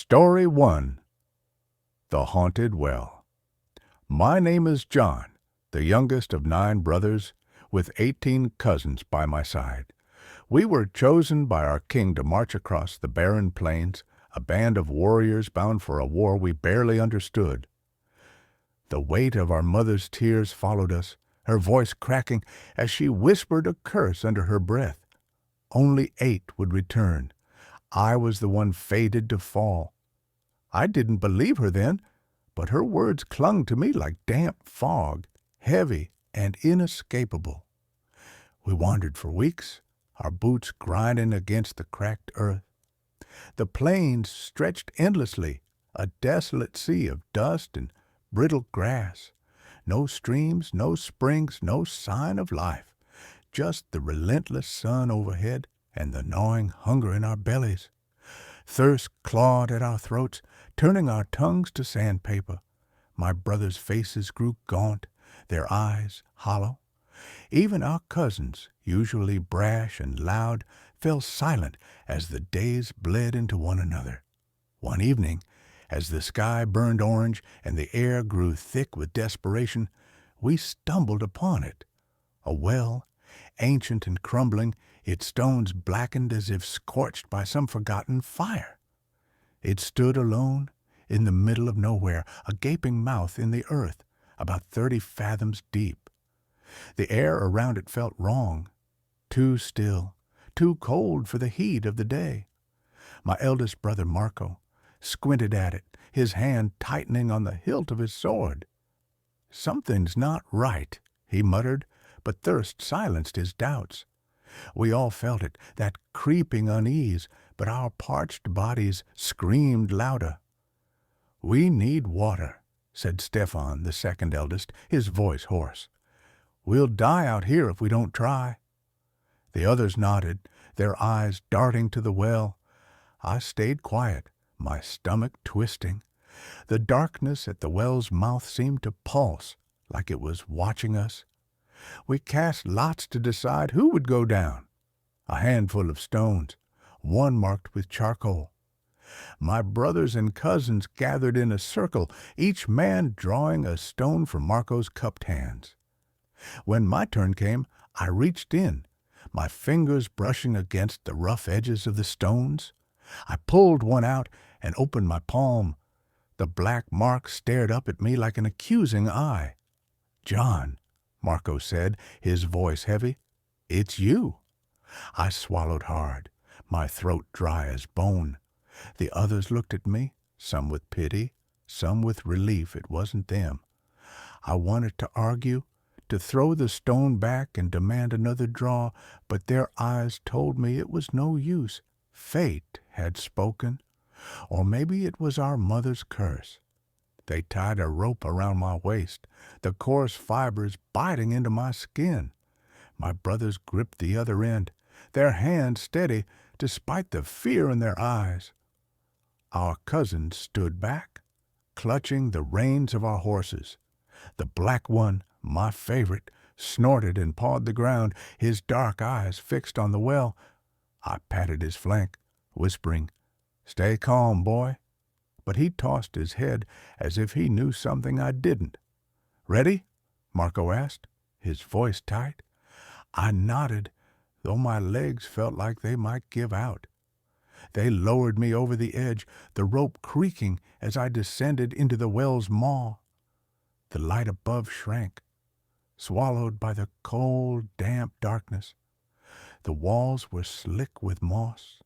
Story 1. The Haunted Well. My name is John, the youngest of 9 brothers, with 18 cousins by my side. We were chosen by our king to march across the barren plains, a band of warriors bound for a war we barely understood. The weight of our mother's tears followed us, her voice cracking as she whispered a curse under her breath. Only 8 would return. I was the one fated to fall. I didn't believe her then, but her words clung to me like damp fog, heavy and inescapable. We wandered for weeks, our boots grinding against the cracked earth. The plains stretched endlessly, a desolate sea of dust and brittle grass. No streams, no springs, no sign of life, just the relentless sun overhead and the gnawing hunger in our bellies. Thirst clawed at our throats, turning our tongues to sandpaper. My brothers' faces grew gaunt, their eyes hollow. Even our cousins, usually brash and loud, fell silent as the days bled into one another. One evening, as the sky burned orange and the air grew thick with desperation, we stumbled upon it. A well, ancient and crumbling, its stones blackened as if scorched by some forgotten fire. It stood alone in the middle of nowhere, a gaping mouth in the earth, about 30 fathoms deep. The air around it felt wrong, too still, too cold for the heat of the day. My eldest brother Marco squinted at it, his hand tightening on the hilt of his sword. "Something's not right," he muttered, but thirst silenced his doubts. We all felt it, that creeping unease, but our parched bodies screamed louder. "We need water," said Stefan, the second eldest, his voice hoarse. "We'll die out here if we don't try." The others nodded, their eyes darting to the well. I stayed quiet, my stomach twisting. The darkness at the well's mouth seemed to pulse, like it was watching us. We cast lots to decide who would go down. A handful of stones, one marked with charcoal. My brothers and cousins gathered in a circle, each man drawing a stone from Marco's cupped hands. When my turn came, I reached in, my fingers brushing against the rough edges of the stones. I pulled one out and opened my palm. The black mark stared up at me like an accusing eye. "John," Marco said, his voice heavy, "it's you." I swallowed hard, my throat dry as bone. The others looked at me, some with pity, some with relief it wasn't them. I wanted to argue, to throw the stone back and demand another draw, but their eyes told me it was no use. Fate had spoken, or maybe it was our mother's curse. They tied a rope around my waist, the coarse fibers biting into my skin. My brothers gripped the other end, their hands steady despite the fear in their eyes. Our cousins stood back, clutching the reins of our horses. The black one, my favorite, snorted and pawed the ground, his dark eyes fixed on the well. I patted his flank, whispering, "Stay calm, boy." But he tossed his head as if he knew something I didn't. "Ready?" Marco asked, his voice tight. I nodded, though my legs felt like they might give out. They lowered me over the edge, the rope creaking as I descended into the well's maw. The light above shrank, swallowed by the cold, damp darkness. The walls were slick with moss,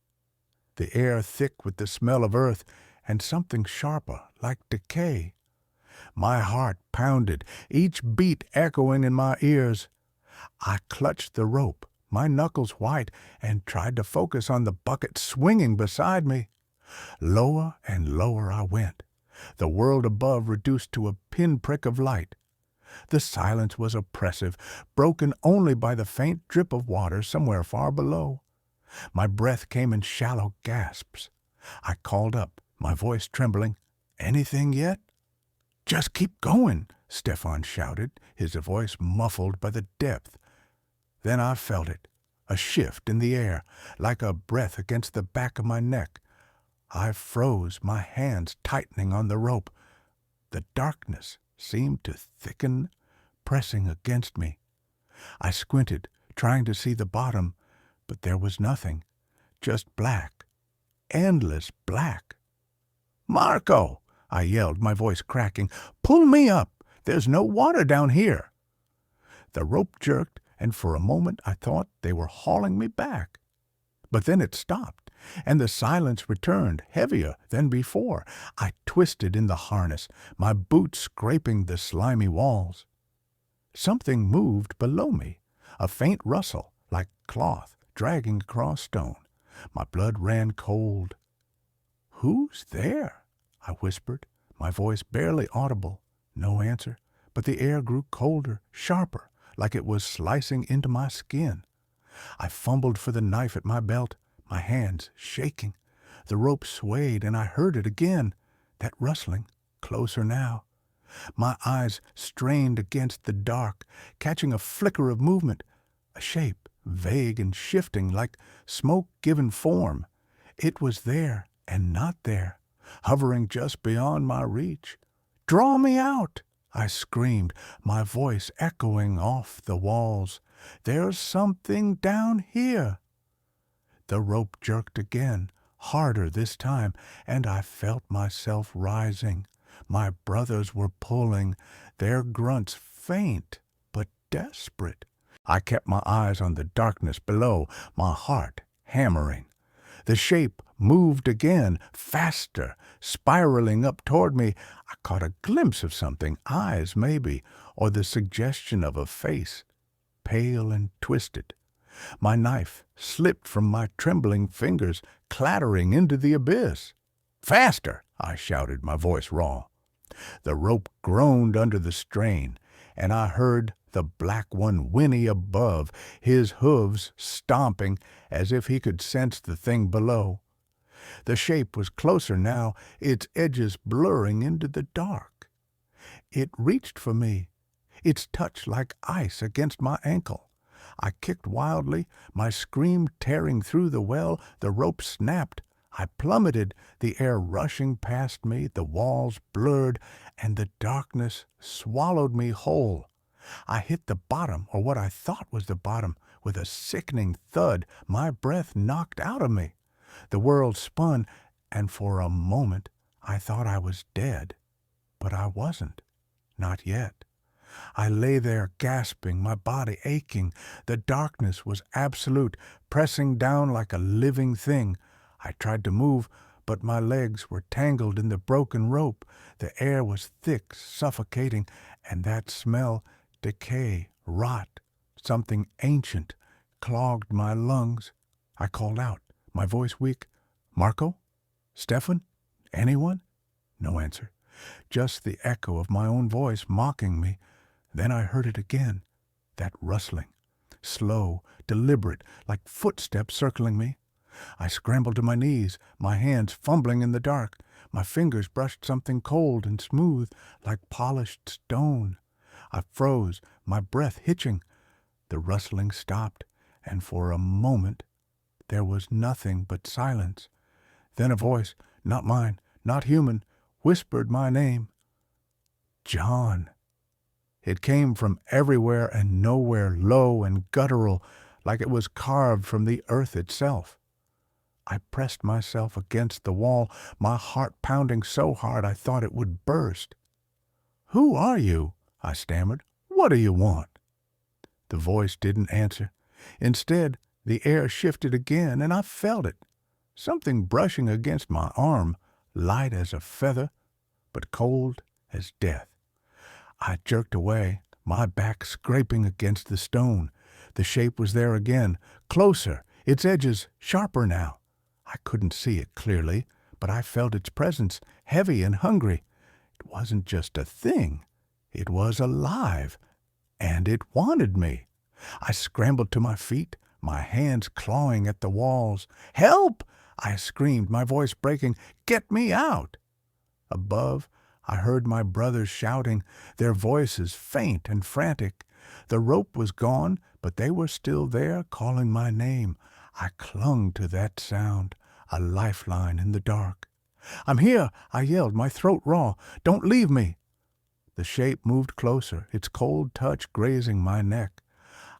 the air thick with the smell of earth, and something sharper, like decay. My heart pounded, each beat echoing in my ears. I clutched the rope, my knuckles white, and tried to focus on the bucket swinging beside me. Lower and lower I went, the world above reduced to a pinprick of light. The silence was oppressive, broken only by the faint drip of water somewhere far below. My breath came in shallow gasps. I called up, my voice trembling, "Anything yet?" "Just keep going," Stefan shouted, his voice muffled by the depth. Then I felt it, a shift in the air, like a breath against the back of my neck. I froze, my hands tightening on the rope. The darkness seemed to thicken, pressing against me. I squinted, trying to see the bottom, but there was nothing, just black, endless black. "Marco!" I yelled, my voice cracking. "Pull me up! There's no water down here!" The rope jerked, and for a moment I thought they were hauling me back. But then it stopped, and the silence returned, heavier than before. I twisted in the harness, my boots scraping the slimy walls. Something moved below me, a faint rustle, like cloth dragging across stone. My blood ran cold. "Who's there?" I whispered, my voice barely audible. No answer, but the air grew colder, sharper, like it was slicing into my skin. I fumbled for the knife at my belt, my hands shaking. The rope swayed, and I heard it again, that rustling, closer now. My eyes strained against the dark, catching a flicker of movement, a shape, vague and shifting, like smoke given form. It was there and not there, hovering just beyond my reach. "Draw me out!" I screamed, my voice echoing off the walls. "There's something down here!" The rope jerked again, harder this time, and I felt myself rising. My brothers were pulling, their grunts faint but desperate. I kept my eyes on the darkness below, my heart hammering. The shape moved again, faster, spiraling up toward me. I caught a glimpse of something, eyes maybe, or the suggestion of a face, pale and twisted. My knife slipped from my trembling fingers, clattering into the abyss. "Faster!" I shouted, my voice raw. The rope groaned under the strain, and I heard the black one whinny above, his hooves stomping as if he could sense the thing below. The shape was closer now, its edges blurring into the dark. It reached for me, its touch like ice against my ankle. I kicked wildly, my scream tearing through the well. The rope snapped. I plummeted, the air rushing past me, the walls blurred, and the darkness swallowed me whole. I hit the bottom, or what I thought was the bottom, with a sickening thud, my breath knocked out of me. The world spun, and for a moment I thought I was dead. But I wasn't. Not yet. I lay there gasping, my body aching. The darkness was absolute, pressing down like a living thing. I tried to move, but my legs were tangled in the broken rope. The air was thick, suffocating, and that smell, decay, rot, something ancient, clogged my lungs. I called out, my voice weak. "Marco? Stefan? Anyone?" No answer. Just the echo of my own voice mocking me. Then I heard it again, that rustling, slow, deliberate, like footsteps circling me. I scrambled to my knees, my hands fumbling in the dark. My fingers brushed something cold and smooth, like polished stone. I froze, my breath hitching. The rustling stopped, and for a moment there was nothing but silence. Then a voice, not mine, not human, whispered my name. "John." It came from everywhere and nowhere, low and guttural, like it was carved from the earth itself. I pressed myself against the wall, my heart pounding so hard I thought it would burst. "Who are you?" I stammered. "What do you want?" The voice didn't answer. Instead, the air shifted again, and I felt it. Something brushing against my arm, light as a feather, but cold as death. I jerked away, my back scraping against the stone. The shape was there again, closer, its edges sharper now. I couldn't see it clearly, but I felt its presence, heavy and hungry. It wasn't just a thing. It was alive, and it wanted me. I scrambled to my feet, my hands clawing at the walls. "Help!" I screamed, my voice breaking. "Get me out!" Above, I heard my brothers shouting, their voices faint and frantic. The rope was gone, but they were still there, calling my name. I clung to that sound, a lifeline in the dark. "I'm here," I yelled, my throat raw. "Don't leave me." The shape moved closer, its cold touch grazing my neck.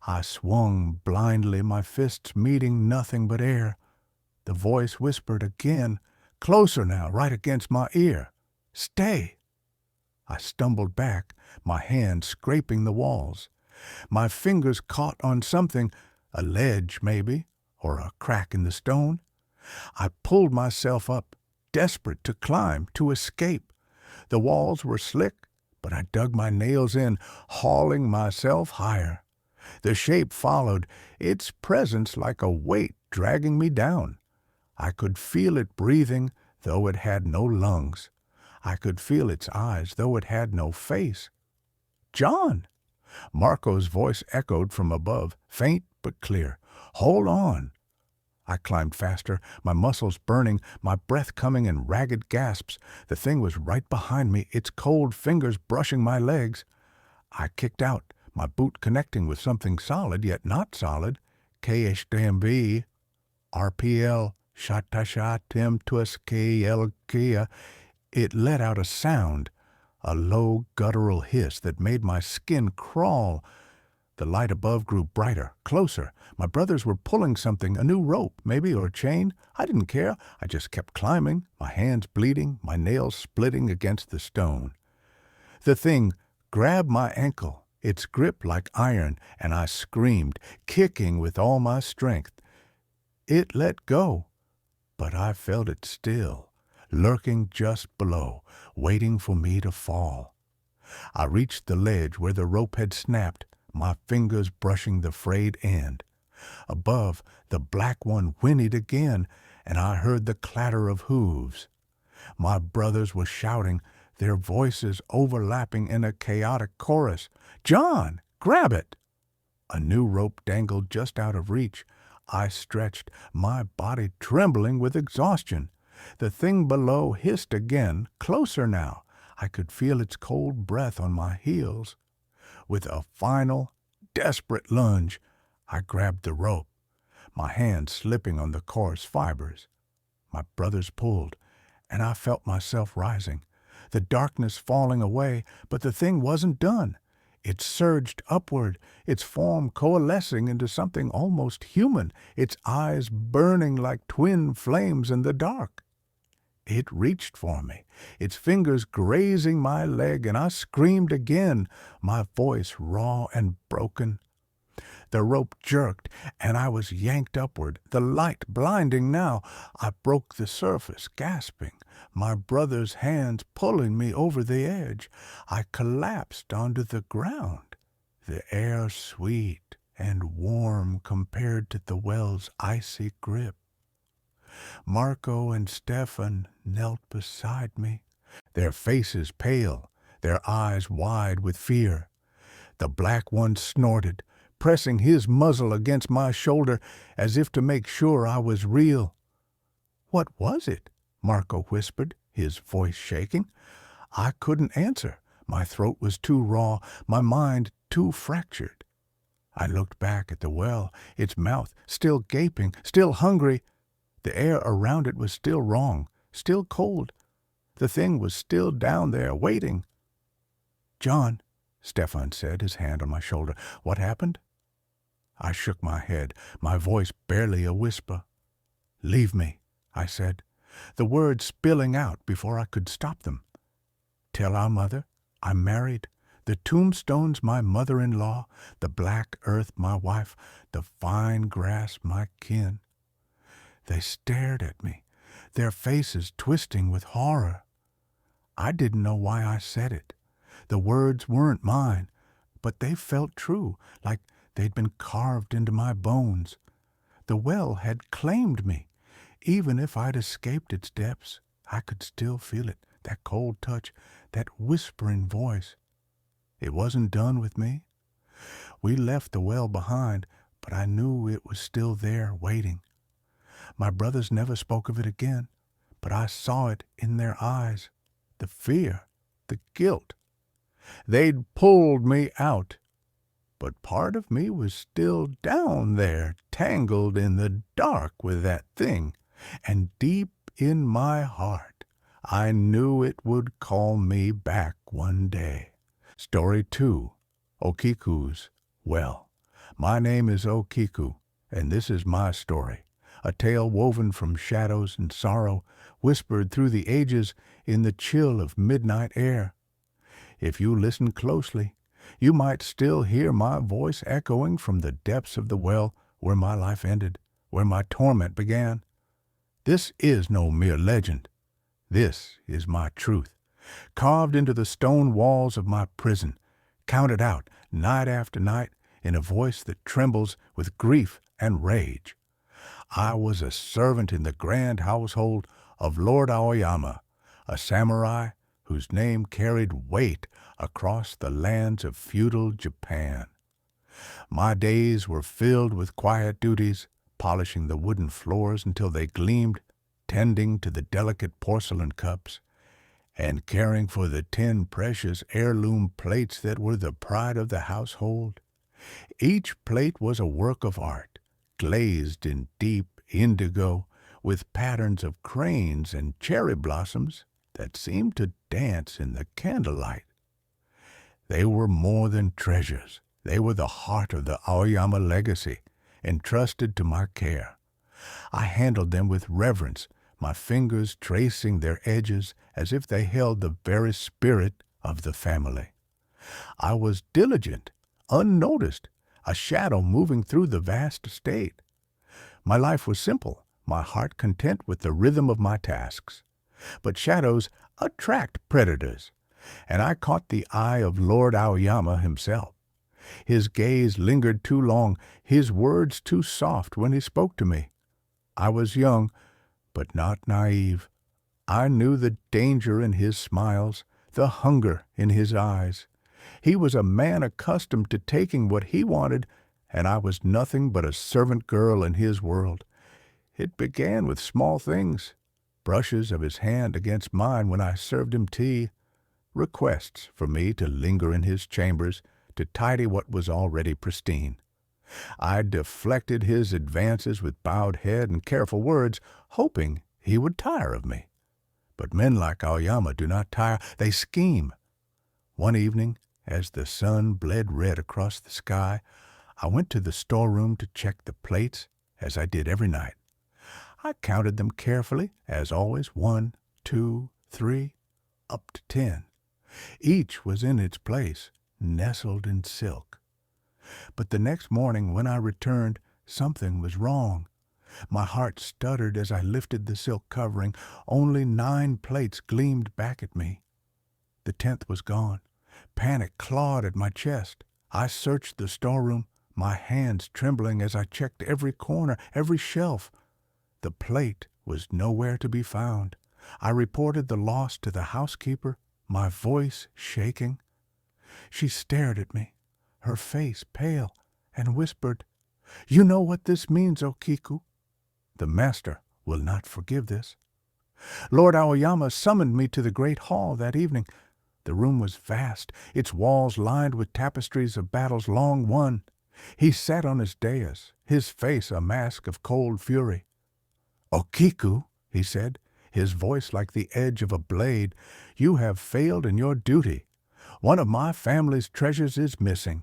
I swung blindly, my fists meeting nothing but air. The voice whispered again, closer now, right against my ear. "Stay." I stumbled back, my hand scraping the walls. My fingers caught on something, a ledge maybe, or a crack in the stone. I pulled myself up, desperate to climb, to escape. The walls were slick, but I dug my nails in, hauling myself higher. The shape followed, its presence like a weight dragging me down. I could feel it breathing, though it had no lungs. I could feel its eyes, though it had no face. "John!" Marco's voice echoed from above, faint but clear. "Hold on." I climbed faster, my muscles burning, my breath coming in ragged gasps. The thing was right behind me, its cold fingers brushing my legs. I kicked out, my boot connecting with something solid, yet not solid. KHDMB, RPL, Shatashatim Tuaskelkia. It let out a sound, a low guttural hiss that made my skin crawl. The light above grew brighter, closer. My brothers were pulling something, a new rope, maybe, or chain. I didn't care. I just kept climbing, my hands bleeding, my nails splitting against the stone. The thing grabbed my ankle, its grip like iron, and I screamed, kicking with all my strength. It let go, but I felt it still, lurking just below, waiting for me to fall. I reached the ledge where the rope had snapped, my fingers brushing the frayed end. Above, the black one whinnied again, and I heard the clatter of hooves. My brothers were shouting, their voices overlapping in a chaotic chorus. "John, grab it!" A new rope dangled just out of reach. I stretched, my body trembling with exhaustion. The thing below hissed again, closer now. I could feel its cold breath on my heels. With a final, desperate lunge, I grabbed the rope, my hand slipping on the coarse fibers. My brothers pulled, and I felt myself rising, the darkness falling away, but the thing wasn't done. It surged upward, its form coalescing into something almost human, its eyes burning like twin flames in the dark. It reached for me, its fingers grazing my leg, and I screamed again, my voice raw and broken. The rope jerked, and I was yanked upward, the light blinding now. I broke the surface, gasping, my brother's hands pulling me over the edge. I collapsed onto the ground, the air sweet and warm compared to the well's icy grip. Marco and Stefan knelt beside me, their faces pale, their eyes wide with fear. The black one snorted, pressing his muzzle against my shoulder as if to make sure I was real. "What was it?" Marco whispered, his voice shaking. I couldn't answer. My throat was too raw, my mind too fractured. I looked back at the well, its mouth still gaping, still hungry. The air around it was still wrong, still cold. The thing was still down there, waiting. "John," Stefan said, his hand on my shoulder, "what happened?" I shook my head, my voice barely a whisper. "Leave me," I said, the words spilling out before I could stop them. "Tell our mother I'm married, the tombstone's my mother-in-law, the black earth my wife, the fine grass my kin." They stared at me, their faces twisting with horror. I didn't know why I said it. The words weren't mine, but they felt true, like they'd been carved into my bones. The well had claimed me. Even if I'd escaped its depths, I could still feel it, that cold touch, that whispering voice. It wasn't done with me. We left the well behind, but I knew it was still there, waiting. My brothers never spoke of it again, but I saw it in their eyes, the fear, the guilt. They'd pulled me out, but part of me was still down there, tangled in the dark with that thing, and deep in my heart, I knew it would call me back one day. Story 2, Okiku's Well. My name is Okiku, and this is my story, a tale woven from shadows and sorrow, whispered through the ages in the chill of midnight air. If you listen closely, you might still hear my voice echoing from the depths of the well where my life ended, where my torment began. This is no mere legend. This is my truth, carved into the stone walls of my prison, counted out night after night in a voice that trembles with grief and rage. I was a servant in the grand household of Lord Aoyama, a samurai whose name carried weight across the lands of feudal Japan. My days were filled with quiet duties, polishing the wooden floors until they gleamed, tending to the delicate porcelain cups, and caring for the 10 precious heirloom plates that were the pride of the household. Each plate was a work of art, glazed in deep indigo, with patterns of cranes and cherry blossoms that seemed to dance in the candlelight. They were more than treasures. They were the heart of the Aoyama legacy, entrusted to my care. I handled them with reverence, my fingers tracing their edges as if they held the very spirit of the family. I was diligent, unnoticed, a shadow moving through the vast estate. My life was simple, my heart content with the rhythm of my tasks. But shadows attract predators, and I caught the eye of Lord Aoyama himself. His gaze lingered too long, his words too soft when he spoke to me. I was young, but not naive. I knew the danger in his smiles, the hunger in his eyes. He was a man accustomed to taking what he wanted, and I was nothing but a servant girl in his world. It began with small things, brushes of his hand against mine when I served him tea, requests for me to linger in his chambers to tidy what was already pristine. I deflected his advances with bowed head and careful words, hoping he would tire of me. But men like Aoyama do not tire, they scheme. One evening, as the sun bled red across the sky, I went to the storeroom to check the plates, as I did every night. I counted them carefully, as always, 1, 2, 3, up to 10. Each was in its place, nestled in silk. But the next morning when I returned, something was wrong. My heart stuttered as I lifted the silk covering. Only 9 plates gleamed back at me. The 10th was gone. Panic clawed at my chest. I searched the storeroom, my hands trembling as I checked every corner, every shelf. The plate was nowhere to be found. I reported the loss to the housekeeper, my voice shaking. She stared at me, her face pale, and whispered, "You know what this means, Okiku. The master will not forgive this." Lord Aoyama summoned me to the great hall that evening. The room was vast, its walls lined with tapestries of battles long won. He sat on his dais, his face a mask of cold fury. "Okiku," he said, his voice like the edge of a blade, "you have failed in your duty. One of my family's treasures is missing.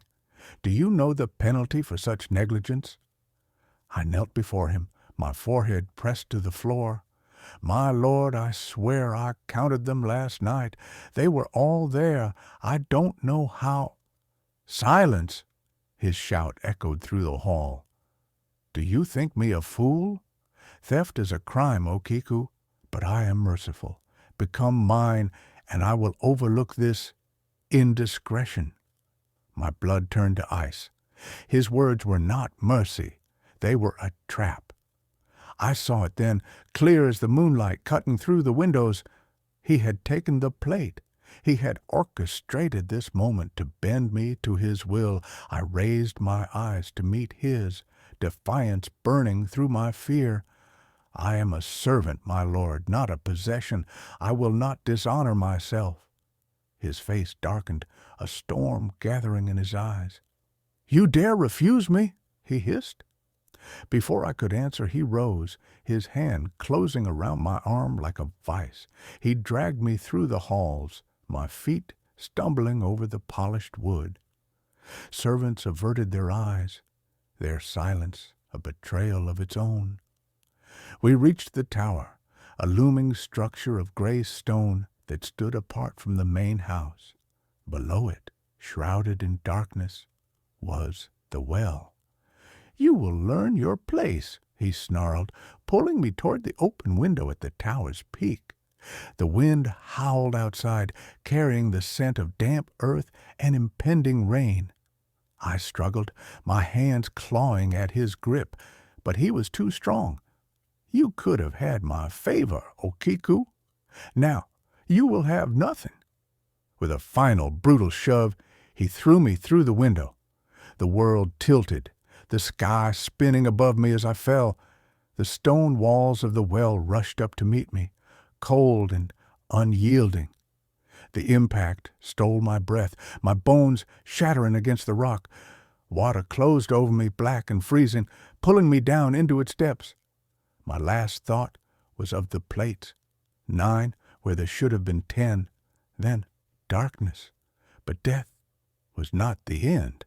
Do you know the penalty for such negligence?" I knelt before him, my forehead pressed to the floor. "My lord, I swear I counted them last night. They were all there. I don't know how—" "Silence!" his shout echoed through the hall. "Do you think me a fool? Theft is a crime, Okiku, but I am merciful. Become mine, and I will overlook this indiscretion." My blood turned to ice. His words were not mercy. They were a trap. I saw it then, clear as the moonlight cutting through the windows. He had taken the plate. He had orchestrated this moment to bend me to his will. I raised my eyes to meet his, defiance burning through my fear. "I am a servant, my lord, not a possession. I will not dishonor myself." His face darkened, a storm gathering in his eyes. "You dare refuse me?" he hissed. Before I could answer, he rose, his hand closing around my arm like a vice. He dragged me through the halls, my feet stumbling over the polished wood. Servants averted their eyes, their silence a betrayal of its own. We reached the tower, a looming structure of gray stone that stood apart from the main house. Below it, shrouded in darkness, was the well. "You will learn your place," he snarled, pulling me toward the open window at the tower's peak. The wind howled outside, carrying the scent of damp earth and impending rain. I struggled, my hands clawing at his grip, but he was too strong. "You could have had my favor, Okiku. Now you will have nothing." With a final brutal shove, he threw me through the window. The world tilted, the sky spinning above me as I fell. The stone walls of the well rushed up to meet me, cold and unyielding. The impact stole my breath, my bones shattering against the rock. Water closed over me, black and freezing, pulling me down into its depths. My last thought was of the plates, 9 where there should have been 10, then darkness. But death was not the end.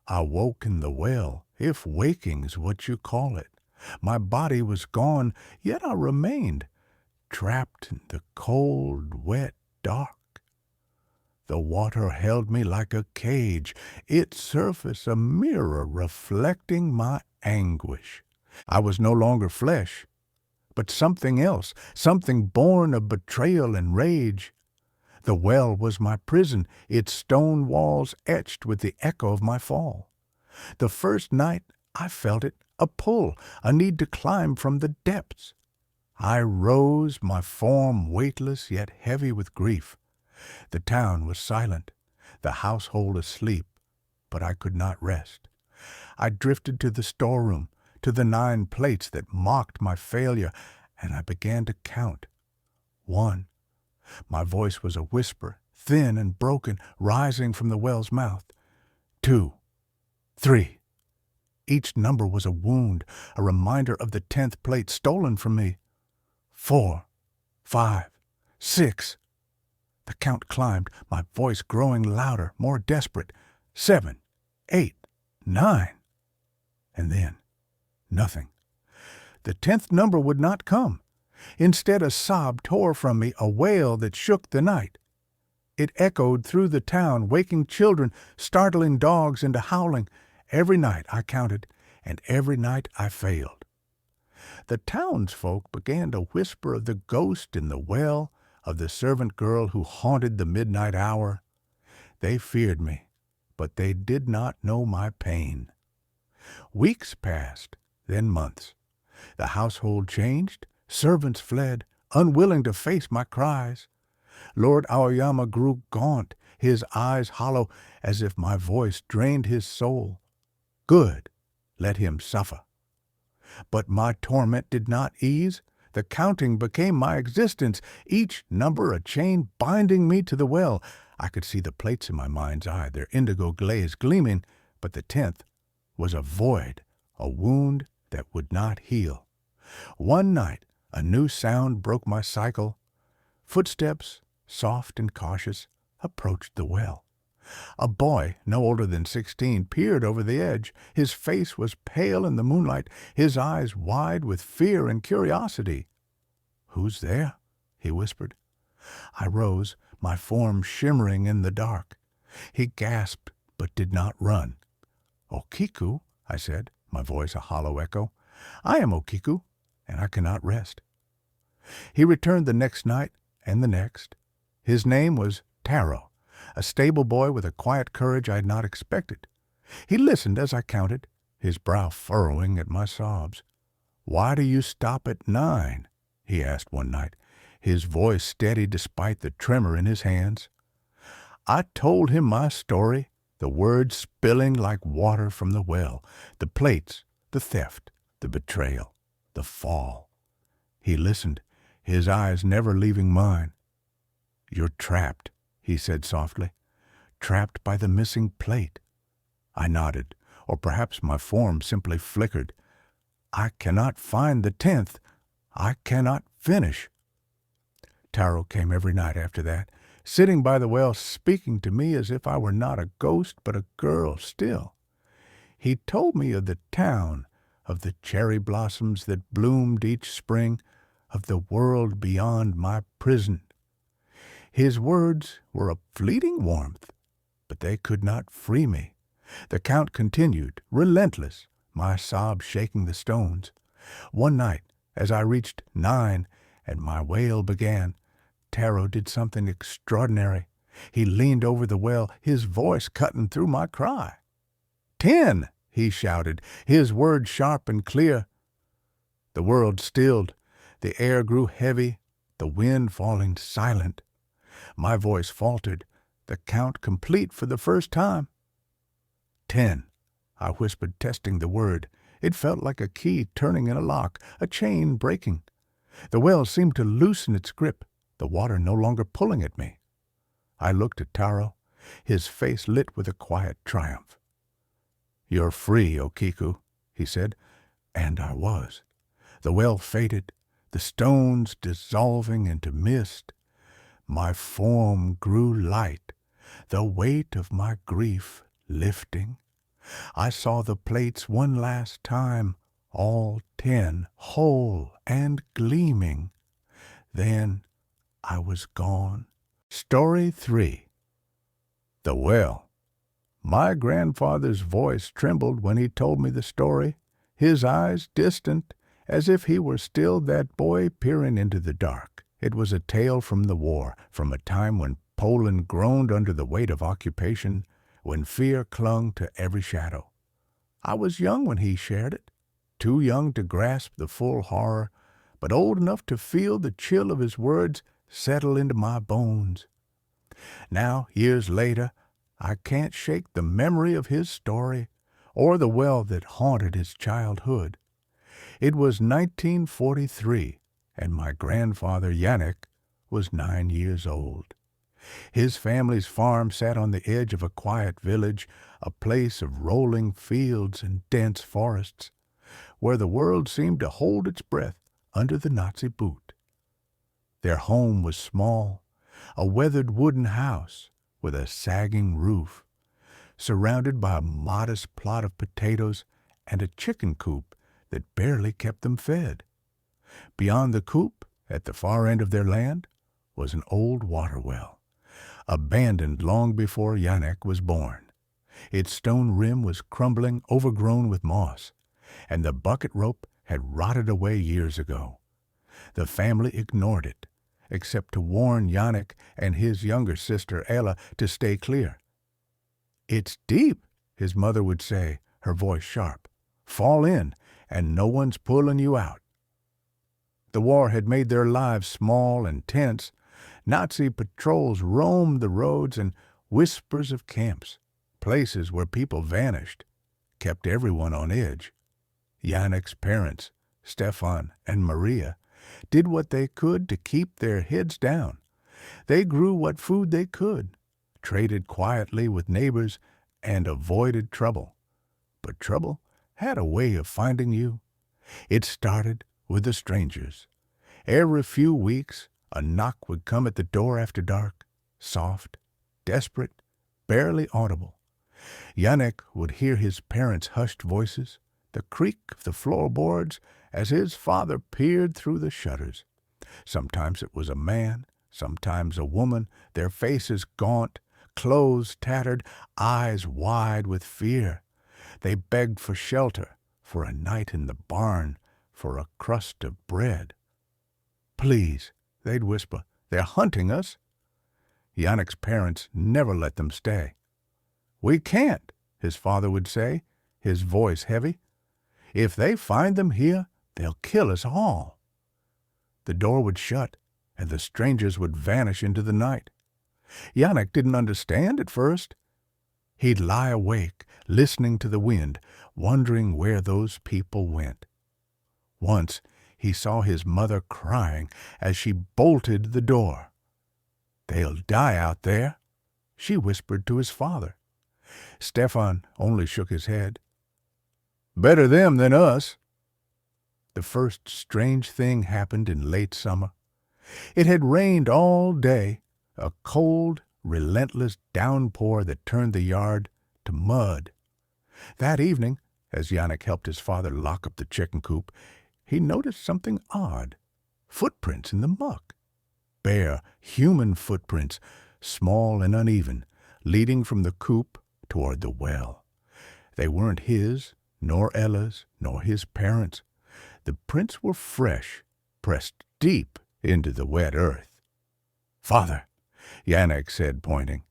I woke in the well, if waking's what you call it. My body was gone, yet I remained, trapped in the cold, wet dark. The water held me like a cage, its surface a mirror reflecting my anguish. I was no longer flesh, but something else, something born of betrayal and rage. The well was my prison, its stone walls etched with the echo of my fall. The first night I felt it, a pull, a need to climb from the depths. I rose, my form weightless yet heavy with grief. The town was silent, the household asleep, but I could not rest. I drifted to the storeroom, to the 9 plates that mocked my failure, and I began to count. 1. My voice was a whisper, thin and broken, rising from the well's mouth. 2. 3. Each number was a wound, a reminder of the 10th plate stolen from me. 4. 5. 6. The count climbed, my voice growing louder, more desperate. 7. 8. 9. And then, nothing. The 10th number would not come. Instead, a sob tore from me, a wail that shook the night. It echoed through the town, waking children, startling dogs into howling. Every night I counted, and every night I failed. The townsfolk began to whisper of the ghost in the well, of the servant girl who haunted the midnight hour. They feared me, but they did not know my pain. Weeks passed, then months. The household changed, servants fled, unwilling to face my cries. Lord Aoyama grew gaunt, his eyes hollow, as if my voice drained his soul. Good, let him suffer. But my torment did not ease. The counting became my existence, each number a chain binding me to the well. I could see the plates in my mind's eye, their indigo glaze gleaming, but the 10th was a void, a wound that would not heal. One night, a new sound broke my cycle. Footsteps, soft and cautious, approached the well. A boy, no older than 16, peered over the edge. His face was pale in the moonlight, his eyes wide with fear and curiosity. "Who's there?" he whispered. I rose, my form shimmering in the dark. He gasped, but did not run. "Okiku," I said, my voice a hollow echo. "I am Okiku, and I cannot rest." He returned the next night, and the next. His name was Taro, a stable boy with a quiet courage I had not expected. He listened as I counted, his brow furrowing at my sobs. "Why do you stop at 9? He asked one night, his voice steady despite the tremor in his hands. I told him my story, the words spilling like water from the well, the plates, the theft, the betrayal, the fall. He listened, his eyes never leaving mine. "You're trapped," he said softly, "trapped by the missing plate." I nodded, or perhaps my form simply flickered. I cannot find the 10th. I cannot finish. Taro came every night after that, sitting by the well speaking to me as if I were not a ghost but a girl still. He told me of the town, of the cherry blossoms that bloomed each spring, of the world beyond my prison. His words were a fleeting warmth, but they could not free me. The Count continued, relentless, my sobs shaking the stones. One night, as I reached 9 and my wail began, Taro did something extraordinary. He leaned over the well, his voice cutting through my cry. 10, he shouted, his words sharp and clear. The world stilled. The air grew heavy, the wind falling silent. My voice faltered, the count complete for the first time. 10, I whispered, testing the word. It felt like a key turning in a lock, a chain breaking. The well seemed to loosen its grip, the water no longer pulling at me. I looked at Taro, his face lit with a quiet triumph. "You're free, Okiku," he said, and I was. The well faded, the stones dissolving into mist. My form grew light, the weight of my grief lifting. I saw the plates one last time, all 10, whole and gleaming. Then I was gone. Story 3. The Well. My grandfather's voice trembled when he told me the story, his eyes distant, as if he were still that boy peering into the dark. It was a tale from the war, from a time when Poland groaned under the weight of occupation, when fear clung to every shadow. I was young when he shared it, too young to grasp the full horror, but old enough to feel the chill of his words settle into my bones. Now, years later, I can't shake the memory of his story or the well that haunted his childhood. It was 1943, and my grandfather Yannick was 9 years old. His family's farm sat on the edge of a quiet village, a place of rolling fields and dense forests, where the world seemed to hold its breath under the Nazi boot. Their home was small, a weathered wooden house with a sagging roof, surrounded by a modest plot of potatoes and a chicken coop that barely kept them fed. Beyond the coop, at the far end of their land, was an old water well, abandoned long before Yannick was born. Its stone rim was crumbling, overgrown with moss, and the bucket rope had rotted away years ago. The family ignored it, except to warn Yannick and his younger sister Ella to stay clear. "It's deep," his mother would say, her voice sharp. "Fall in, and no one's pulling you out." The war had made their lives small and tense. Nazi patrols roamed the roads, and whispers of camps, places where people vanished, kept everyone on edge. Yannick's parents, Stefan and Maria, did what they could to keep their heads down. They grew what food they could, traded quietly with neighbors, and avoided trouble. But trouble had a way of finding you. It started with the strangers. Every few weeks, a knock would come at the door after dark, soft, desperate, barely audible. Yannick would hear his parents' hushed voices, the creak of the floorboards as his father peered through the shutters. Sometimes it was a man, sometimes a woman, their faces gaunt, clothes tattered, eyes wide with fear. They begged for shelter, for a night in the barn, for a crust of bread. "Please," they'd whisper, "they're hunting us." Yannick's parents never let them stay. "We can't," his father would say, his voice heavy. "If they find them here, they'll kill us all." The door would shut, and the strangers would vanish into the night. Yannick didn't understand at first. He'd lie awake, listening to the wind, wondering where those people went. Once he saw his mother crying as she bolted the door. "They'll die out there," she whispered to his father. Stefan only shook his head. "Better them than us." the first strange thing happened in late summer. It had rained all day, a cold, relentless downpour that turned the yard to mud. That evening, as Yannick helped his father lock up the chicken coop, he noticed something odd. Footprints in the muck. Bare, human footprints, small and uneven, leading from the coop toward the well. They weren't his, nor Ella's, nor his parents'. The prints were fresh, pressed deep into the wet earth. "Father," Yannick said, pointing.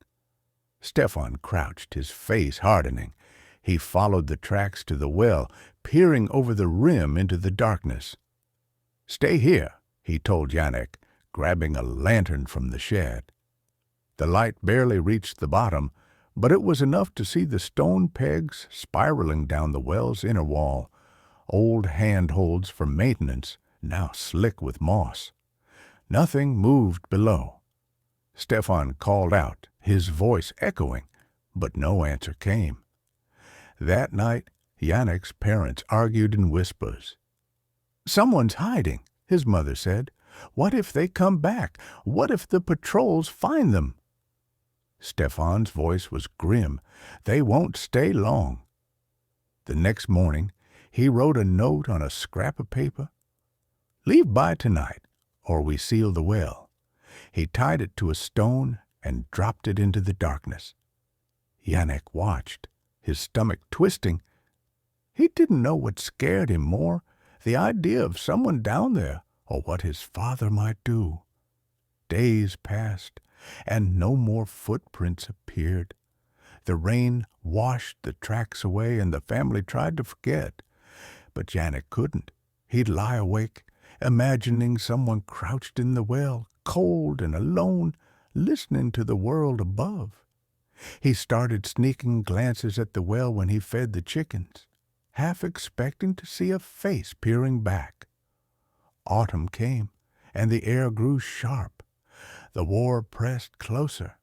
Stefan crouched, his face hardening. He followed the tracks to the well, peering over the rim into the darkness. "Stay here," he told Yannick, grabbing a lantern from the shed. The light barely reached the bottom, but it was enough to see the stone pegs spiraling down the well's inner wall, old handholds for maintenance, now slick with moss. Nothing moved below. Stefan called out, his voice echoing, but no answer came. That night, Yannick's parents argued in whispers. "Someone's hiding," his mother said. "What if they come back? What if the patrols find them?" Stefan's voice was grim. "They won't stay long." The next morning, he wrote a note on a scrap of paper. "Leave by tonight, or we seal the well." He tied it to a stone and dropped it into the darkness. Yannick watched, his stomach twisting. He didn't know what scared him more, the idea of someone down there, or what his father might do. Days passed, and no more footprints appeared. The rain washed the tracks away, and the family tried to forget. But Yannick couldn't. He'd lie awake, imagining someone crouched in the well, cold and alone, listening to the world above. He started sneaking glances at the well when he fed the chickens, half expecting to see a face peering back. Autumn came, and the air grew sharp. The war pressed closer.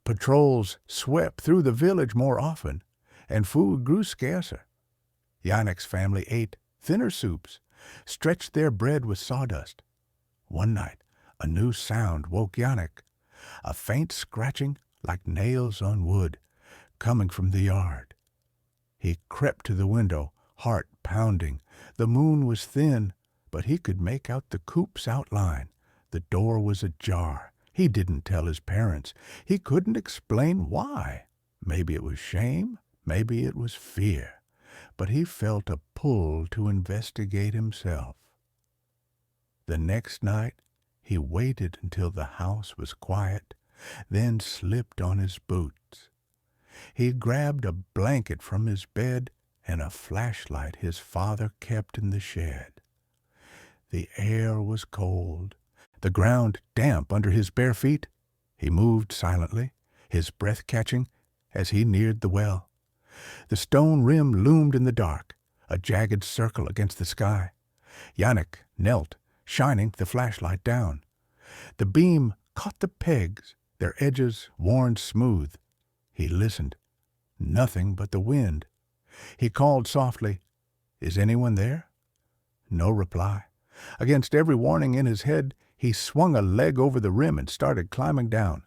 Patrols swept through the village more often, and food grew scarcer. Yannick's family ate thinner soups, stretched their bread with sawdust. One night, a new sound woke Yannick, a faint scratching like nails on wood, coming from the yard. He crept to the window, heart pounding. The moon was thin, but he could make out the coop's outline. The door was ajar. He didn't tell his parents. He couldn't explain why. Maybe it was shame, maybe it was fear. But he felt a pull to investigate himself. The next night, he waited until the house was quiet, then slipped on his boots. He grabbed a blanket from his bed and a flashlight his father kept in the shed. The air was cold, the ground damp under his bare feet. He moved silently, his breath catching, as he neared the well. The stone rim loomed in the dark, a jagged circle against the sky. Yannick knelt, shining the flashlight down. The beam caught the pegs, their edges worn smooth. He listened. Nothing but the wind. He called softly, "Is anyone there?" No reply. Against every warning in his head, he swung a leg over the rim and started climbing down.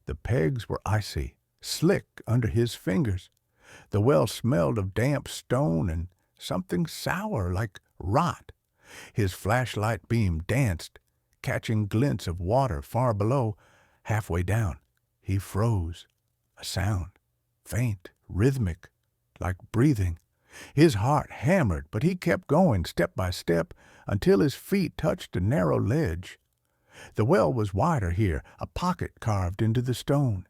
The pegs were icy, slick under his fingers. The well smelled of damp stone and something sour like rot. His flashlight beam danced, catching glints of water far below. Halfway down, he froze. A sound, faint, rhythmic, like breathing. His heart hammered, but he kept going step by step until his feet touched a narrow ledge. The well was wider here, a pocket carved into the stone.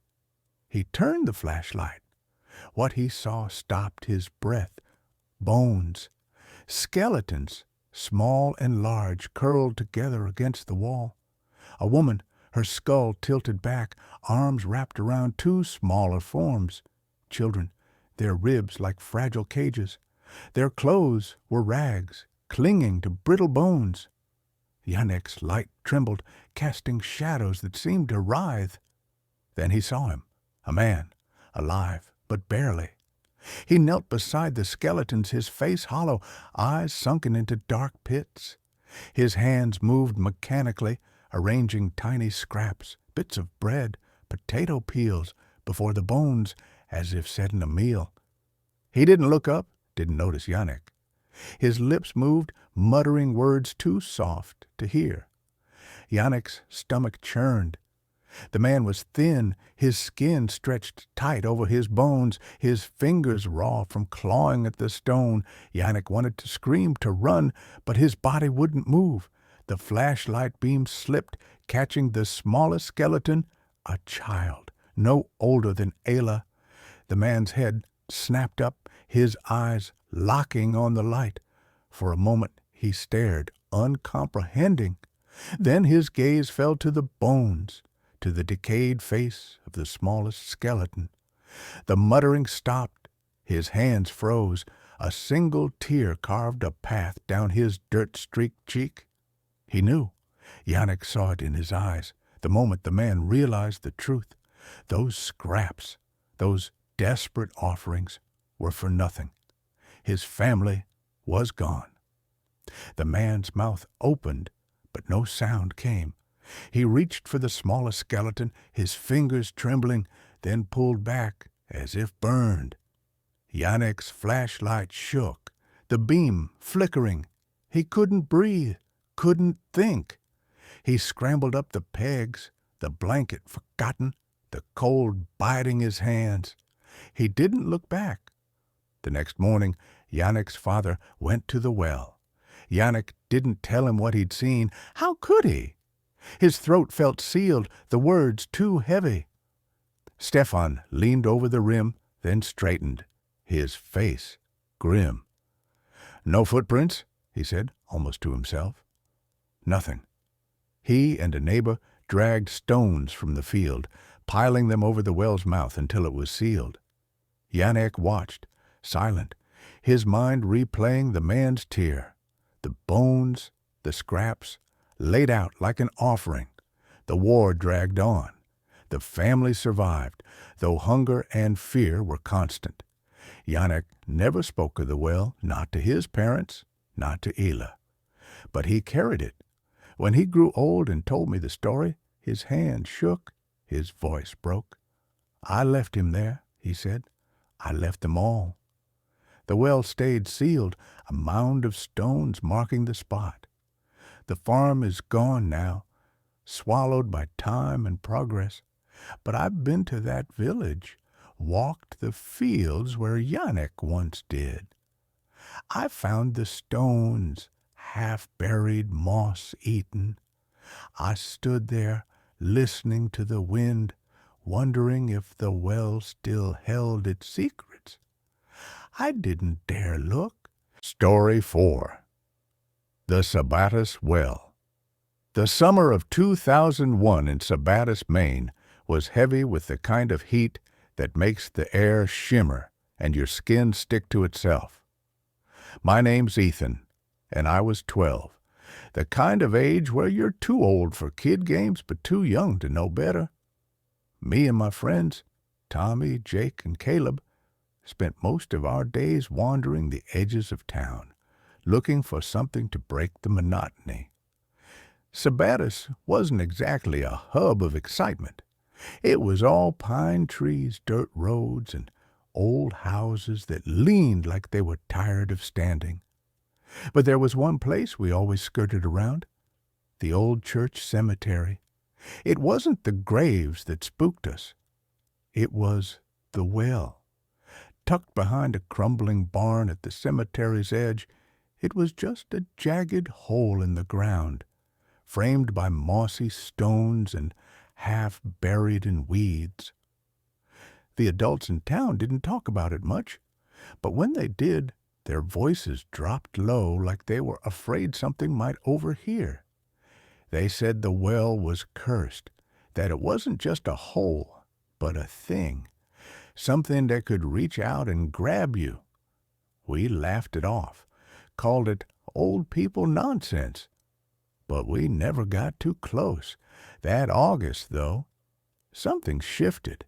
He turned the flashlight. What he saw stopped his breath. Bones, skeletons, small and large, curled together against the wall. A woman, her skull tilted back, arms wrapped around two smaller forms. Children, their ribs like fragile cages. Their clothes were rags, clinging to brittle bones. Yannick's light trembled, casting shadows that seemed to writhe. Then he saw him, a man, alive, but barely. He knelt beside the skeletons, his face hollow, eyes sunken into dark pits. His hands moved mechanically, arranging tiny scraps, bits of bread, potato peels, before the bones, as if setting a meal. He didn't look up, didn't notice Yannick. His lips moved, muttering words too soft to hear. Yannick's stomach churned. The man was thin, his skin stretched tight over his bones, his fingers raw from clawing at the stone. Yannick wanted to scream, to run, but his body wouldn't move. The flashlight beam slipped, catching the smallest skeleton, a child, no older than Ayla. The man's head snapped up, his eyes locking on the light. For a moment he stared, uncomprehending. Then his gaze fell to the bones, to the decayed face of the smallest skeleton. The muttering stopped. His hands froze. A single tear carved a path down his dirt-streaked cheek. He knew. Yannick saw it in his eyes, the moment the man realized the truth. Those scraps, those desperate offerings, were for nothing. His family was gone. The man's mouth opened, but no sound came. He reached for the smallest skeleton, his fingers trembling, then pulled back as if burned. Yannick's flashlight shook, the beam flickering. He couldn't breathe, couldn't think. He scrambled up the pegs, the blanket forgotten, the cold biting his hands. He didn't look back. The next morning, Yannick's father went to the well. Yannick didn't tell him what he'd seen. How could he? His throat felt sealed, the words too heavy. Stefan leaned over the rim, then straightened, his face grim. "No footprints?" he said, almost to himself. Nothing. He and a neighbor dragged stones from the field, piling them over the well's mouth until it was sealed. Yannick watched, silent, his mind replaying the man's tear. The bones, the scraps, laid out like an offering. The war dragged on. The family survived, though hunger and fear were constant. Yannick never spoke of the well, not to his parents, not to Ayla. But he carried it. When he grew old and told me the story, his hand shook, his voice broke. "I left him there," he said. "I left them all." The well stayed sealed, a mound of stones marking the spot. The farm is gone now, swallowed by time and progress. But I've been to that village, walked the fields where Yannick once did. I found the stones, half-buried, moss-eaten. I stood there, listening to the wind, wondering if the well still held its secrets. I didn't dare look. Story 4. The Sabattus Well. The summer of 2001 in Sabattus, Maine, was heavy with the kind of heat that makes the air shimmer and your skin stick to itself. My name's Ethan, and I was 12, the kind of age where you're too old for kid games but too young to know better. Me and my friends, Tommy, Jake, and Caleb, spent most of our days wandering the edges of town, looking for something to break the monotony. Sabattus wasn't exactly a hub of excitement. It was all pine trees, dirt roads, and old houses that leaned like they were tired of standing. But there was one place we always skirted around, the old church cemetery. It wasn't the graves that spooked us. It was the well. Tucked behind a crumbling barn at the cemetery's edge, it was just a jagged hole in the ground, framed by mossy stones and half buried in weeds. The adults in town didn't talk about it much, but when they did, their voices dropped low like they were afraid something might overhear. They said the well was cursed, that it wasn't just a hole, but a thing, something that could reach out and grab you. We laughed it off, called it old people nonsense. But we never got too close. That August, though, something shifted.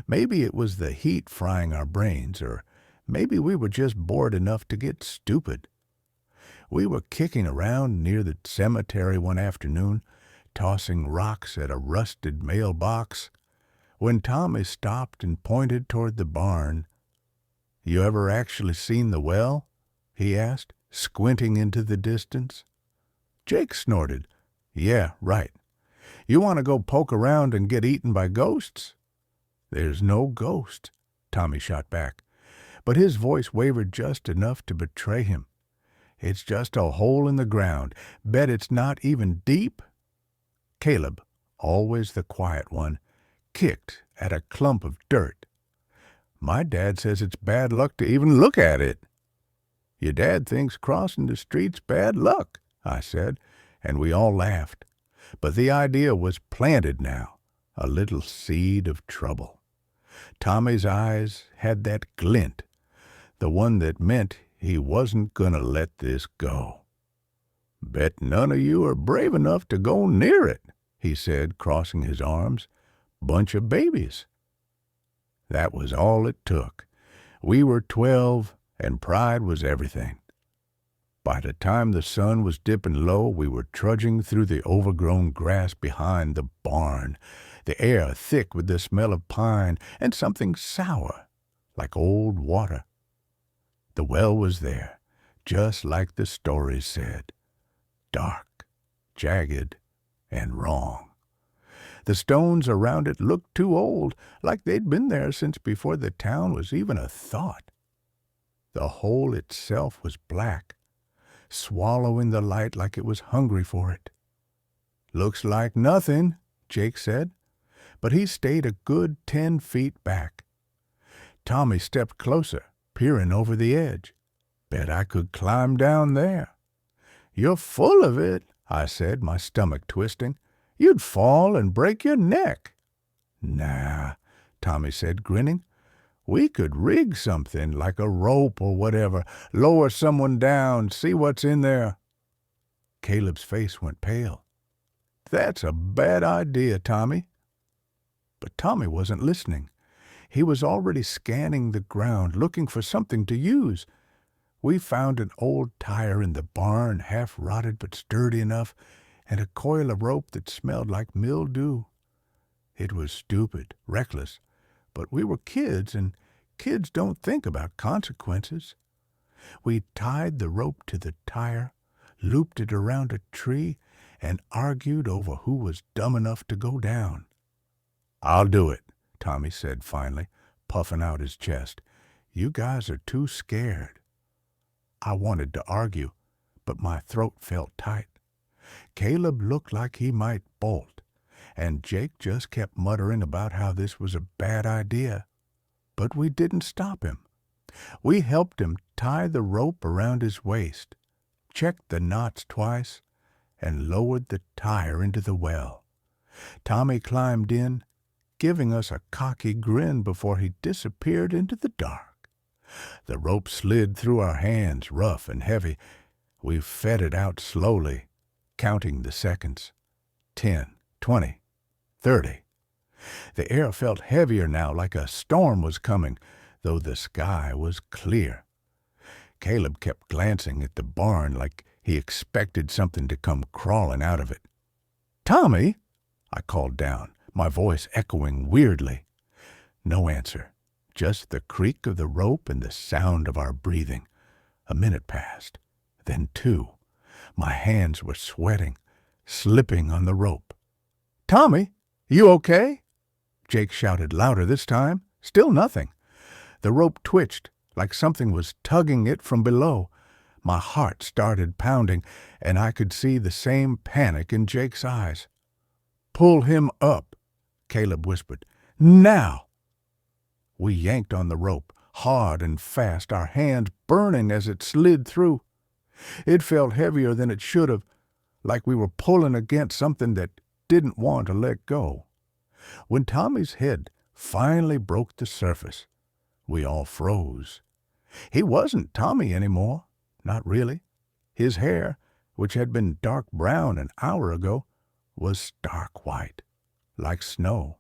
Maybe it was the heat frying our brains, or maybe we were just bored enough to get stupid. We were kicking around near the cemetery one afternoon, tossing rocks at a rusted mailbox, when Tommy stopped and pointed toward the barn. "You ever actually seen the well?" he asked, squinting into the distance. Jake snorted. "Yeah, right. You want to go poke around and get eaten by ghosts?" "There's no ghost," Tommy shot back, but his voice wavered just enough to betray him. "It's just a hole in the ground. Bet it's not even deep." Caleb, always the quiet one, kicked at a clump of dirt. "My dad says it's bad luck to even look at it." "Your dad thinks crossing the street's bad luck," I said, and we all laughed. But the idea was planted now, a little seed of trouble. Tommy's eyes had that glint, the one that meant he wasn't gonna let this go. "Bet none of you are brave enough to go near it," he said, crossing his arms. "Bunch of babies." That was all it took. We were 12, and pride was everything. By the time the sun was dipping low, we were trudging through the overgrown grass behind the barn, the air thick with the smell of pine and something sour, like old water. The well was there, just like the stories said, dark, jagged, and wrong. The stones around it looked too old, like they'd been there since before the town was even a thought. The hole itself was black, swallowing the light like it was hungry for it. "Looks like nothing," Jake said, but he stayed a good 10 feet back. Tommy stepped closer, peering over the edge. "Bet I could climb down there." "You're full of it," I said, my stomach twisting. "You'd fall and break your neck." "Nah," Tommy said, grinning. "We could rig something, like a rope or whatever, lower someone down, see what's in there." Caleb's face went pale. "That's a bad idea, Tommy." But Tommy wasn't listening. He was already scanning the ground, looking for something to use. We found an old tire in the barn, half rotted but sturdy enough, and a coil of rope that smelled like mildew. It was stupid, reckless, but we were kids, and kids don't think about consequences. We tied the rope to the tire, looped it around a tree, and argued over who was dumb enough to go down. "I'll do it," Tommy said finally, puffing out his chest. "You guys are too scared." I wanted to argue, but my throat felt tight. Caleb looked like he might bolt, and Jake just kept muttering about how this was a bad idea. But we didn't stop him. We helped him tie the rope around his waist, checked the knots twice, and lowered the tire into the well. Tommy climbed in, giving us a cocky grin before he disappeared into the dark. The rope slid through our hands, rough and heavy. We fed it out slowly, counting the seconds. 10, 20, 30. The air felt heavier now, like a storm was coming, though the sky was clear. Caleb kept glancing at the barn like he expected something to come crawling out of it. "Tommy!" I called down, my voice echoing weirdly. No answer, just the creak of the rope and the sound of our breathing. A minute passed, then 2. My hands were sweating, slipping on the rope. "Tommy, you okay?" Jake shouted louder this time. Still nothing. The rope twitched, like something was tugging it from below. My heart started pounding, and I could see the same panic in Jake's eyes. "Pull him up," Caleb whispered. "Now!" We yanked on the rope, hard and fast, our hands burning as it slid through. It felt heavier than it should have, like we were pulling against something that didn't want to let go. When Tommy's head finally broke the surface, we all froze. He wasn't Tommy anymore, not really. His hair, which had been dark brown an hour ago, was stark white, like snow.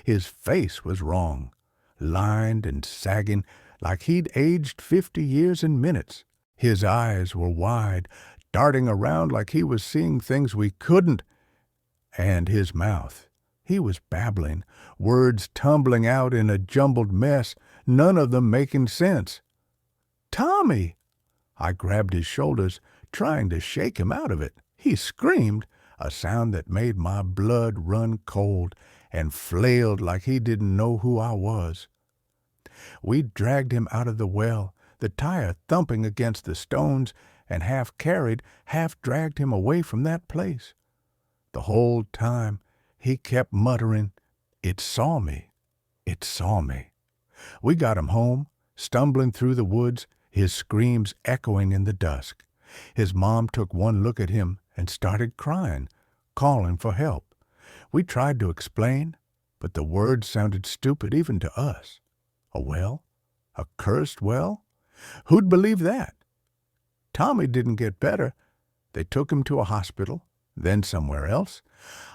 His face was wrong, lined and sagging like he'd aged 50 years in minutes. His eyes were wide, darting around like he was seeing things we couldn't. And his mouth, he was babbling, words tumbling out in a jumbled mess, none of them making sense. "Tommy!" I grabbed his shoulders, trying to shake him out of it. He screamed, a sound that made my blood run cold, and flailed like he didn't know who I was. We dragged him out of the well, the tire thumping against the stones, and half carried, half dragged him away from that place. The whole time he kept muttering, "It saw me. It saw me." We got him home, stumbling through the woods, his screams echoing in the dusk. His mom took one look at him and started crying, calling for help. We tried to explain, but the words sounded stupid even to us. A well? A cursed well? Who'd believe that? Tommy didn't get better. They took him to a hospital, then somewhere else,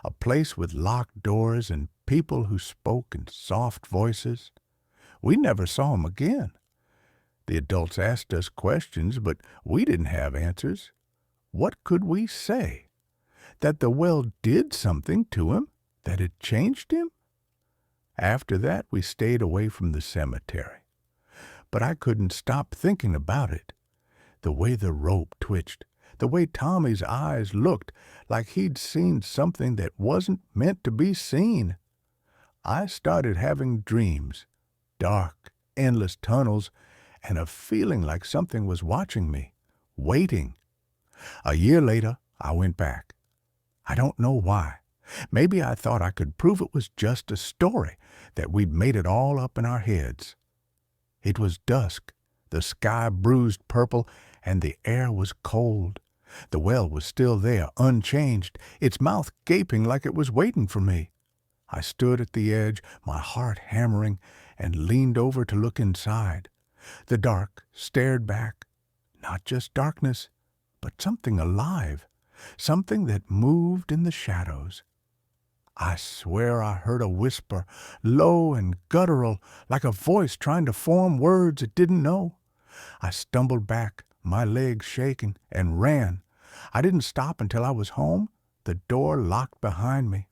a place with locked doors and people who spoke in soft voices. We never saw him again. The adults asked us questions, but we didn't have answers. What could we say? That the well did something to him? That it changed him? After that, we stayed away from the cemetery. But I couldn't stop thinking about it. The way the rope twitched, the way Tommy's eyes looked like he'd seen something that wasn't meant to be seen. I started having dreams, dark, endless tunnels, and a feeling like something was watching me, waiting. A year later, I went back. I don't know why. Maybe I thought I could prove it was just a story, that we'd made it all up in our heads. It was dusk, the sky bruised purple, and the air was cold. The well was still there, unchanged, its mouth gaping like it was waiting for me. I stood at the edge, my heart hammering, and leaned over to look inside. The dark stared back. Not just darkness, but something alive, something that moved in the shadows. I swear I heard a whisper, low and guttural, like a voice trying to form words it didn't know. I stumbled back, my legs shaking, and ran. I didn't stop until I was home, the door locked behind me.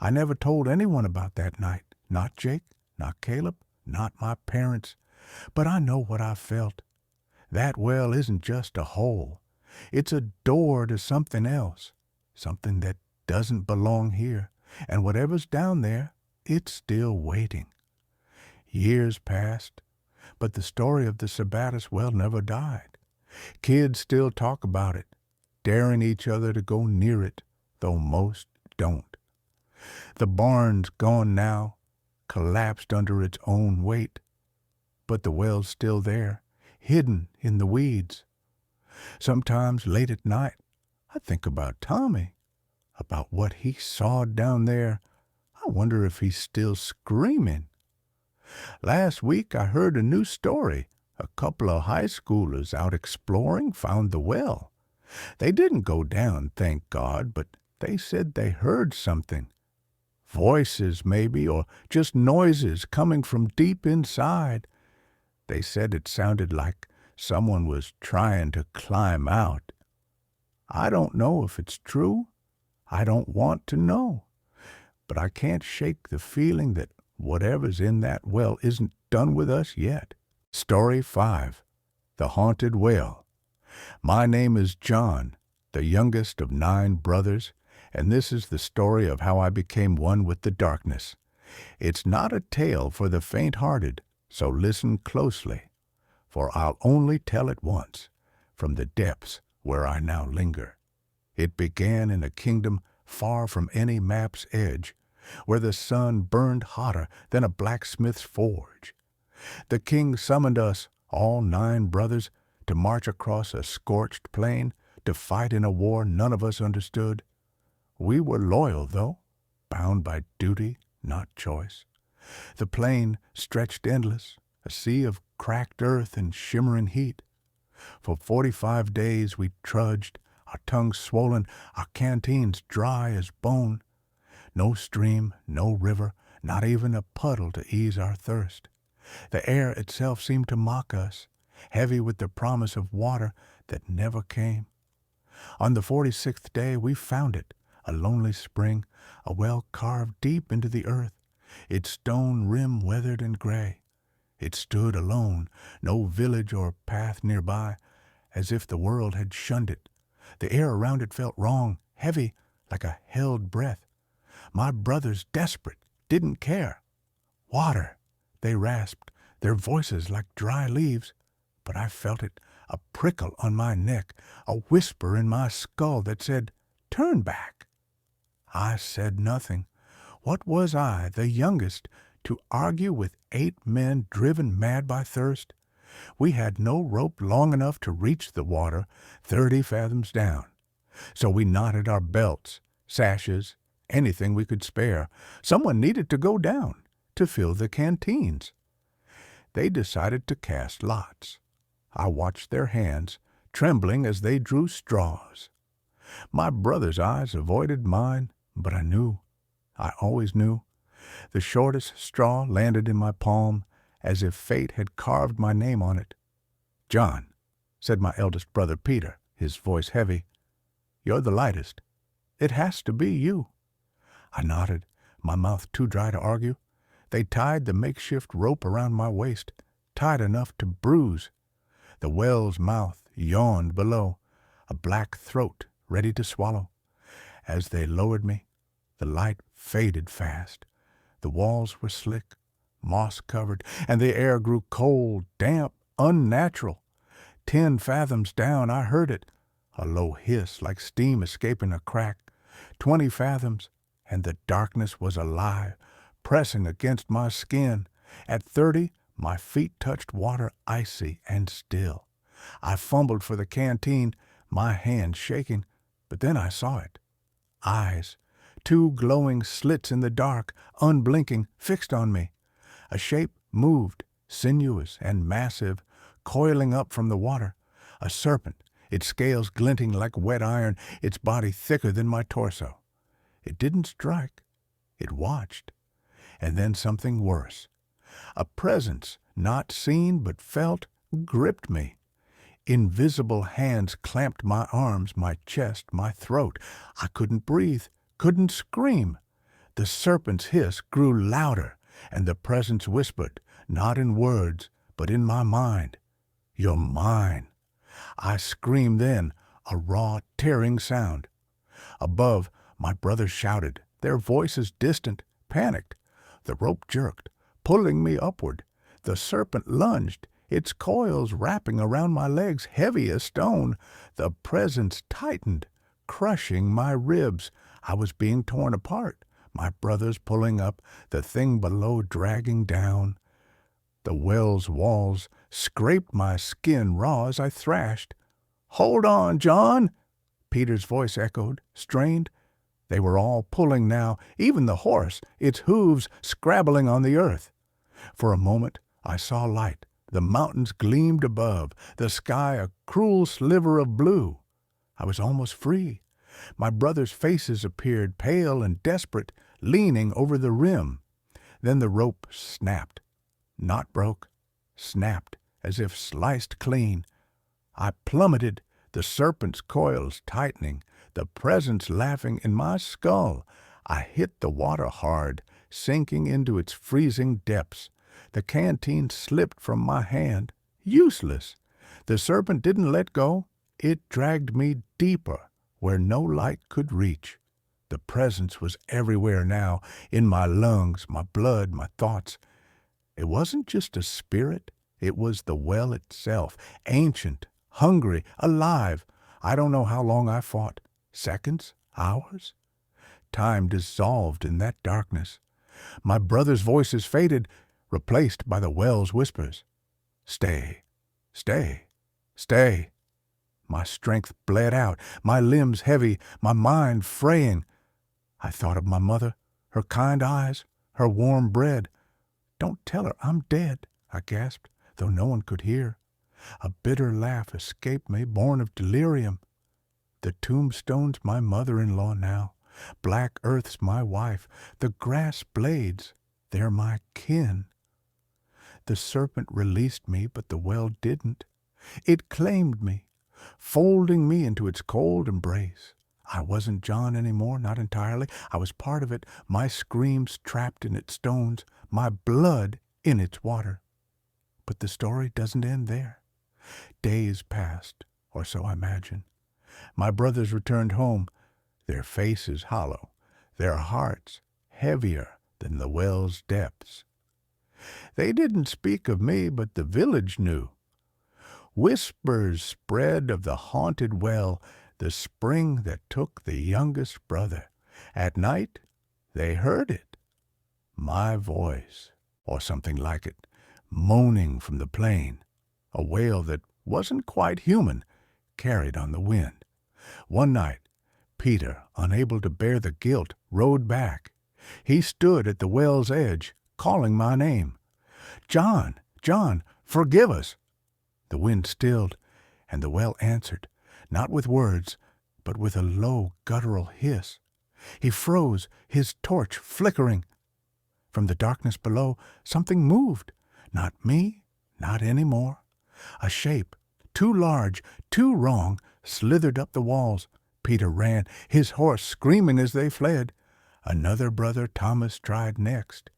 I never told anyone about that night, not Jake, not Caleb, not my parents. But I know what I felt. That well isn't just a hole. It's a door to something else, something that doesn't belong here, and whatever's down there, it's still waiting. Years passed, but the story of the Sabattus well never died. Kids still talk about it, daring each other to go near it, though most don't. The barn's gone now, collapsed under its own weight, but the well's still there, hidden in the weeds. Sometimes late at night, I think about Tommy, about what he saw down there. I wonder if he's still screaming. Last week I heard a new story. A couple of high schoolers out exploring found the well. They didn't go down, thank God, but they said they heard something. Voices, maybe, or just noises coming from deep inside. They said it sounded like someone was trying to climb out. I don't know if it's true. I don't want to know. But I can't shake the feeling that whatever's in that well isn't done with us yet. Story 5. The Haunted Well. My name is John, the youngest of 9 brothers, and this is the story of how I became one with the darkness. It's not a tale for the faint-hearted, so listen closely, for I'll only tell it once, from the depths where I now linger. It began in a kingdom far from any map's edge, where the sun burned hotter than a blacksmith's forge. The king summoned us, all 9 brothers, to march across a scorched plain, to fight in a war none of us understood. We were loyal, though, bound by duty, not choice. The plain stretched endless, a sea of cracked earth and shimmering heat. For 45 days we trudged, our tongues swollen, our canteens dry as bone. No stream, no river, not even a puddle to ease our thirst. The air itself seemed to mock us, heavy with the promise of water that never came. On the 46th day we found it, a lonely spring, a well carved deep into the earth, its stone rim weathered and gray. It stood alone, no village or path nearby, as if the world had shunned it. The air around it felt wrong, heavy, like a held breath. My brothers, desperate, didn't care. Water, they rasped, their voices like dry leaves, but I felt it, a prickle on my neck, a whisper in my skull that said, "Turn back." I said nothing. What was I, the youngest, to argue with 8 men driven mad by thirst? We had no rope long enough to reach the water 30 fathoms down. So we knotted our belts, sashes, anything we could spare. Someone needed to go down to fill the canteens. They decided to cast lots. I watched their hands, trembling as they drew straws. My brother's eyes avoided mine, but I knew. I always knew. The shortest straw landed in my palm, as if fate had carved my name on it. "John," said my eldest brother Peter, his voice heavy, "you're the lightest. It has to be you." I nodded, my mouth too dry to argue. They tied the makeshift rope around my waist, tight enough to bruise. The well's mouth yawned below, a black throat ready to swallow. As they lowered me, the light faded fast. The walls were slick, moss-covered, and the air grew cold, damp, unnatural. 10 fathoms down I heard it, a low hiss like steam escaping a crack. 20 fathoms, and the darkness was alive, pressing against my skin. At 30, my feet touched water icy and still. I fumbled for the canteen, my hand shaking, but then I saw it. Eyes, 2 glowing slits in the dark, unblinking, fixed on me. A shape moved, sinuous and massive, coiling up from the water. A serpent, its scales glinting like wet iron, its body thicker than my torso. It didn't strike. It watched. And then something worse. A presence, not seen but felt, gripped me. Invisible hands clamped my arms, my chest, my throat. I couldn't breathe, couldn't scream. The serpent's hiss grew louder, and the presence whispered, not in words, but in my mind, "You're mine." I screamed then, a raw, tearing sound. Above, my brothers shouted, their voices distant, panicked. The rope jerked, pulling me upward. The serpent lunged, its coils wrapping around my legs, heavy as stone. The presence tightened, crushing my ribs. I was being torn apart, my brothers pulling up, the thing below dragging down. The well's walls scraped my skin raw as I thrashed. "Hold on, John!" Peter's voice echoed, strained. They were all pulling now, even the horse, its hooves scrabbling on the earth. For a moment I saw light. The mountains gleamed above, the sky a cruel sliver of blue. I was almost free. My brothers' faces appeared, pale and desperate, leaning over the rim. Then the rope snapped. Not broke, snapped, as if sliced clean. I plummeted, the serpent's coils tightening, the presence laughing in my skull. I hit the water hard, sinking into its freezing depths. The canteen slipped from my hand, useless. The serpent didn't let go. It dragged me deeper, where no light could reach. The presence was everywhere now, in my lungs, my blood, my thoughts. It wasn't just a spirit. It was the well itself, ancient, hungry, alive. I don't know how long I fought. Seconds? Hours? Time dissolved in that darkness. My brothers' voices faded, replaced by the well's whispers. "Stay, stay, stay." My strength bled out, my limbs heavy, my mind fraying. I thought of my mother, her kind eyes, her warm bread. "Don't tell her I'm dead," I gasped, though no one could hear. A bitter laugh escaped me, born of delirium. The tombstone's my mother-in-law now. Black earth's my wife. The grass blades, they're my kin. The serpent released me, but the well didn't. It claimed me, folding me into its cold embrace. I wasn't John anymore, not entirely. I was part of it, my screams trapped in its stones, my blood in its water. But the story doesn't end there. Days passed, or so I imagine. My brothers returned home, their faces hollow, their hearts heavier than the well's depths. They didn't speak of me, but the village knew. Whispers spread of the haunted well, the spring that took the youngest brother. At night they heard it, my voice, or something like it, moaning from the plain, a wail that wasn't quite human, carried on the wind. One night, Peter, unable to bear the guilt, rode back. He stood at the well's edge, calling my name. "John, John, forgive us!" The wind stilled, and the well answered, not with words, but with a low guttural hiss. He froze, his torch flickering. From the darkness below, something moved. Not me, not any more. A shape, too large, too wrong, slithered up the walls. Peter ran, his horse screaming as they fled. Another brother, Thomas, tried next.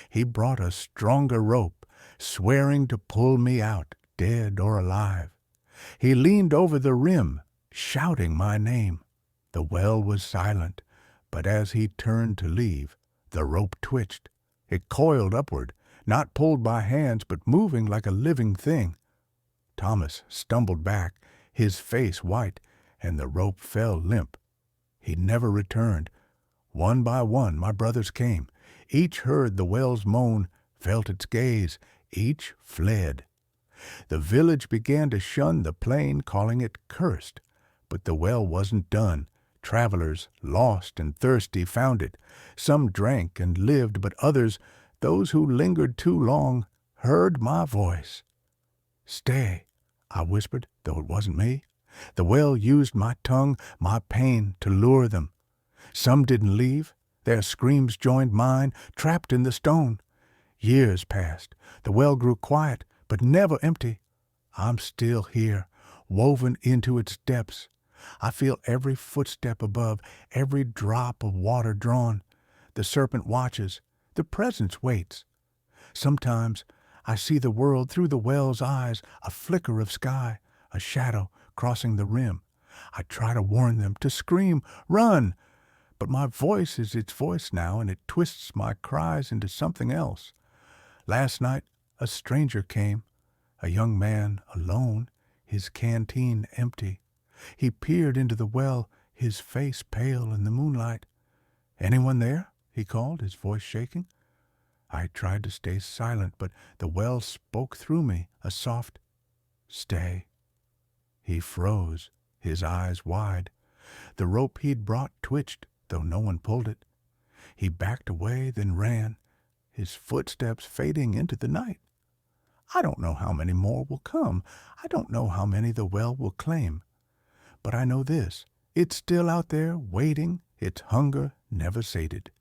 He brought a stronger rope, swearing to pull me out, dead or alive. He leaned over the rim, shouting my name. The well was silent, but as he turned to leave, the rope twitched. It coiled upward, not pulled by hands, but moving like a living thing. Thomas stumbled back, his face white, and the rope fell limp. He never returned. One by one my brothers came. Each heard the well's moan, felt its gaze. Each fled. The village began to shun the plain, calling it cursed. But the well wasn't done. Travelers, lost and thirsty, found it. Some drank and lived, but others, those who lingered too long, heard my voice. "Stay," I whispered, though it wasn't me. The well used my tongue, my pain, to lure them. Some didn't leave. Their screams joined mine, trapped in the stone. Years passed. The well grew quiet, but never empty. I'm still here, woven into its depths. I feel every footstep above, every drop of water drawn. The serpent watches. The presence waits. Sometimes I see the world through the well's eyes, a flicker of sky, a shadow crossing the rim. I try to warn them, to scream, "Run!" But my voice is its voice now, and it twists my cries into something else. Last night a stranger came, a young man alone, his canteen empty. He peered into the well, his face pale in the moonlight. "Anyone there?" he called, his voice shaking. I tried to stay silent, but the well spoke through me, a soft, "Stay." He froze, his eyes wide. The rope he'd brought twitched, though no one pulled it. He backed away, then ran, his footsteps fading into the night. I don't know how many more will come. I don't know how many the well will claim. But I know this, it's still out there, waiting, its hunger never sated.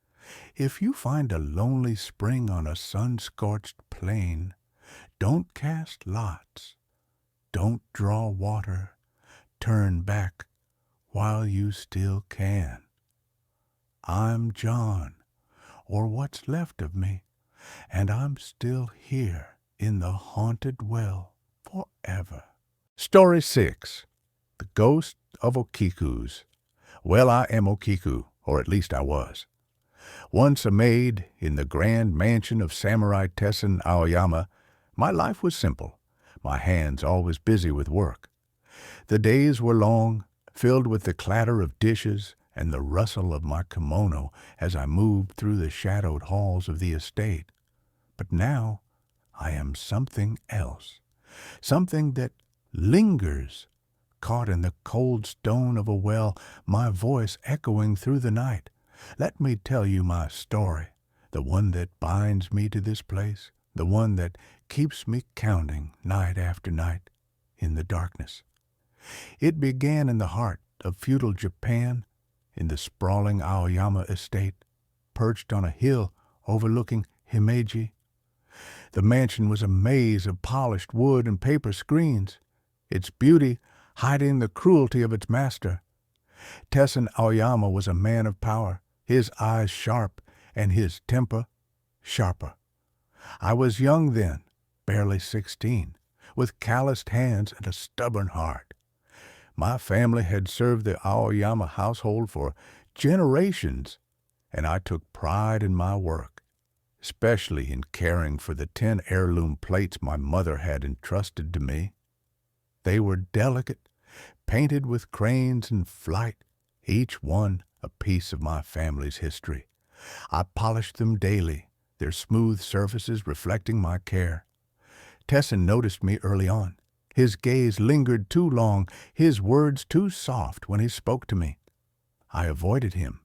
If you find a lonely spring on a sun-scorched plain, don't cast lots, don't draw water, turn back while you still can. I'm John, or what's left of me, and I'm still here in the haunted well forever. Story 6. The Ghost of Okiku's. Well, I am Okiku, or at least I was. Once a maid in the grand mansion of Samurai Tessen Aoyama, my life was simple, my hands always busy with work. The days were long, filled with the clatter of dishes and the rustle of my kimono as I moved through the shadowed halls of the estate. But now I am something else, something that lingers, caught in the cold stone of a well, my voice echoing through the night. Let me tell you my story, the one that binds me to this place, the one that keeps me counting night after night in the darkness. It began in the heart of feudal Japan, in the sprawling Aoyama estate, perched on a hill overlooking Himeji. The mansion was a maze of polished wood and paper screens, its beauty hiding the cruelty of its master. Tessin Aoyama was a man of power, his eyes sharp and his temper sharper. I was young then, barely 16, with calloused hands and a stubborn heart. My family had served the Aoyama household for generations, and I took pride in my work, especially in caring for the 10 heirloom plates my mother had entrusted to me. They were delicate, painted with cranes in flight, each one a piece of my family's history. I polished them daily, their smooth surfaces reflecting my care. Tessin noticed me early on. His gaze lingered too long, his words too soft when he spoke to me. I avoided him,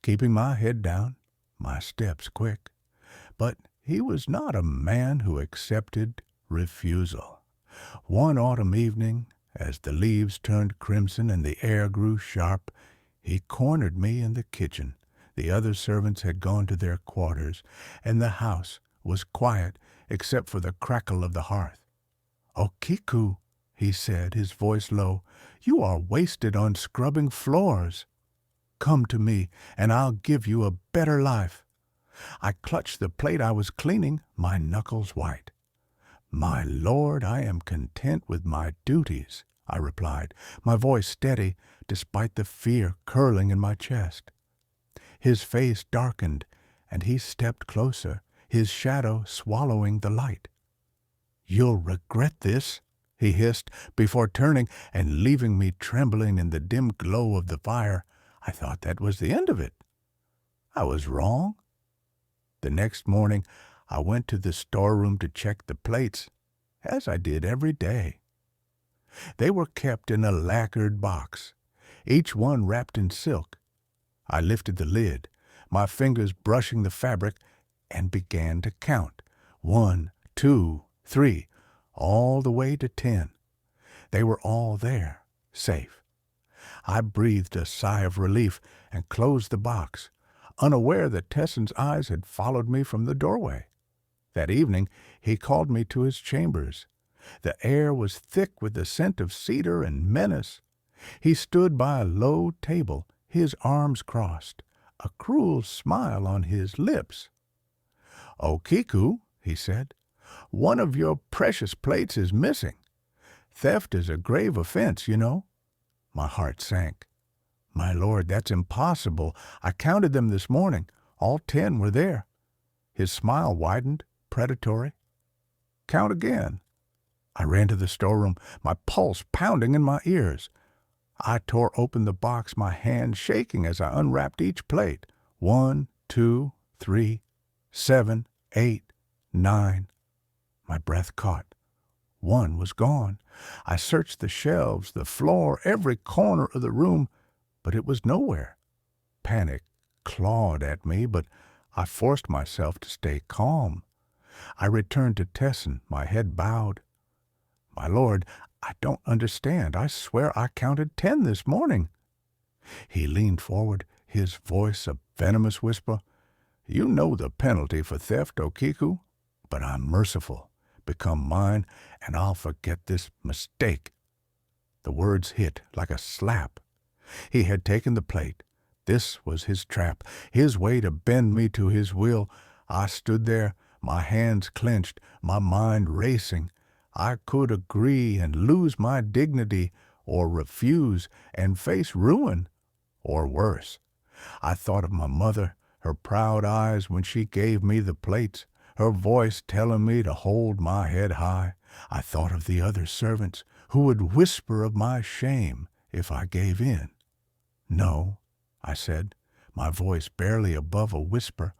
keeping my head down, my steps quick. But he was not a man who accepted refusal. One autumn evening, as the leaves turned crimson and the air grew sharp, he cornered me in the kitchen. The other servants had gone to their quarters, and the house was quiet except for the crackle of the hearth. "Okiku," he said, his voice low, "you are wasted on scrubbing floors. Come to me, and I'll give you a better life." I clutched the plate I was cleaning, my knuckles white. "My lord, I am content with my duties," I replied, my voice steady despite the fear curling in my chest. His face darkened, and he stepped closer, his shadow swallowing the light. "You'll regret this," he hissed, before turning and leaving me trembling in the dim glow of the fire. I thought that was the end of it. I was wrong. The next morning, I went to the storeroom to check the plates, as I did every day. They were kept in a lacquered box, each one wrapped in silk. I lifted the lid, my fingers brushing the fabric, and began to count. 1, 2, 3, all the way to 10. They were all there, safe. I breathed a sigh of relief and closed the box, unaware that Tessin's eyes had followed me from the doorway. That evening he called me to his chambers. The air was thick with the scent of cedar and menace. He stood by a low table, his arms crossed, a cruel smile on his lips. "Okiku," he said, "one of your precious plates is missing. Theft is a grave offense, you know." My heart sank. "My lord, that's impossible. I counted them this morning. All 10 were there." His smile widened, predatory. "Count again." I ran to the storeroom, my pulse pounding in my ears. I tore open the box, my hand shaking as I unwrapped each plate. 1, 2, 3, 7, 8, 9. My breath caught. One was gone. I searched the shelves, the floor, every corner of the room, but it was nowhere. Panic clawed at me, but I forced myself to stay calm. I returned to Tessin, my head bowed. "My lord, I don't understand. I swear I counted 10 this morning." He leaned forward, his voice a venomous whisper. "You know the penalty for theft, Okiku, but I'm merciful. Become mine, and I'll forget this mistake." The words hit like a slap. He had taken the plate. This was his trap, his way to bend me to his will. I stood there, my hands clenched, my mind racing. I could agree and lose my dignity, or refuse and face ruin, or worse. I thought of my mother, her proud eyes when she gave me the plates, her voice telling me to hold my head high. I thought of the other servants who would whisper of my shame if I gave in. "No," I said, my voice barely above a whisper,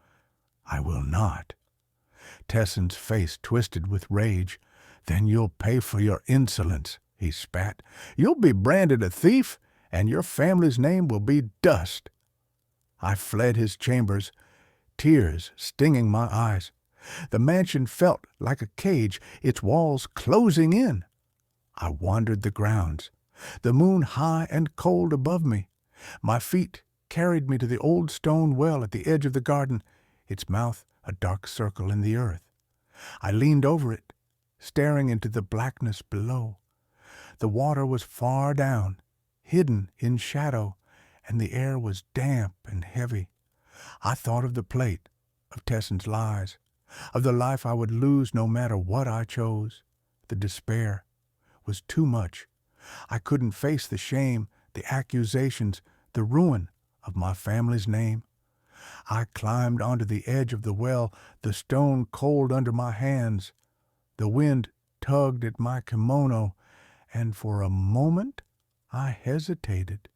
"I will not." Tessin's face twisted with rage. "Then you'll pay for your insolence," he spat. "You'll be branded a thief, and your family's name will be dust." I fled his chambers, tears stinging my eyes. The mansion felt like a cage, its walls closing in. I wandered the grounds, the moon high and cold above me. My feet carried me to the old stone well at the edge of the garden, its mouth a dark circle in the earth. I leaned over it, staring into the blackness below. The water was far down, hidden in shadow, and the air was damp and heavy. I thought of the plate, of Tesson's lies, of the life I would lose no matter what I chose. The despair was too much. I couldn't face the shame, the accusations, the ruin of my family's name. I climbed onto the edge of the well, the stone cold under my hands. The wind tugged at my kimono, and for a moment I hesitated.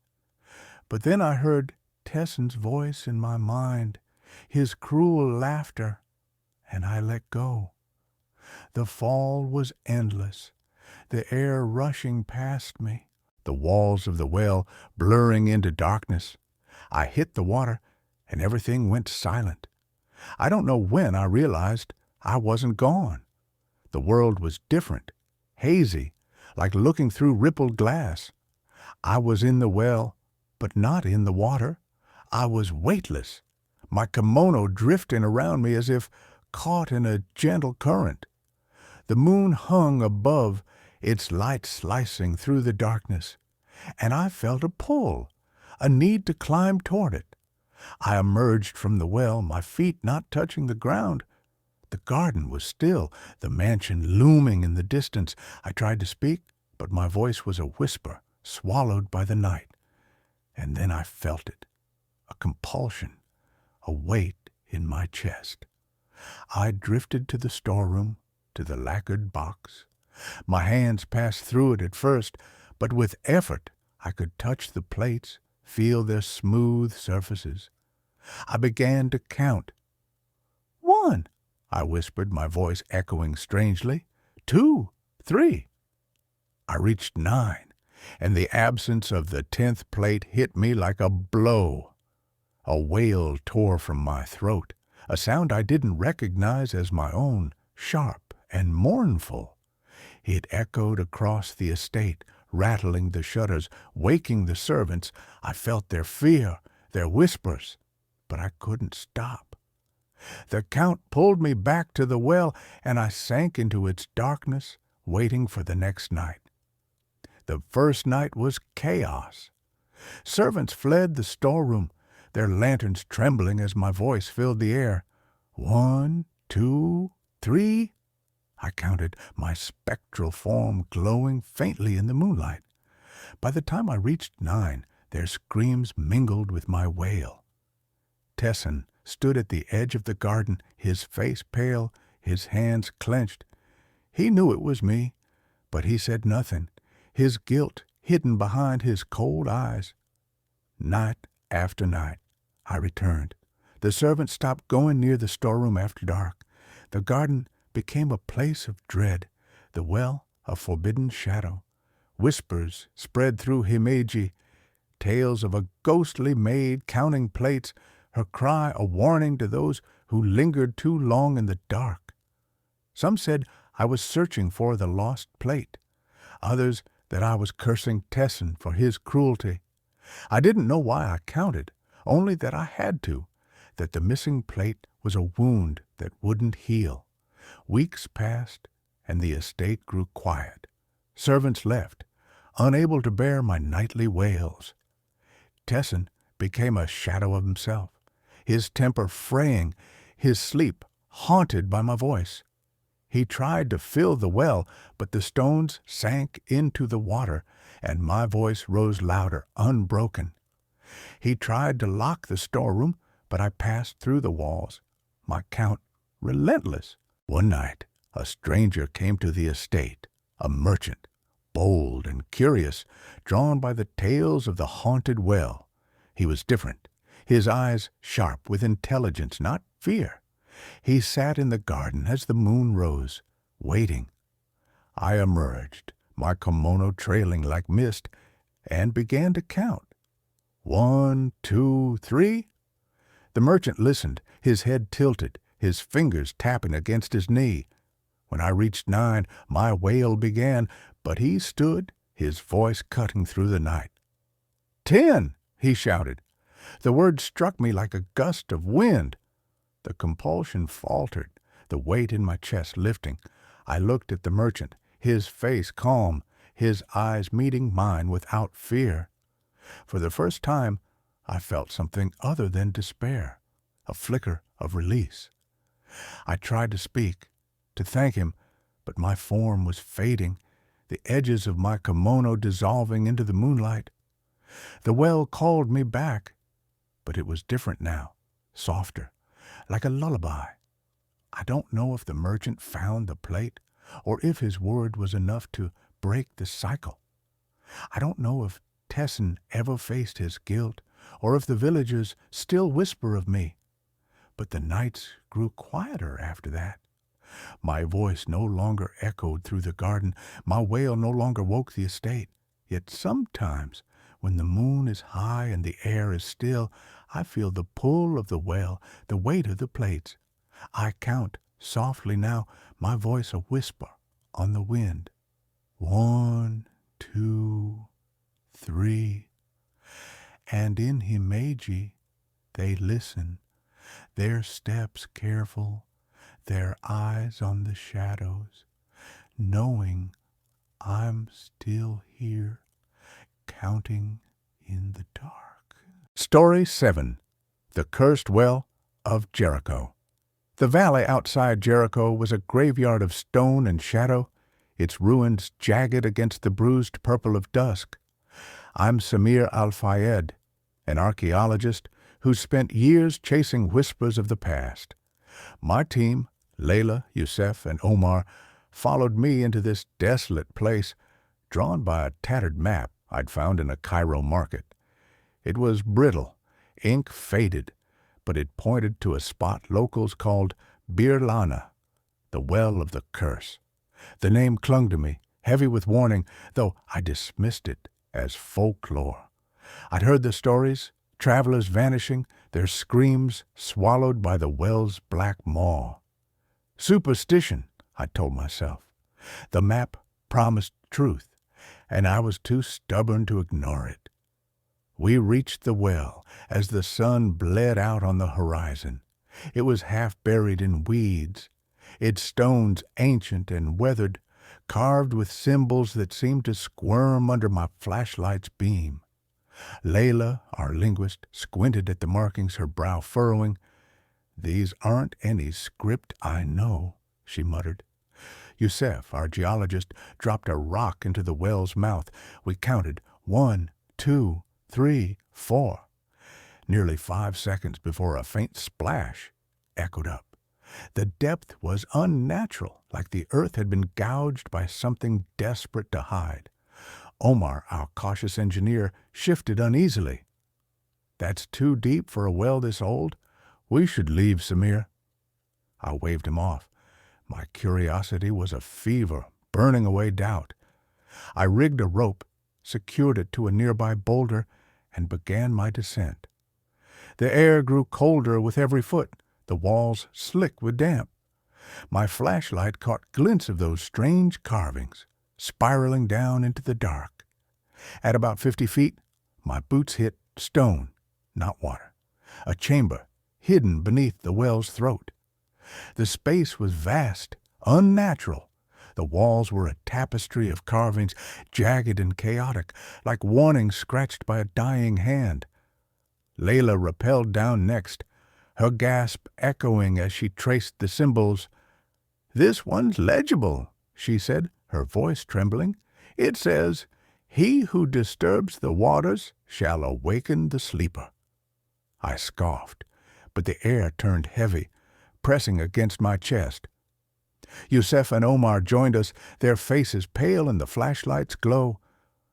But then I heard Tesson's voice in my mind, his cruel laughter, and I let go. The fall was endless, the air rushing past me, the walls of the well blurring into darkness. I hit the water, and everything went silent. I don't know when I realized I wasn't gone. The world was different, hazy, like looking through rippled glass. I was in the well, but not in the water. I was weightless, my kimono drifting around me as if caught in a gentle current. The moon hung above, its light slicing through the darkness, and I felt a pull, a need to climb toward it. I emerged from the well, my feet not touching the ground. The garden was still, the mansion looming in the distance. I tried to speak, but my voice was a whisper, swallowed by the night. And then I felt it, a compulsion, a weight in my chest. I drifted to the storeroom, to the lacquered box. My hands passed through it at first, but with effort I could touch the plates, feel their smooth surfaces. I began to count. 1, I whispered, my voice echoing strangely. 2, 3. I reached 9, and the absence of the 10th plate hit me like a blow. A wail tore from my throat, a sound I didn't recognize as my own, sharp and mournful. It echoed across the estate, rattling the shutters, waking the servants. I felt their fear, their whispers, but I couldn't stop. The count pulled me back to the well, and I sank into its darkness, waiting for the next night. The first night was chaos. Servants fled the storeroom, their lanterns trembling as my voice filled the air. 1, 2, 3. I counted, my spectral form glowing faintly in the moonlight. By the time I reached 9, their screams mingled with my wail. Tesson stood at the edge of the garden, his face pale, his hands clenched. He knew it was me, but he said nothing, his guilt hidden behind his cold eyes. Night after night, I returned. The servants stopped going near the storeroom after dark. The garden became a place of dread, the well a forbidden shadow. Whispers spread through Himeji, tales of a ghostly maid counting plates, her cry a warning to those who lingered too long in the dark. Some said I was searching for the lost plate, others that I was cursing Tesson for his cruelty. I didn't know why I counted, only that I had to, that the missing plate was a wound that wouldn't heal. Weeks passed, and the estate grew quiet. Servants left, unable to bear my nightly wails. Tesson became a shadow of himself, his temper fraying, his sleep haunted by my voice. He tried to fill the well, but the stones sank into the water, and my voice rose louder, unbroken. He tried to lock the storeroom, but I passed through the walls, my count relentless. One night, a stranger came to the estate, a merchant, bold and curious, drawn by the tales of the haunted well. He was different, his eyes sharp with intelligence, not fear. He sat in the garden as the moon rose, waiting. I emerged, my kimono trailing like mist, and began to count. 1, 2, 3. The merchant listened, his head tilted, his fingers tapping against his knee. When I reached 9, my wail began, but he stood, his voice cutting through the night. 10, he shouted. The word struck me like a gust of wind. The compulsion faltered, the weight in my chest lifting. I looked at the merchant, his face calm, his eyes meeting mine without fear. For the first time, I felt something other than despair, a flicker of release. I tried to speak, to thank him, but my form was fading, the edges of my kimono dissolving into the moonlight. The well called me back, but it was different now, softer, like a lullaby. I don't know if the merchant found the plate, or if his word was enough to break the cycle. I don't know if Tessin ever faced his guilt, or if the villagers still whisper of me. But the nights grew quieter after that. My voice no longer echoed through the garden, my wail no longer woke the estate. Yet sometimes, when the moon is high and the air is still, I feel the pull of the well, the weight of the plates. I count softly now, my voice a whisper on the wind. 1, 2, 3. And in Himeji they listen, their steps careful, their eyes on the shadows, knowing I'm still here, counting in the dark. Story 7. The Cursed Well of Jericho. The valley outside Jericho was a graveyard of stone and shadow, its ruins jagged against the bruised purple of dusk. I'm Samir Al-Fayed, an archaeologist who spent years chasing whispers of the past. My team, Layla, Youssef, and Omar, followed me into this desolate place, drawn by a tattered map I'd found in a Cairo market. It was brittle, ink faded, but it pointed to a spot locals called Bir Lana, the Well of the Curse. The name clung to me, heavy with warning, though I dismissed it as folklore. I'd heard the stories, travelers vanishing, their screams swallowed by the well's black maw. Superstition, I told myself. The map promised truth, and I was too stubborn to ignore it. We reached the well as the sun bled out on the horizon. It was half buried in weeds, its stones ancient and weathered, carved with symbols that seemed to squirm under my flashlight's beam. Layla, our linguist, squinted at the markings, her brow furrowing. "These aren't any script I know," she muttered. Youssef, our geologist, dropped a rock into the well's mouth. We counted 1, 2, 3, 4. Nearly 5 seconds before a faint splash echoed up. The depth was unnatural, like the earth had been gouged by something desperate to hide. Omar, our cautious engineer, shifted uneasily. "That's too deep for a well this old. We should leave, Samir." I waved him off. My curiosity was a fever, burning away doubt. I rigged a rope, secured it to a nearby boulder, and began my descent. The air grew colder with every foot, the walls slick with damp. My flashlight caught glints of those strange carvings, spiraling down into the dark. At about 50 feet, my boots hit stone, not water, a chamber hidden beneath the well's throat. The space was vast, unnatural. The walls were a tapestry of carvings, jagged and chaotic, like warnings scratched by a dying hand. Layla rappelled down next, her gasp echoing as she traced the symbols. "This one's legible," she said, her voice trembling. "It says, 'He who disturbs the waters shall awaken the sleeper.'" I scoffed, but the air turned heavy, pressing against my chest. Youssef and Omar joined us, their faces pale in the flashlight's glow.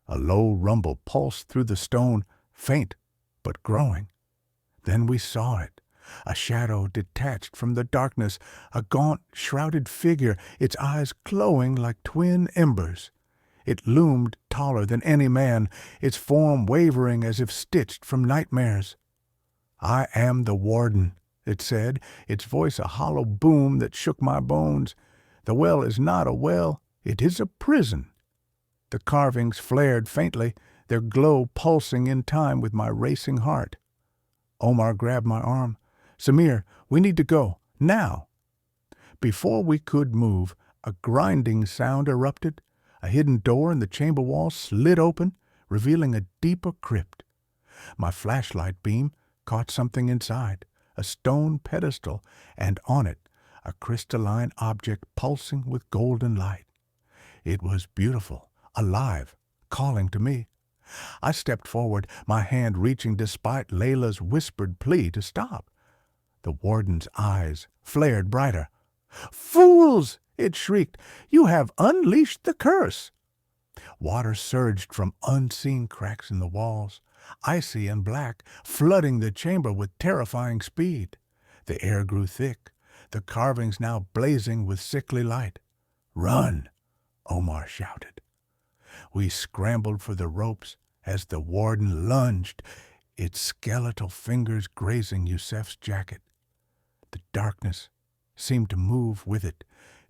A low rumble pulsed through the stone, faint but growing. Then we saw it, a shadow detached from the darkness, a gaunt, shrouded figure, its eyes glowing like twin embers. It loomed taller than any man, its form wavering as if stitched from nightmares. "I am the warden," it said, its voice a hollow boom that shook my bones. "The well is not a well, it is a prison." The carvings flared faintly, their glow pulsing in time with my racing heart. Omar grabbed my arm. "Samir, we need to go, now." Before we could move, a grinding sound erupted. A hidden door in the chamber wall slid open, revealing a deeper crypt. My flashlight beam caught something inside, a stone pedestal, and on it a crystalline object pulsing with golden light. It was beautiful, alive, calling to me. I stepped forward, my hand reaching despite Layla's whispered plea to stop. The warden's eyes flared brighter. "Fools!" it shrieked. "You have unleashed the curse!" Water surged from unseen cracks in the walls, icy and black, flooding the chamber with terrifying speed. The air grew thick, the carvings now blazing with sickly light. "Run!" Omar shouted. We scrambled for the ropes as the warden lunged, its skeletal fingers grazing Yusef's jacket. The darkness seemed to move with it,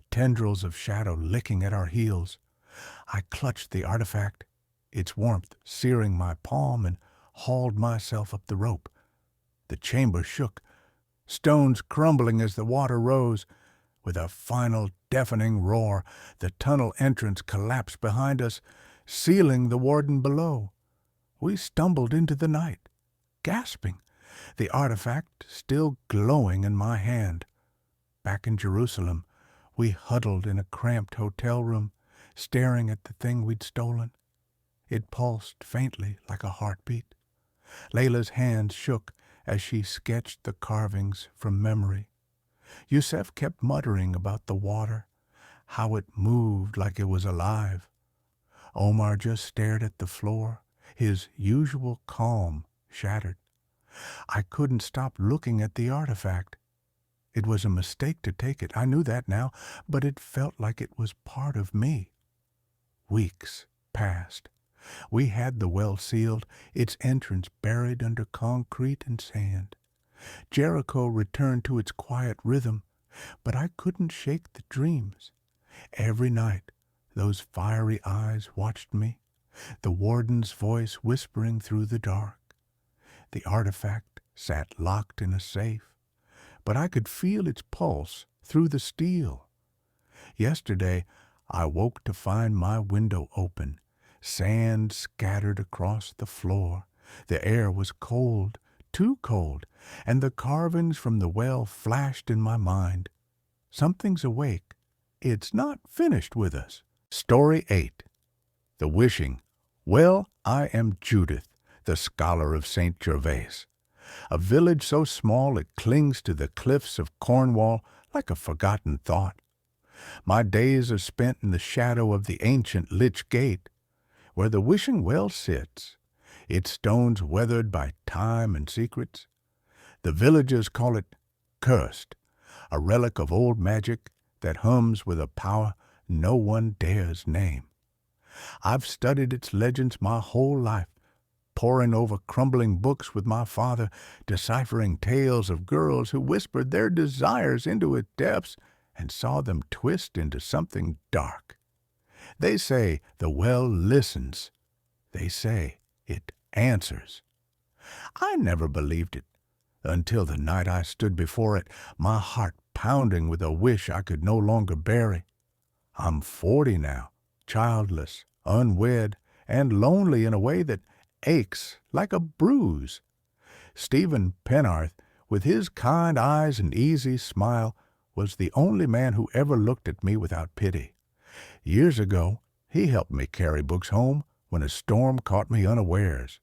tendrils of shadow licking at our heels. I clutched the artifact, its warmth searing my palm, and hauled myself up the rope. The chamber shook, stones crumbling as the water rose. With a final deafening roar, the tunnel entrance collapsed behind us, sealing the warden below. We stumbled into the night, gasping, the artifact still glowing in my hand. Back in Jerusalem, we huddled in a cramped hotel room, staring at the thing we'd stolen. It pulsed faintly like a heartbeat. Layla's hands shook as she sketched the carvings from memory. Yusef kept muttering about the water, how it moved like it was alive. Omar just stared at the floor, his usual calm shattered. I couldn't stop looking at the artifact. It was a mistake to take it, I knew that now, but it felt like it was part of me. Weeks passed. We had the well sealed, its entrance buried under concrete and sand. Jericho returned to its quiet rhythm, but I couldn't shake the dreams. Every night, those fiery eyes watched me, the warden's voice whispering through the dark. The artifact sat locked in a safe, but I could feel its pulse through the steel. Yesterday, I woke to find my window open, sand scattered across the floor. The air was cold, too cold, and the carvings from the well flashed in my mind. Something's awake. It's not finished with us. Story 8. The Wishing. Well, I am Judith, the scholar of St. Gervais. A village so small it clings to the cliffs of Cornwall like a forgotten thought. My days are spent in the shadow of the ancient Lich Gate, where the wishing well sits, its stones weathered by time and secrets. The villagers call it cursed, a relic of old magic that hums with a power no one dares name. I've studied its legends my whole life, poring over crumbling books with my father, deciphering tales of girls who whispered their desires into its depths and saw them twist into something dark. They say the well listens. They say it answers. I never believed it, until the night I stood before it, my heart pounding with a wish I could no longer bury. I'm 40 now, childless, unwed, and lonely in a way that aches like a bruise. Stephen Penarth, with his kind eyes and easy smile, was the only man who ever looked at me without pity. Years ago, he helped me carry books home when a storm caught me unawares.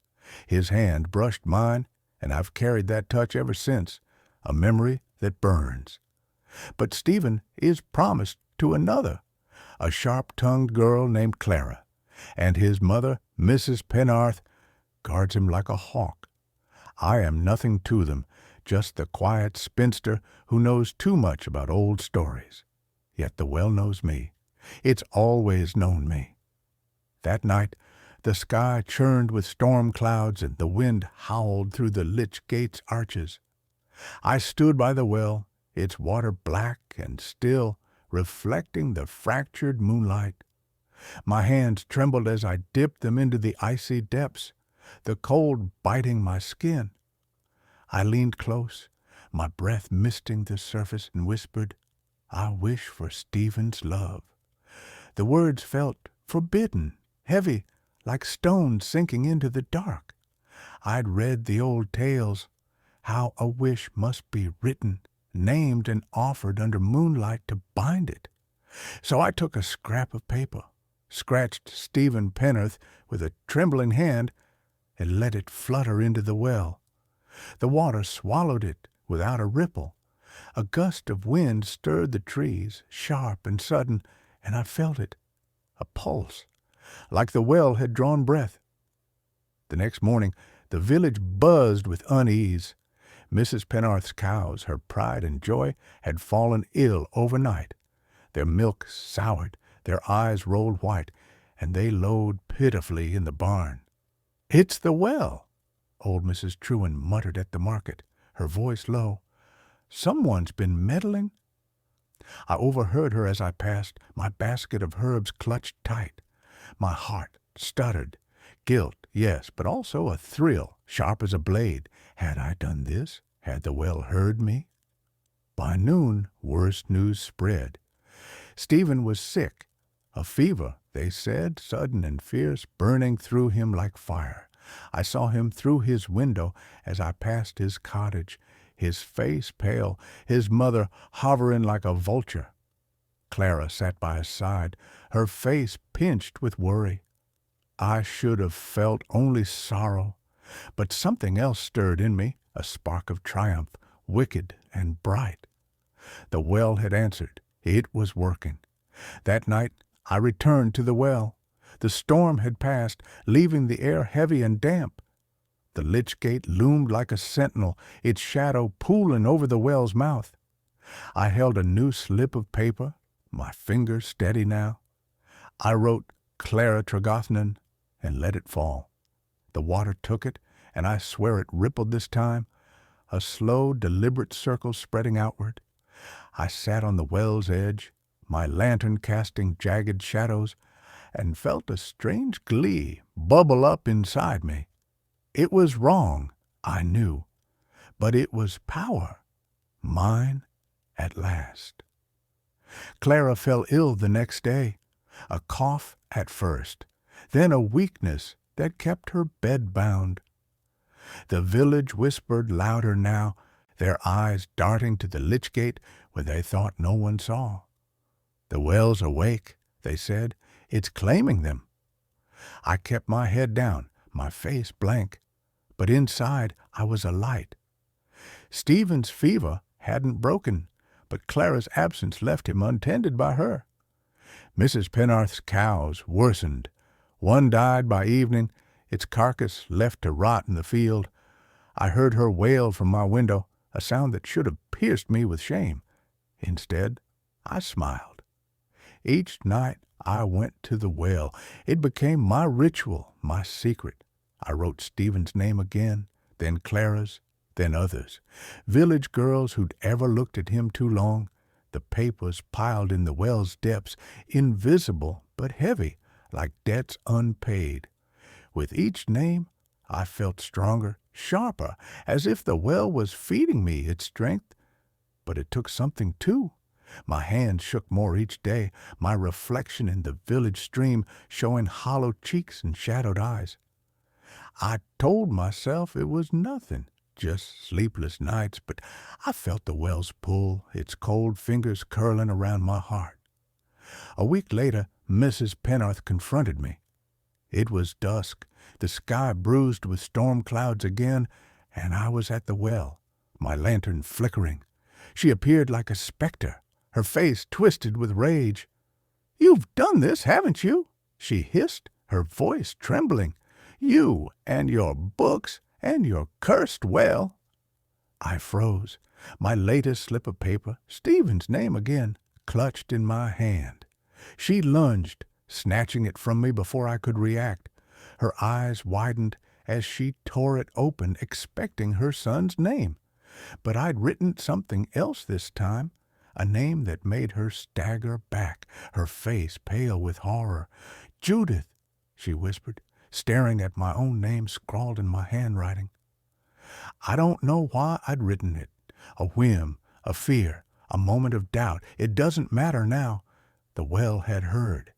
His hand brushed mine, and I've carried that touch ever since, a memory that burns. But Stephen is promised to another, a sharp-tongued girl named Clara, and his mother, Mrs. Penarth, guards him like a hawk. I am nothing to them, just the quiet spinster who knows too much about old stories. Yet the well knows me. It's always known me. That night, the sky churned with storm clouds and the wind howled through the Lich Gate's arches. I stood by the well, its water black and still, reflecting the fractured moonlight. My hands trembled as I dipped them into the icy depths, the cold biting my skin. I leaned close, my breath misting the surface, and whispered, I wish for Stephen's love. The words felt forbidden, heavy, like stones sinking into the dark. I'd read the old tales, how a wish must be written, named, and offered under moonlight to bind it. So I took a scrap of paper, scratched Stephen Pen'orth with a trembling hand, and let it flutter into the well. The water swallowed it without a ripple. A gust of wind stirred the trees, sharp and sudden, and I felt it, a pulse, like the well had drawn breath. The next morning the village buzzed with unease. Mrs. Pen'orth's cows, her pride and joy, had fallen ill overnight. Their milk soured, their eyes rolled white, and they lowed pitifully in the barn. "It's the well," old Mrs. Trewin muttered at the market, her voice low. "Someone's been meddling." I overheard her as I passed, my basket of herbs clutched tight. My heart stuttered. Guilt, yes, but also a thrill, sharp as a blade. Had I done this? Had the well heard me? By noon, worse news spread. Stephen was sick. A fever, they said, sudden and fierce, burning through him like fire. I saw him through his window as I passed his cottage, his face pale, his mother hovering like a vulture. Clara sat by his side, her face pinched with worry. I should have felt only sorrow, but something else stirred in me, a spark of triumph, wicked and bright. The well had answered. It was working. That night I returned to the well. The storm had passed, leaving the air heavy and damp. The lich gate loomed like a sentinel, its shadow pooling over the well's mouth. I held a new slip of paper, my fingers steady now. I wrote Clara Tregothnan and let it fall. The water took it, and I swear it rippled this time, a slow, deliberate circle spreading outward. I sat on the well's edge, my lantern casting jagged shadows, and felt a strange glee bubble up inside me. It was wrong, I knew, but it was power, mine at last. Clara fell ill the next day, a cough at first, then a weakness that kept her bed-bound. The village whispered louder now, their eyes darting to the lich gate where they thought no one saw. "The well's awake," they said. "It's claiming them." I kept my head down, my face blank, but inside I was alight. Stephen's fever hadn't broken, but Clara's absence left him untended by her. Mrs. Pen'orth's cows worsened. One died by evening, its carcass left to rot in the field. I heard her wail from my window, a sound that should have pierced me with shame. Instead, I smiled. Each night I went to the well. It became my ritual, my secret. I wrote Stephen's name again, then Clara's, then others. Village girls who'd ever looked at him too long. The papers piled in the well's depths, invisible but heavy, like debts unpaid. With each name I felt stronger, sharper, as if the well was feeding me its strength. But it took something too. My hands shook more each day, my reflection in the village stream showing hollow cheeks and shadowed eyes. I told myself it was nothing, just sleepless nights, but I felt the well's pull, its cold fingers curling around my heart. A week later, Mrs. Pen'orth confronted me. It was dusk, the sky bruised with storm clouds again, and I was at the well, my lantern flickering. She appeared like a specter, her face twisted with rage. "You've done this, haven't you?" she hissed, her voice trembling. "You and your books and your cursed well." I froze, my latest slip of paper, Stephen's name again, clutched in my hand. She lunged, snatching it from me before I could react. Her eyes widened as she tore it open, expecting her son's name. But I'd written something else this time, a name that made her stagger back, her face pale with horror. "Judith," she whispered, staring at my own name scrawled in my handwriting. I don't know why I'd written it. A whim, a fear, A moment of doubt. It doesn't matter now. The well had heard.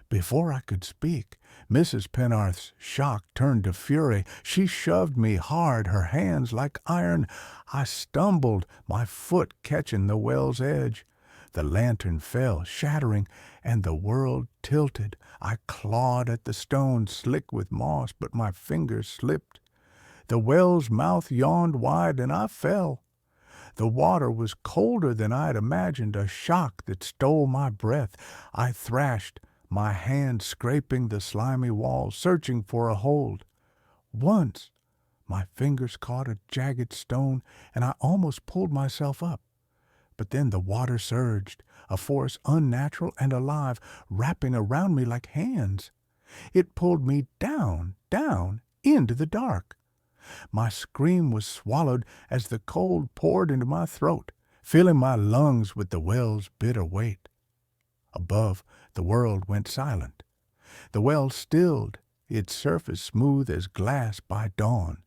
Before I could speak, Mrs. Penarth's shock turned to fury. She shoved me hard, her hands like iron. I stumbled, my foot catching the well's edge. The lantern fell, shattering, and the world tilted. I clawed at the stone, slick with moss, but my fingers slipped. The well's mouth yawned wide, and I fell. The water was colder than I'd imagined, a shock that stole my breath. I thrashed, my hand scraping the slimy wall, searching for a hold. Once, my fingers caught a jagged stone, and I almost pulled myself up. But then the water surged, a force unnatural and alive, wrapping around me like hands. It pulled me down, down, into the dark. My scream was swallowed as the cold poured into my throat, filling my lungs with the well's bitter weight. Above, the world went silent. The well stilled, its surface smooth as glass by dawn.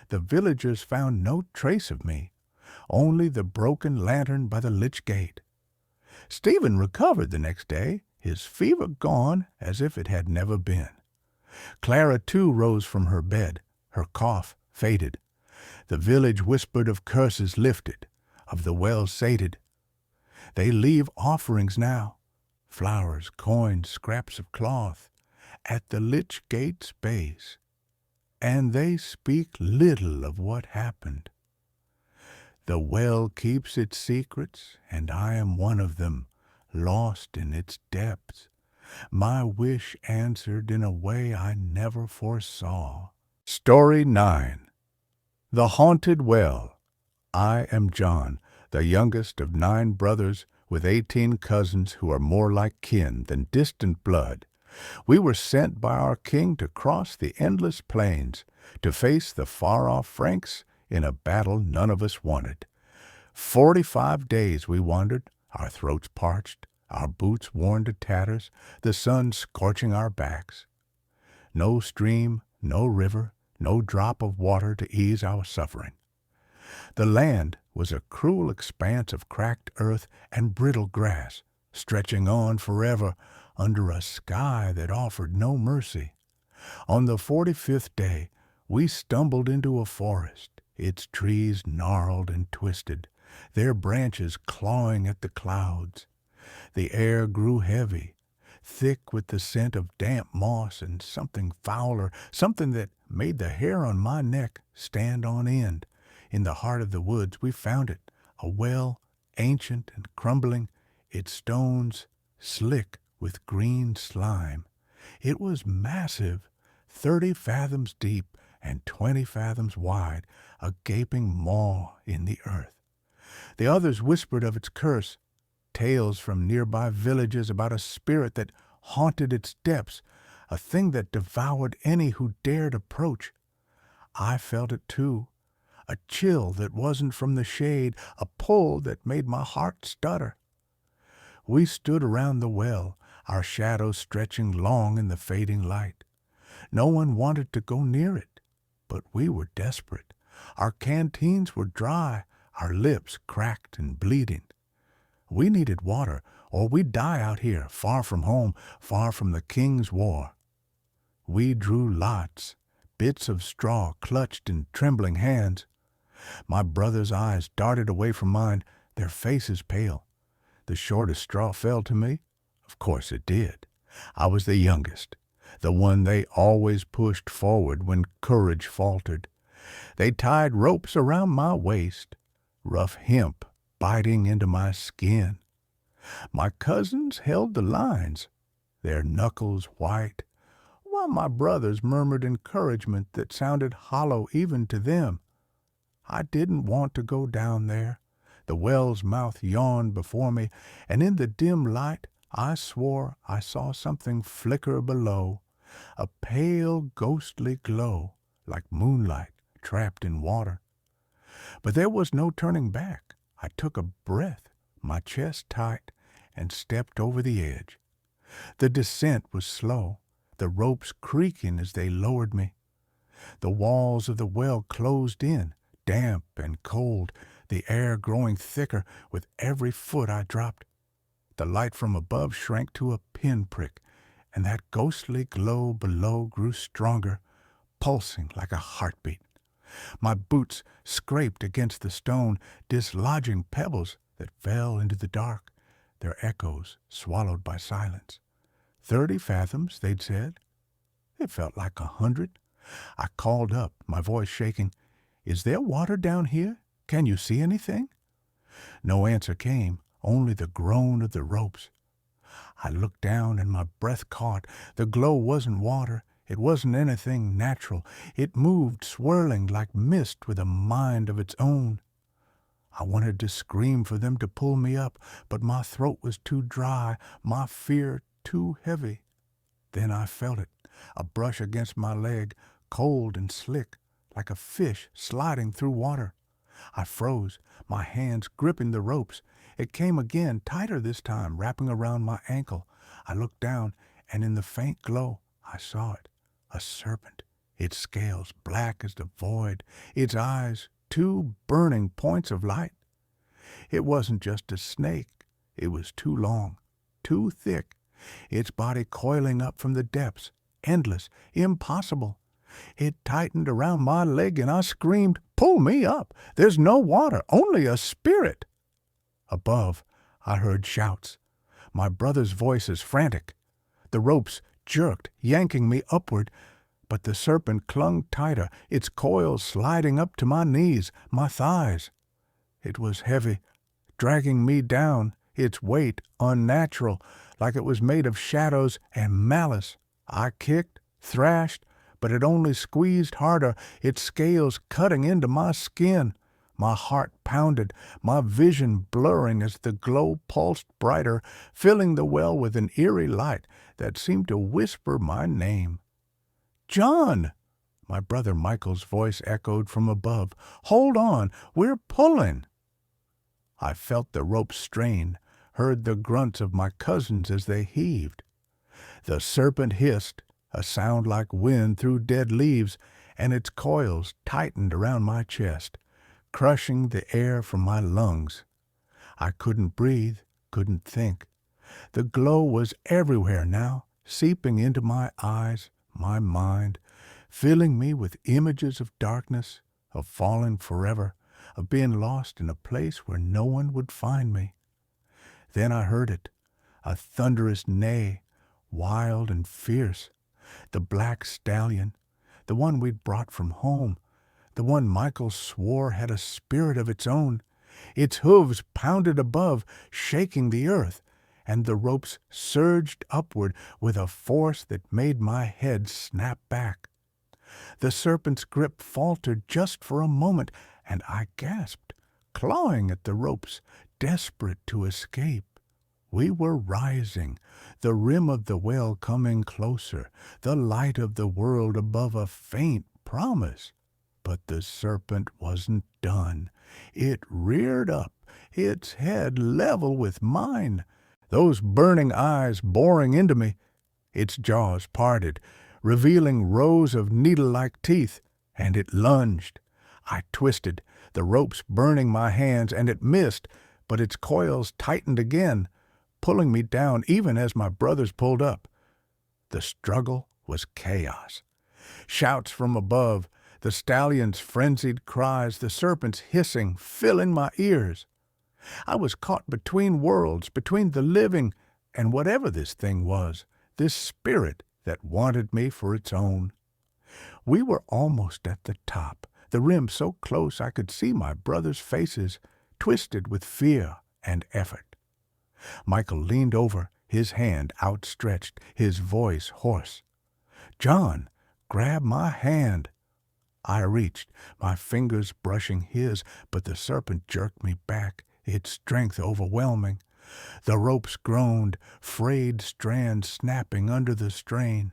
The villagers found no trace of me, only the broken lantern by the lich gate. Stephen recovered the next day, his fever gone as if it had never been. Clara, too, rose from her bed, her cough faded. The village whispered of curses lifted, of the well sated. They leave offerings now, flowers, coins, scraps of cloth, at the lich gate's base, and they speak little of what happened. The well keeps its secrets, and I am one of them, lost in its depths, my wish answered in a way I never foresaw. Story 9. The Haunted Well. I am John, the youngest of 9 brothers, with 18 cousins who are more like kin than distant blood. We were sent by our king to cross the endless plains, to face the far-off Franks in a battle none of us wanted. 45 days we wandered, our throats parched, our boots worn to tatters, the sun scorching our backs. No stream, no river, no drop of water to ease our suffering. The land was a cruel expanse of cracked earth and brittle grass, stretching on forever under a sky that offered no mercy. On the 45th day, we stumbled into a forest, its trees gnarled and twisted, their branches clawing at the clouds. The air grew heavy, thick with the scent of damp moss and something fouler, something that made the hair on my neck stand on end. In the heart of the woods we found it, a well, ancient and crumbling, its stones slick with green slime. It was massive, 30 fathoms deep and 20 fathoms wide, a gaping maw in the earth. The others whispered of its curse, tales from nearby villages about a spirit that haunted its depths, a thing that devoured any who dared approach. I felt it too, a chill that wasn't from the shade, a pull that made my heart stutter. We stood around the well, our shadows stretching long in the fading light. No one wanted to go near it, but we were desperate. Our canteens were dry, our lips cracked and bleeding. We needed water, or we'd die out here, far from home, far from the king's war. We drew lots, bits of straw clutched in trembling hands. My brother's eyes darted away from mine, their faces pale. The shortest straw fell to me. Of course it did. I was the youngest, the one they always pushed forward when courage faltered. They tied ropes around my waist, rough hemp biting into my skin. My cousins held the lines, their knuckles white, while my brothers murmured encouragement that sounded hollow even to them. I didn't want to go down there. The well's mouth yawned before me, and in the dim light I swore I saw something flicker below, a pale ghostly glow, like moonlight trapped in water. But there was no turning back. I took a breath, my chest tight, and stepped over the edge. The descent was slow, the ropes creaking as they lowered me. The walls of the well closed in, damp and cold, the air growing thicker with every foot I dropped. The light from above shrank to a pinprick, and that ghostly glow below grew stronger, pulsing like a heartbeat. My boots scraped against the stone, dislodging pebbles that fell into the dark, their echoes swallowed by silence. 30 fathoms, they'd said. It felt like 100. I called up, my voice shaking, "Is there water down here? Can you see anything?" No answer came, only the groan of the ropes. I looked down and my breath caught. The glow wasn't water. It wasn't anything natural. It moved, swirling like mist with a mind of its own. I wanted to scream for them to pull me up, but my throat was too dry, my fear too heavy. Then I felt it, a brush against my leg, cold and slick, like a fish sliding through water. I froze, my hands gripping the ropes. It came again, tighter this time, wrapping around my ankle. I looked down, and in the faint glow, I saw it, a serpent, its scales black as the void, its eyes two burning points of light. It wasn't just a snake. It was too long, too thick, its body coiling up from the depths, endless, impossible. It tightened around my leg, and I screamed, "Pull me up! There's no water, only a spirit!" Above, I heard shouts, my brother's voices frantic. The ropes jerked, yanking me upward, but the serpent clung tighter, its coils sliding up to my knees, my thighs. It was heavy, dragging me down, its weight unnatural, like it was made of shadows and malice. I kicked, thrashed, but it only squeezed harder, its scales cutting into my skin. My heart pounded, my vision blurring as the glow pulsed brighter, filling the well with an eerie light that seemed to whisper my name. "John!" My brother Michael's voice echoed from above. "Hold on, we're pulling." I felt the ropes strain, heard the grunts of my cousins as they heaved. The serpent hissed, a sound like wind through dead leaves, and its coils tightened around my chest, crushing the air from my lungs. I couldn't breathe, couldn't think. The glow was everywhere now, seeping into my eyes, my mind, filling me with images of darkness, of falling forever, of being lost in a place where no one would find me. Then I heard it, a thunderous neigh, wild and fierce. The black stallion, the one we'd brought from home, the one Michael swore had a spirit of its own. Its hooves pounded above, shaking the earth, and the ropes surged upward with a force that made my head snap back. The serpent's grip faltered just for a moment, and I gasped, clawing at the ropes, desperate to escape. We were rising, the rim of the well coming closer, the light of the world above a faint promise. But the serpent wasn't done. It reared up, its head level with mine, those burning eyes boring into me. Its jaws parted, revealing rows of needle-like teeth, and it lunged. I twisted, the ropes burning my hands, and it missed, but its coils tightened again, pulling me down even as my brothers pulled up. The struggle was chaos. Shouts from above, the stallion's frenzied cries, the serpent's hissing, filling my ears. I was caught between worlds, between the living and whatever this thing was, this spirit that wanted me for its own. We were almost at the top, the rim so close I could see my brothers' faces, twisted with fear and effort. Michael leaned over, his hand outstretched, his voice hoarse. "John, grab my hand." I reached, my fingers brushing his, but the serpent jerked me back, its strength overwhelming. The ropes groaned, frayed strands snapping under the strain.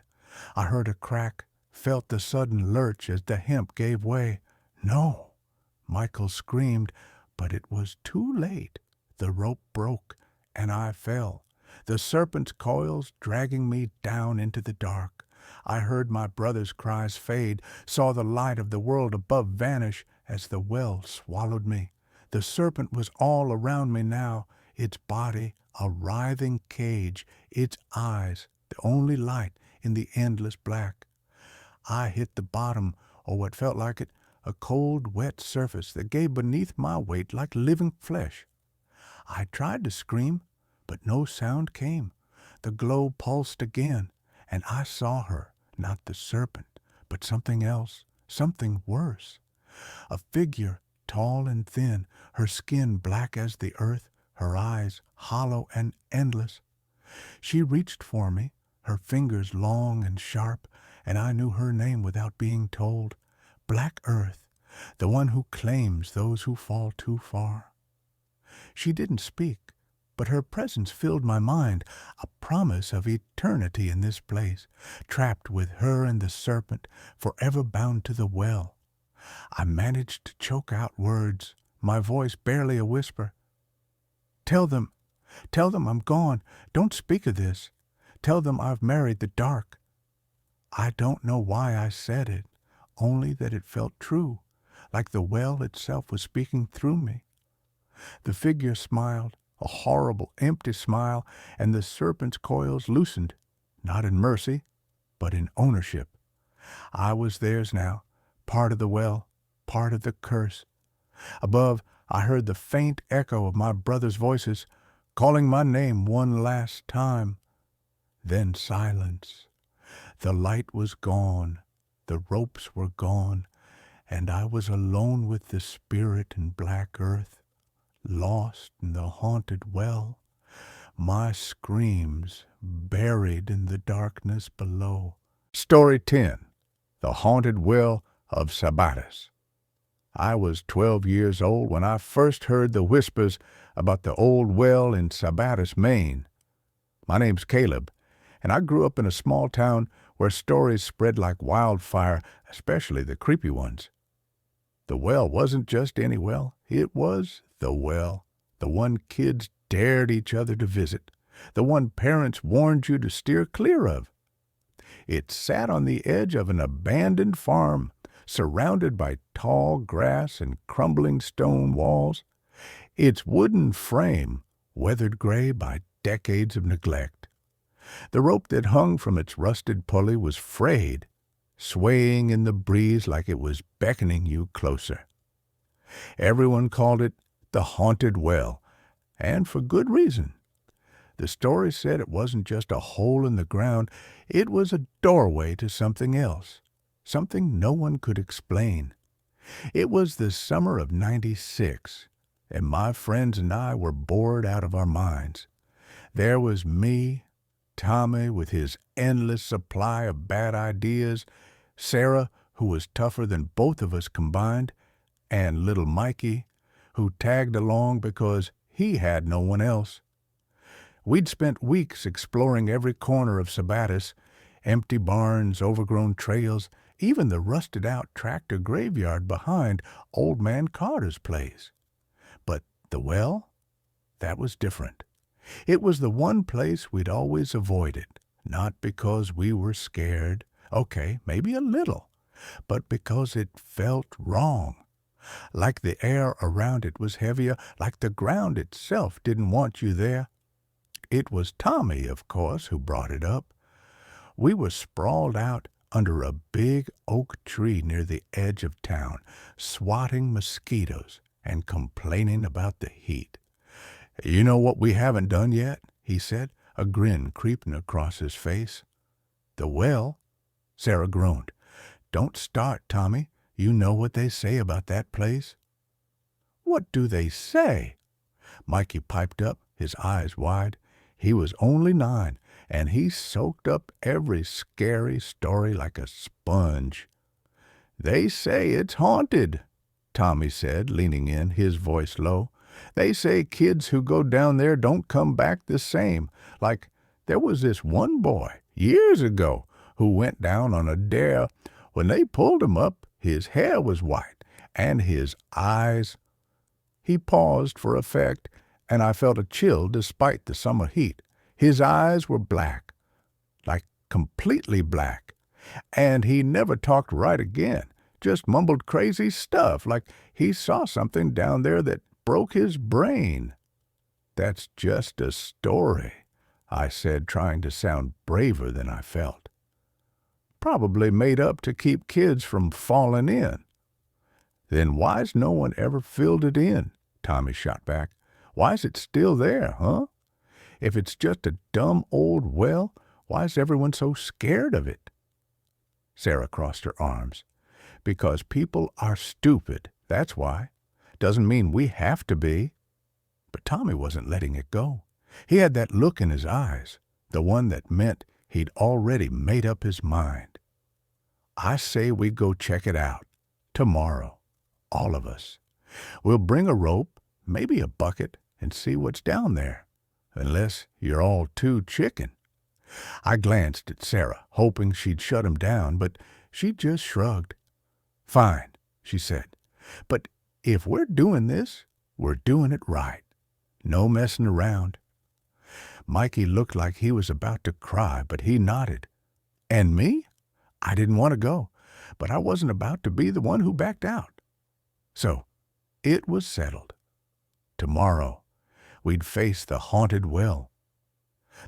I heard a crack, felt the sudden lurch as the hemp gave way. "No!" Michael screamed, but it was too late. The rope broke, and I fell, the serpent's coils dragging me down into the dark. I heard my brother's cries fade, saw the light of the world above vanish as the well swallowed me. The serpent was all around me now, its body a writhing cage, its eyes the only light in the endless black. I hit the bottom, or what felt like it, a cold, wet surface that gave beneath my weight like living flesh. I tried to scream, but no sound came. The glow pulsed again, and I saw her, not the serpent, but something else, something worse. A figure, tall and thin, her skin black as the earth, her eyes hollow and endless. She reached for me, her fingers long and sharp, and I knew her name without being told. Black Earth, the one who claims those who fall too far. She didn't speak, but her presence filled my mind, a promise of eternity in this place, trapped with her and the serpent, forever bound to the well. I managed to choke out words, my voice barely a whisper. Tell them I'm gone. Don't speak of this. Tell them I've married the dark. I don't know why I said it, only that it felt true, like the well itself was speaking through me. The figure smiled, a horrible, empty smile, and the serpent's coils loosened, not in mercy, but in ownership. I was theirs now, part of the well, part of the curse. Above, I heard the faint echo of my brothers' voices, calling my name one last time. Then silence. The light was gone, the ropes were gone, and I was alone with the spirit in black earth, lost in the haunted well, my screams buried in the darkness below. Story 10. The Haunted Well of Sabattus. I was 12 years old when I first heard the whispers about the old well in Sabattus, Maine. My name's Caleb, and I grew up in a small town where stories spread like wildfire, especially the creepy ones. The well wasn't just any well. It was the well, the one kids dared each other to visit, the one parents warned you to steer clear of. It sat on the edge of an abandoned farm, surrounded by tall grass and crumbling stone walls, its wooden frame weathered gray by decades of neglect. The rope that hung from its rusted pulley was frayed, swaying in the breeze like it was beckoning you closer. Everyone called it the Haunted Well, and for good reason. The story said it wasn't just a hole in the ground, it was a doorway to something else, something no one could explain. It was the summer of '96, and my friends and I were bored out of our minds. There was me, Tommy with his endless supply of bad ideas, Sarah, who was tougher than both of us combined, and little Mikey, who tagged along because he had no one else. We'd spent weeks exploring every corner of Sabattus, empty barns, overgrown trails, even the rusted-out tractor graveyard behind Old Man Carter's place. But the well? That was different. It was the one place we'd always avoided, not because we were scared, okay, maybe a little, but because it felt wrong. Like the air around it was heavier, like the ground itself didn't want you there. It was Tommy, of course, who brought it up. We were sprawled out under a big oak tree near the edge of town, swatting mosquitoes and complaining about the heat. "You know what we haven't done yet?" he said, a grin creeping across his face. "The well?" Sarah groaned. "Don't start, Tommy. You know what they say about that place." "What do they say?" Mikey piped up, his eyes wide. He was only 9, and he soaked up every scary story like a sponge. "They say it's haunted," Tommy said, leaning in, his voice low. "They say kids who go down there don't come back the same. Like there was this one boy, years ago, who went down on a dare. When they pulled him up, his hair was white, and his eyes—" He paused for effect, and I felt a chill despite the summer heat. His eyes were black, like completely black, and he never talked right again, just mumbled crazy stuff like he saw something down there that broke his brain." "That's just a story," I said, trying to sound braver than I felt. "Probably made up to keep kids from falling in." "Then why's no one ever filled it in?" Tommy shot back. "Why's it still there, huh? If it's just a dumb old well, why's everyone so scared of it?" Sarah crossed her arms. "Because people are stupid, that's why. Doesn't mean we have to be." But Tommy wasn't letting it go. He had that look in his eyes, the one that meant he'd already made up his mind. "I say we go check it out. Tomorrow. All of us. We'll bring a rope, maybe a bucket, and see what's down there. Unless you're all too chicken." I glanced at Sarah, hoping she'd shut him down, but she just shrugged. "Fine," she said. "But if we're doing this, we're doing it right. No messing around." Mikey looked like he was about to cry, but he nodded. "And me? I didn't want to go, but I wasn't about to be the one who backed out." So it was settled. Tomorrow, we'd face the haunted well.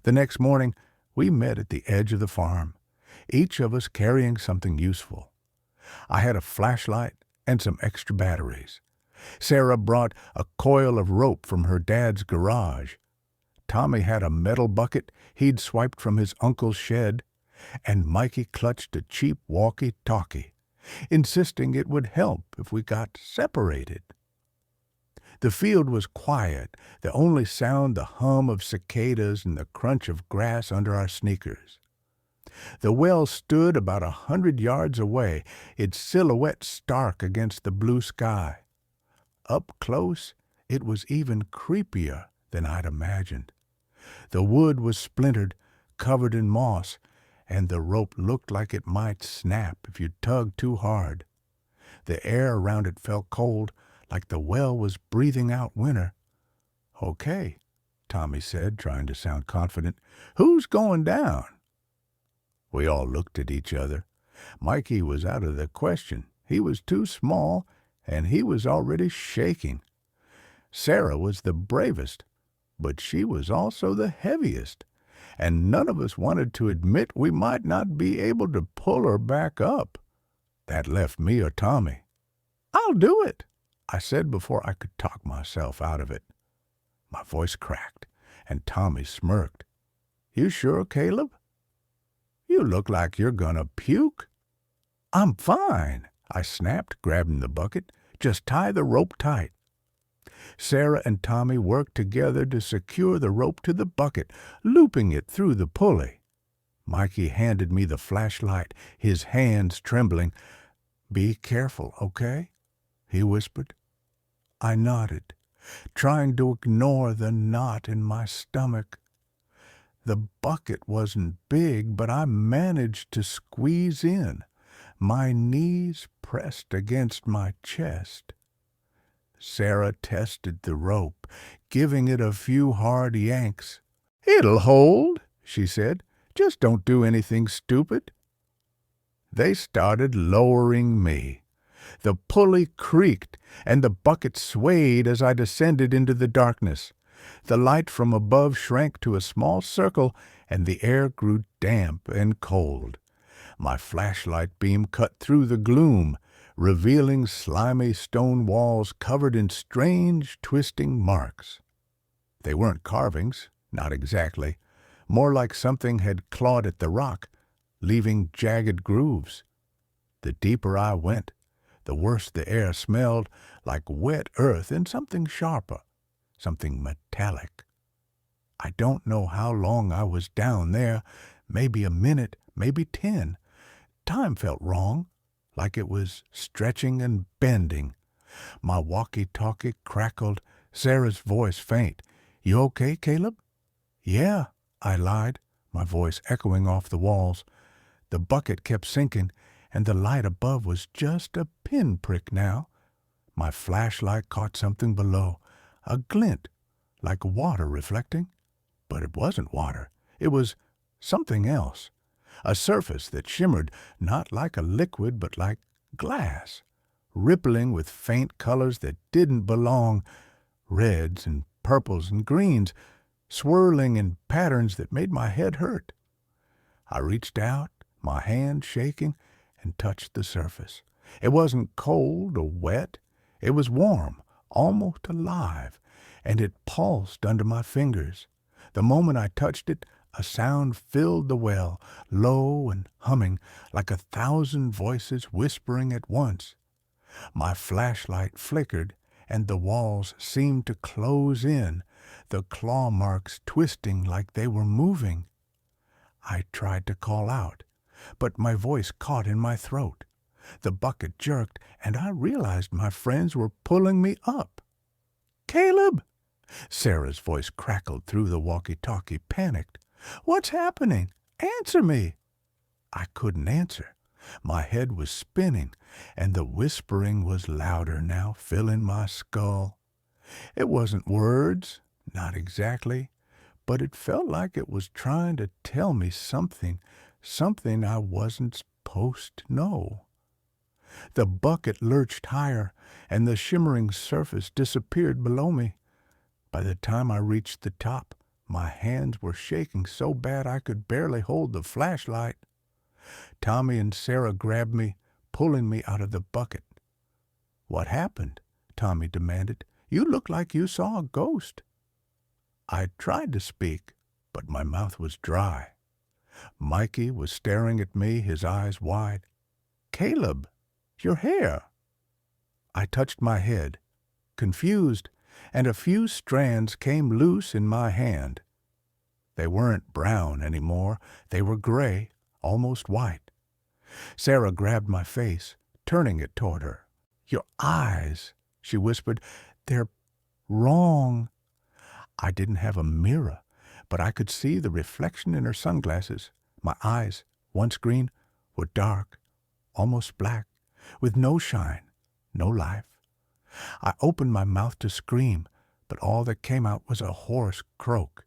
The next morning, we met at the edge of the farm, each of us carrying something useful. I had a flashlight and some extra batteries. Sarah brought a coil of rope from her dad's garage. Tommy had a metal bucket he'd swiped from his uncle's shed, and Mikey clutched a cheap walkie-talkie, insisting it would help if we got separated. The field was quiet, the only sound the hum of cicadas and the crunch of grass under our sneakers. The well stood about 100 yards away, its silhouette stark against the blue sky. Up close, it was even creepier than I'd imagined. The wood was splintered, covered in moss, and the rope looked like it might snap if you tugged too hard. The air around it felt cold, like the well was breathing out winter. "Okay," Tommy said, trying to sound confident. "Who's going down?" We all looked at each other. Mikey was out of the question. He was too small, and he was already shaking. Sarah was the bravest, but she was also the heaviest, and none of us wanted to admit we might not be able to pull her back up. That left me or Tommy. "I'll do it," I said before I could talk myself out of it. My voice cracked, and Tommy smirked. "You sure, Caleb? You look like you're gonna puke." "I'm fine," I snapped, grabbing the bucket. "Just tie the rope tight." Sarah and Tommy worked together to secure the rope to the bucket, looping it through the pulley. Mikey handed me the flashlight, his hands trembling. "Be careful, okay?" he whispered. I nodded, trying to ignore the knot in my stomach. The bucket wasn't big, but I managed to squeeze in, my knees pressed against my chest. Sarah tested the rope, giving it a few hard yanks. "It'll hold," she said. "Just don't do anything stupid." They started lowering me. The pulley creaked, and the bucket swayed as I descended into the darkness. The light from above shrank to a small circle, and the air grew damp and cold. My flashlight beam cut through the gloom, revealing slimy stone walls covered in strange, twisting marks. They weren't carvings, not exactly. More like something had clawed at the rock, leaving jagged grooves. The deeper I went, the worse the air smelled, like wet earth and something sharper, something metallic. I don't know how long I was down there, maybe a minute, maybe 10. Time felt wrong, like it was stretching and bending. My walkie-talkie crackled, Sarah's voice faint. "You okay, Caleb?" "Yeah," I lied, my voice echoing off the walls. The bucket kept sinking, and the light above was just a pinprick now. My flashlight caught something below, a glint, like water reflecting. But it wasn't water. It was something else, a surface that shimmered not like a liquid but like glass, rippling with faint colors that didn't belong, reds and purples and greens, swirling in patterns that made my head hurt. I reached out, my hand shaking, and touched the surface. It wasn't cold or wet. It was warm, almost alive, and it pulsed under my fingers. The moment I touched it, a sound filled the well, low and humming, like 1,000 voices whispering at once. My flashlight flickered, and the walls seemed to close in, the claw marks twisting like they were moving. I tried to call out, but my voice caught in my throat. The bucket jerked, and I realized my friends were pulling me up. "Caleb!" Sarah's voice crackled through the walkie-talkie, panicked. "What's happening? Answer me!" I couldn't answer. My head was spinning, and the whispering was louder now, filling my skull. It wasn't words, not exactly, but it felt like it was trying to tell me something I wasn't supposed to know. The bucket lurched higher, and the shimmering surface disappeared below me. By the time I reached the top, my hands were shaking so bad I could barely hold the flashlight. Tommy and Sarah grabbed me, pulling me out of the bucket. "What happened?" Tommy demanded. "You look like you saw a ghost." I tried to speak, but my mouth was dry. Mikey was staring at me, his eyes wide. "Caleb, your hair." I touched my head, confused, and a few strands came loose in my hand. They weren't brown anymore. They were gray, almost white. Sarah grabbed my face, turning it toward her. "Your eyes," she whispered. "They're wrong." I didn't have a mirror, but I could see the reflection in her sunglasses. My eyes, once green, were dark, almost black, with no shine, no life. I opened my mouth to scream, but all that came out was a hoarse croak.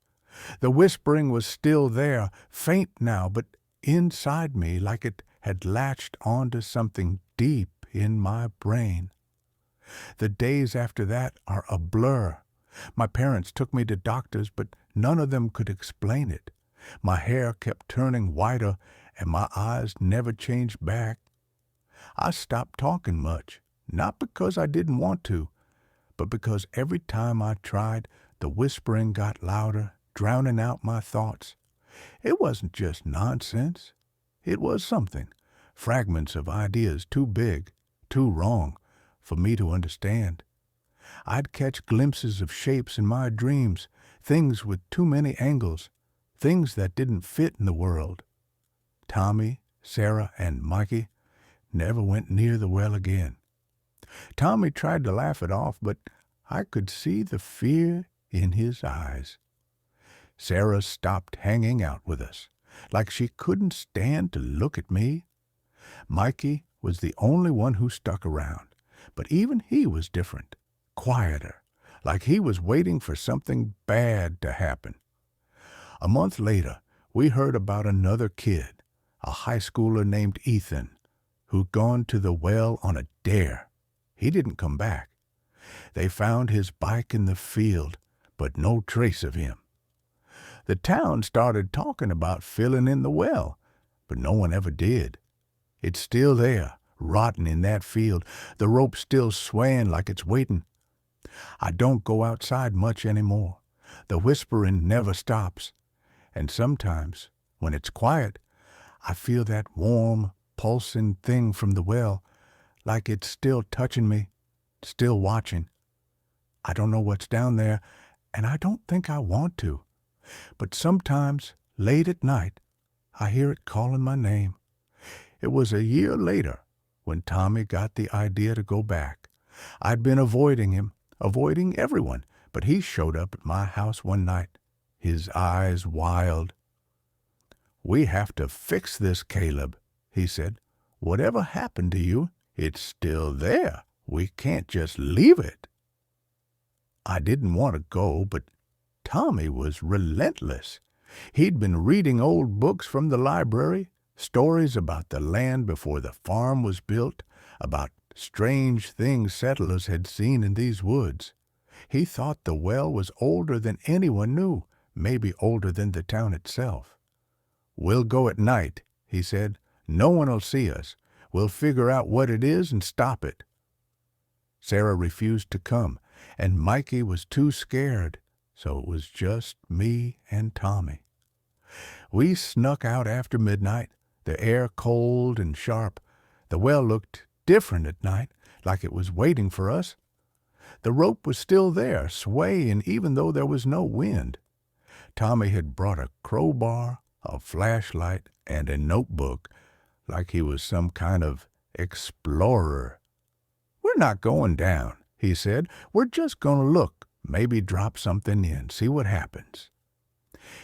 The whispering was still there, faint now, but inside me like it had latched onto something deep in my brain. The days after that are a blur. My parents took me to doctors, but none of them could explain it. My hair kept turning whiter, and my eyes never changed back. I stopped talking much, not because I didn't want to, but because every time I tried, the whispering got louder, drowning out my thoughts. It wasn't just nonsense. It was something, fragments of ideas too big, too wrong, for me to understand. I'd catch glimpses of shapes in my dreams, things with too many angles, things that didn't fit in the world. Tommy, Sarah, and Mikey never went near the well again. Tommy tried to laugh it off, but I could see the fear in his eyes. Sarah stopped hanging out with us, like she couldn't stand to look at me. Mikey was the only one who stuck around, but even he was different, quieter, like he was waiting for something bad to happen. A month later, we heard about another kid, a high schooler named Ethan, who'd gone to the well on a dare. He didn't come back. They found his bike in the field, but no trace of him. The town started talking about filling in the well, but no one ever did. It's still there, rotting in that field, the rope still swaying like it's waiting. I don't go outside much anymore. The whispering never stops. And sometimes, when it's quiet, I feel that warm, pulsing thing from the well, like it's still touching me, still watching. I don't know what's down there, and I don't think I want to. But sometimes, late at night, I hear it calling my name. It was a year later when Tommy got the idea to go back. I'd been avoiding him, avoiding everyone, but he showed up at my house one night, his eyes wild. "We have to fix this, Caleb," he said. "Whatever happened to you, it's still there. We can't just leave it." I didn't want to go, but Tommy was relentless. He'd been reading old books from the library, stories about the land before the farm was built, about strange things settlers had seen in these woods. He thought the well was older than anyone knew, maybe older than the town itself. "We'll go at night," he said. "No one'll see us. We'll figure out what it is and stop it." Sarah refused to come, and Mikey was too scared, so it was just me and Tommy. We snuck out after midnight, the air cold and sharp. The well looked different at night, like it was waiting for us. The rope was still there, swaying even though there was no wind. Tommy had brought a crowbar, a flashlight, and a notebook, like he was some kind of explorer. "We're not going down," he said. "We're just going to look, maybe drop something in, see what happens."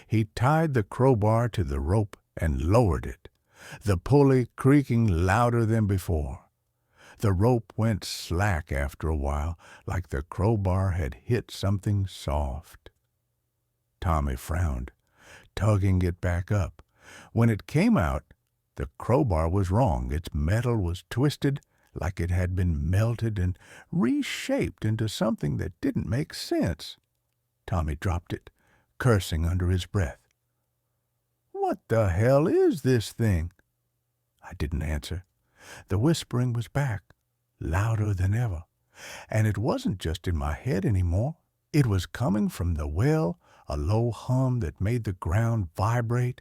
He tied the crowbar to the rope and lowered it, the pulley creaking louder than before. The rope went slack after a while, like the crowbar had hit something soft. Tommy frowned, tugging it back up. When it came out, the crowbar was wrong. Its metal was twisted, like it had been melted and reshaped into something that didn't make sense. Tommy dropped it, cursing under his breath. "What the hell is this thing?" I didn't answer. The whispering was back, louder than ever, and it wasn't just in my head anymore. It was coming from the well, a low hum that made the ground vibrate.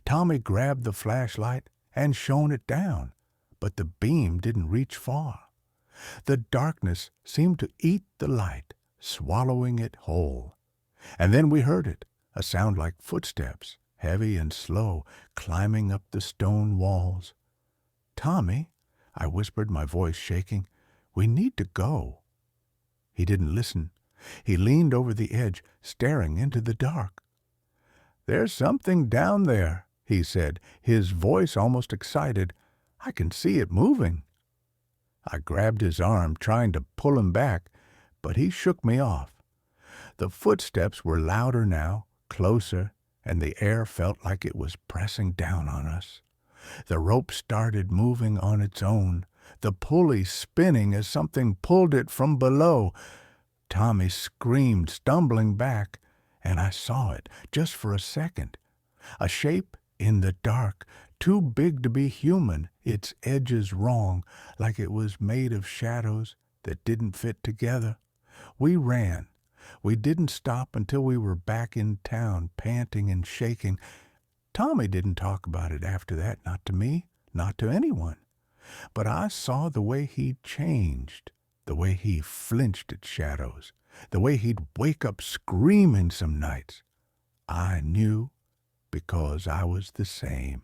Tommy grabbed the flashlight and shone it down, but the beam didn't reach far. The darkness seemed to eat the light, swallowing it whole. And then we heard it, a sound like footsteps, heavy and slow, climbing up the stone walls. "Tommy," I whispered, my voice shaking, "we need to go." He didn't listen. He leaned over the edge, staring into the dark. "There's something down there," he said, his voice almost excited. "I can see it moving." I grabbed his arm, trying to pull him back, but he shook me off. The footsteps were louder now, closer, and the air felt like it was pressing down on us. The rope started moving on its own, the pulley spinning as something pulled it from below. Tommy screamed, stumbling back, and I saw it, just for a second. A shape in the dark, too big to be human, its edges wrong, like it was made of shadows that didn't fit together. We ran. We didn't stop until we were back in town, panting and shaking. Tommy didn't talk about it after that, not to me, not to anyone. But I saw the way he changed, the way he flinched at shadows, the way he'd wake up screaming some nights. I knew because I was the same.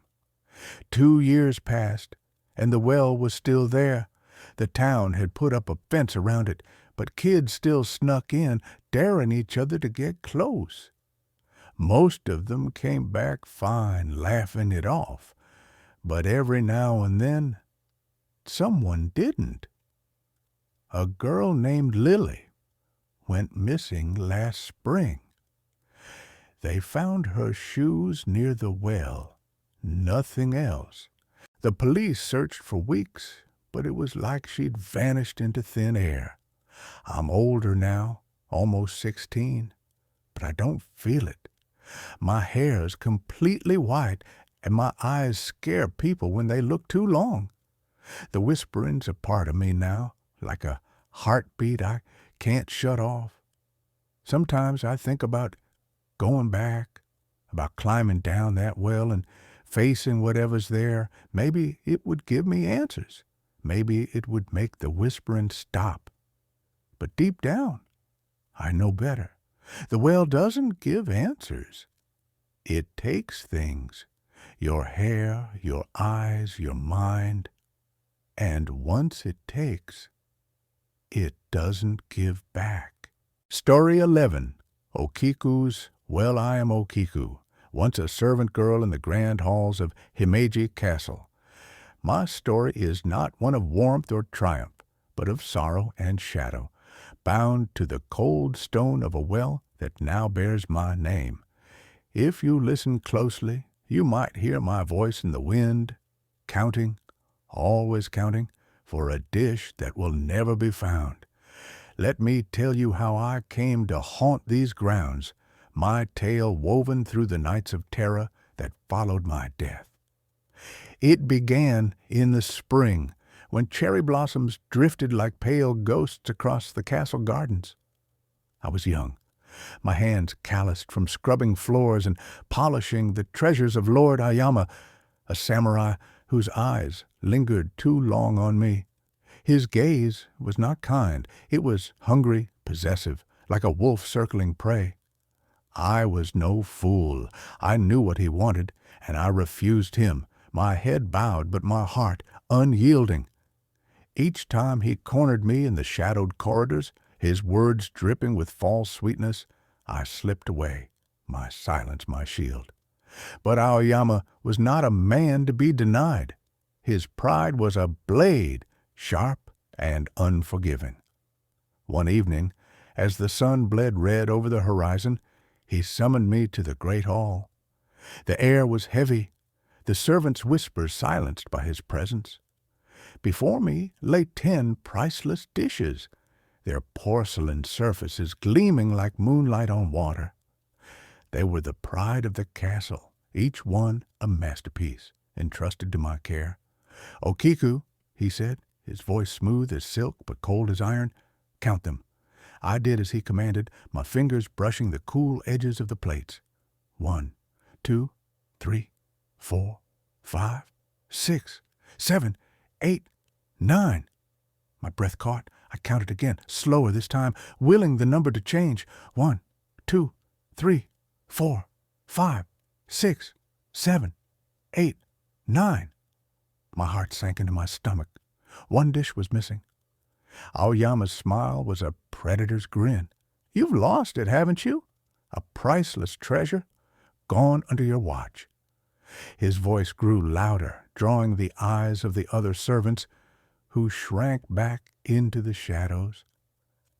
2 years passed, and the well was still there. The town had put up a fence around it, but kids still snuck in, daring each other to get close. Most of them came back fine, laughing it off, but every now and then someone didn't. A girl named Lily went missing last spring. They found her shoes near the well, nothing else. The police searched for weeks, but it was like she'd vanished into thin air. I'm older now, almost 16, but I don't feel it. My hair's completely white, and my eyes scare people when they look too long. The whispering's a part of me now, like a heartbeat I can't shut off. Sometimes I think about going back, about climbing down that well and facing whatever's there. Maybe it would give me answers. Maybe it would make the whispering stop. But deep down, I know better. The well doesn't give answers. It takes things, your hair, your eyes, your mind, and once it takes, it doesn't give back. Story 11, Okiku's Well, I Am Okiku, once a servant girl in the grand halls of Himeji Castle. My story is not one of warmth or triumph, but of sorrow and shadow, bound to the cold stone of a well that now bears my name. If you listen closely, you might hear my voice in the wind, counting, always counting, for a dish that will never be found. Let me tell you how I came to haunt these grounds, my tale woven through the nights of terror that followed my death. It began in the spring, when cherry blossoms drifted like pale ghosts across the castle gardens. I was young, my hands calloused from scrubbing floors and polishing the treasures of Lord Aoyama, a samurai whose eyes lingered too long on me. His gaze was not kind. It was hungry, possessive, like a wolf circling prey. I was no fool. I knew what he wanted, and I refused him, my head bowed but my heart unyielding. Each time he cornered me in the shadowed corridors, his words dripping with false sweetness, I slipped away, my silence my shield. But Aoyama was not a man to be denied. His pride was a blade, sharp and unforgiving. One evening, as the sun bled red over the horizon, he summoned me to the great hall. The air was heavy, the servants' whispers silenced by his presence. Before me lay 10 priceless dishes, their porcelain surfaces gleaming like moonlight on water. They were the pride of the castle, each one a masterpiece, entrusted to my care. "Okiku," he said, his voice smooth as silk but cold as iron, "count them." I did as he commanded, my fingers brushing the cool edges of the plates. 1, 2, 3, 4, 5, 6, 7, 8, 9. My breath caught. I counted again, slower this time, willing the number to change. 1, 2, 3, 4, 5, 6, 7, 8, 9. My heart sank into my stomach. One dish was missing. Aoyama's smile was a predator's grin. "You've lost it, haven't you? A priceless treasure, gone under your watch." His voice grew louder, drawing the eyes of the other servants, who shrank back into the shadows.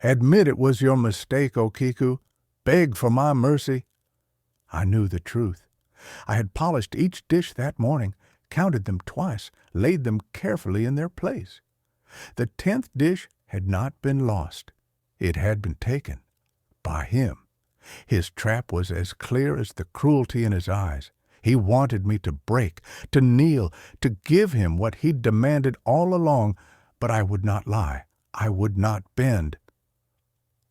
"Admit it was your mistake, Okiku. Beg for my mercy." I knew the truth. I had polished each dish that morning, counted them twice, laid them carefully in their place. The 10th dish had not been lost. It had been taken by him. His trap was as clear as the cruelty in his eyes. He wanted me to break, to kneel, to give him what he'd demanded all along, but I would not lie. I would not bend.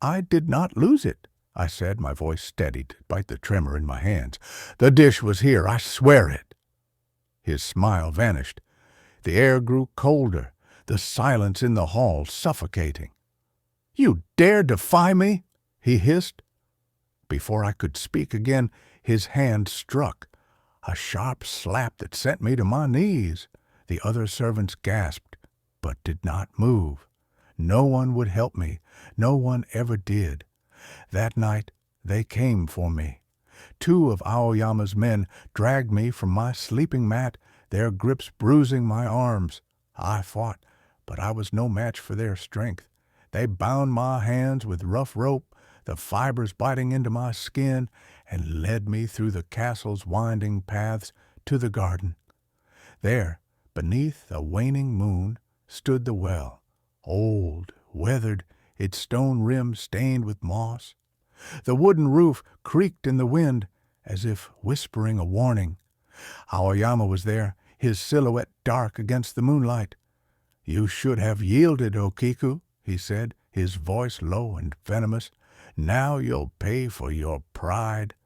"I did not lose it," I said, my voice steady despite the tremor in my hands. "The dish was here, I swear it." His smile vanished. The air grew colder, the silence in the hall suffocating. "You dare defy me?" he hissed. Before I could speak again, his hand struck, a sharp slap that sent me to my knees. The other servants gasped, but did not move. No one would help me. No one ever did. That night they came for me. 2 of Aoyama's men dragged me from my sleeping mat, their grips bruising my arms. I fought, but I was no match for their strength. They bound my hands with rough rope, the fibers biting into my skin, and led me through the castle's winding paths to the garden. There, beneath a waning moon, stood the well, old, weathered, its stone rim stained with moss. The wooden roof creaked in the wind, as if whispering a warning. Aoyama was there, his silhouette dark against the moonlight. "You should have yielded, Okiku," he said, his voice low and venomous. "Now you'll pay for your pride."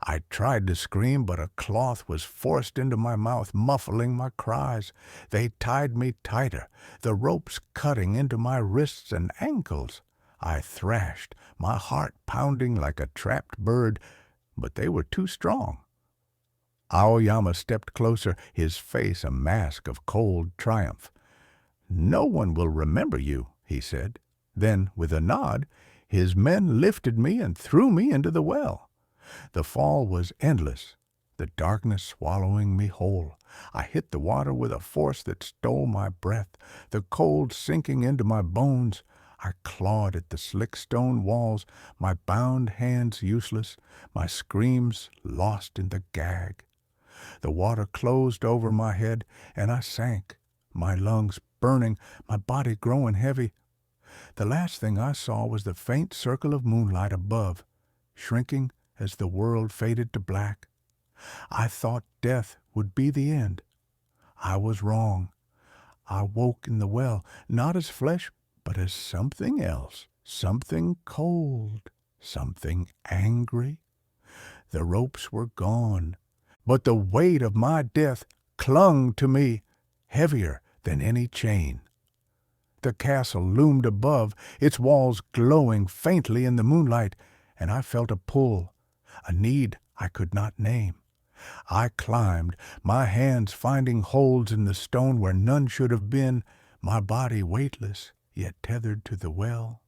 I tried to scream, but a cloth was forced into my mouth, muffling my cries. They tied me tighter, the ropes cutting into my wrists and ankles. I thrashed, my heart pounding like a trapped bird, but they were too strong. Aoyama stepped closer, his face a mask of cold triumph. "No one will remember you," he said. Then, with a nod, his men lifted me and threw me into the well. The fall was endless, the darkness swallowing me whole. I hit the water with a force that stole my breath, the cold sinking into my bones. I clawed at the slick stone walls, my bound hands useless, my screams lost in the gag. The water closed over my head, and I sank, my lungs burning, my body growing heavy. The last thing I saw was the faint circle of moonlight above, shrinking as the world faded to black. I thought death would be the end. I was wrong. I woke in the well, not as flesh, but as something else, something cold, something angry. The ropes were gone, but the weight of my death clung to me, heavier than any chain. The castle loomed above, its walls glowing faintly in the moonlight, and I felt a pull, a need I could not name. I climbed, my hands finding holds in the stone where none should have been, my body weightless, yet tethered to the well.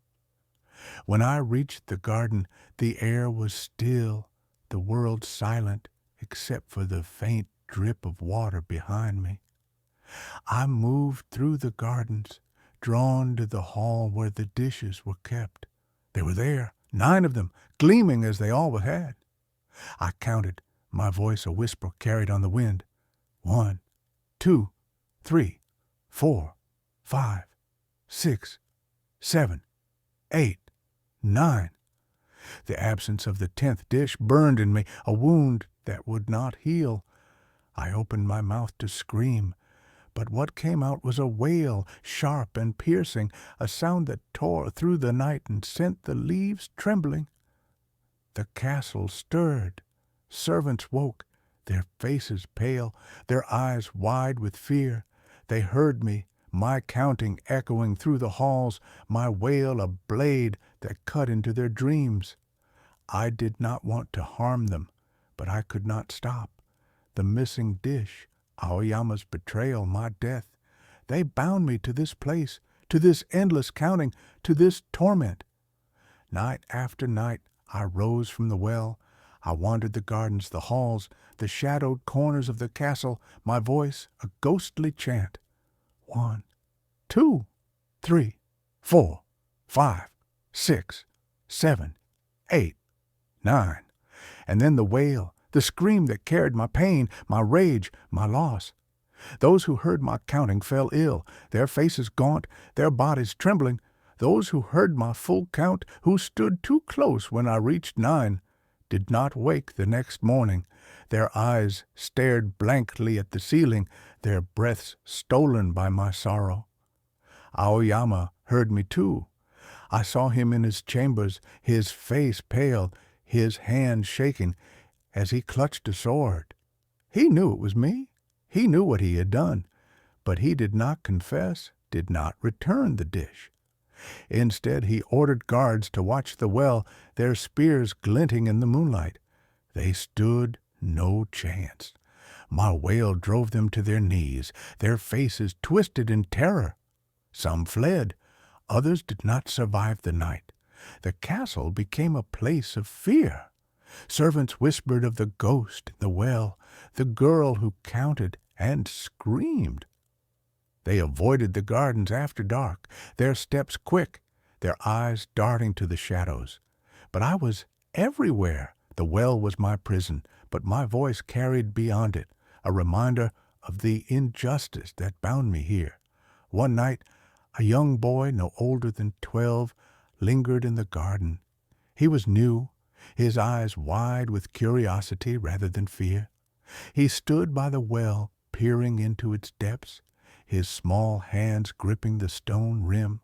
When I reached the garden, the air was still, the world silent, except for the faint drip of water behind me. I moved through the gardens, drawn to the hall where the dishes were kept. They were there, 9 of them, gleaming as they always had. I counted, my voice a whisper carried on the wind. 1, 2, 3, 4, 5, 6, 7, 8, 9. The absence of the 10th dish burned in me, a wound that would not heal. I opened my mouth to scream, but what came out was a wail, sharp and piercing, a sound that tore through the night and sent the leaves trembling. The castle stirred. Servants woke, their faces pale, their eyes wide with fear. They heard me, my counting echoing through the halls, my wail a blade that cut into their dreams. I did not want to harm them, but I could not stop. The missing dish, Aoyama's betrayal, my death, they bound me to this place, to this endless counting, to this torment. Night after night I rose from the well. I wandered the gardens, the halls, the shadowed corners of the castle, my voice a ghostly chant. 1, 2, 3, 4, 5, 6, 7, 8, 9. And then the wail, the scream that carried my pain, my rage, my loss. Those who heard my counting fell ill, their faces gaunt, their bodies trembling. Those who heard my full count, who stood too close when I reached 9, did not wake the next morning. Their eyes stared blankly at the ceiling, their breaths stolen by my sorrow. Aoyama heard me too. I saw him in his chambers, his face pale, his hand shaking, as he clutched a sword. He knew it was me. He knew what he had done, but he did not confess, did not return the dish. Instead, he ordered guards to watch the well, their spears glinting in the moonlight. They stood no chance. My wail drove them to their knees, their faces twisted in terror. Some fled. Others did not survive the night. The castle became a place of fear. Servants whispered of the ghost in the well, the girl who counted and screamed. They avoided the gardens after dark, their steps quick, their eyes darting to the shadows. But I was everywhere. The well was my prison, but my voice carried beyond it, a reminder of the injustice that bound me here. One night, a young boy no older than 12 lingered in the garden. He was new, his eyes wide with curiosity rather than fear. He stood by the well, peering into its depths, his small hands gripping the stone rim.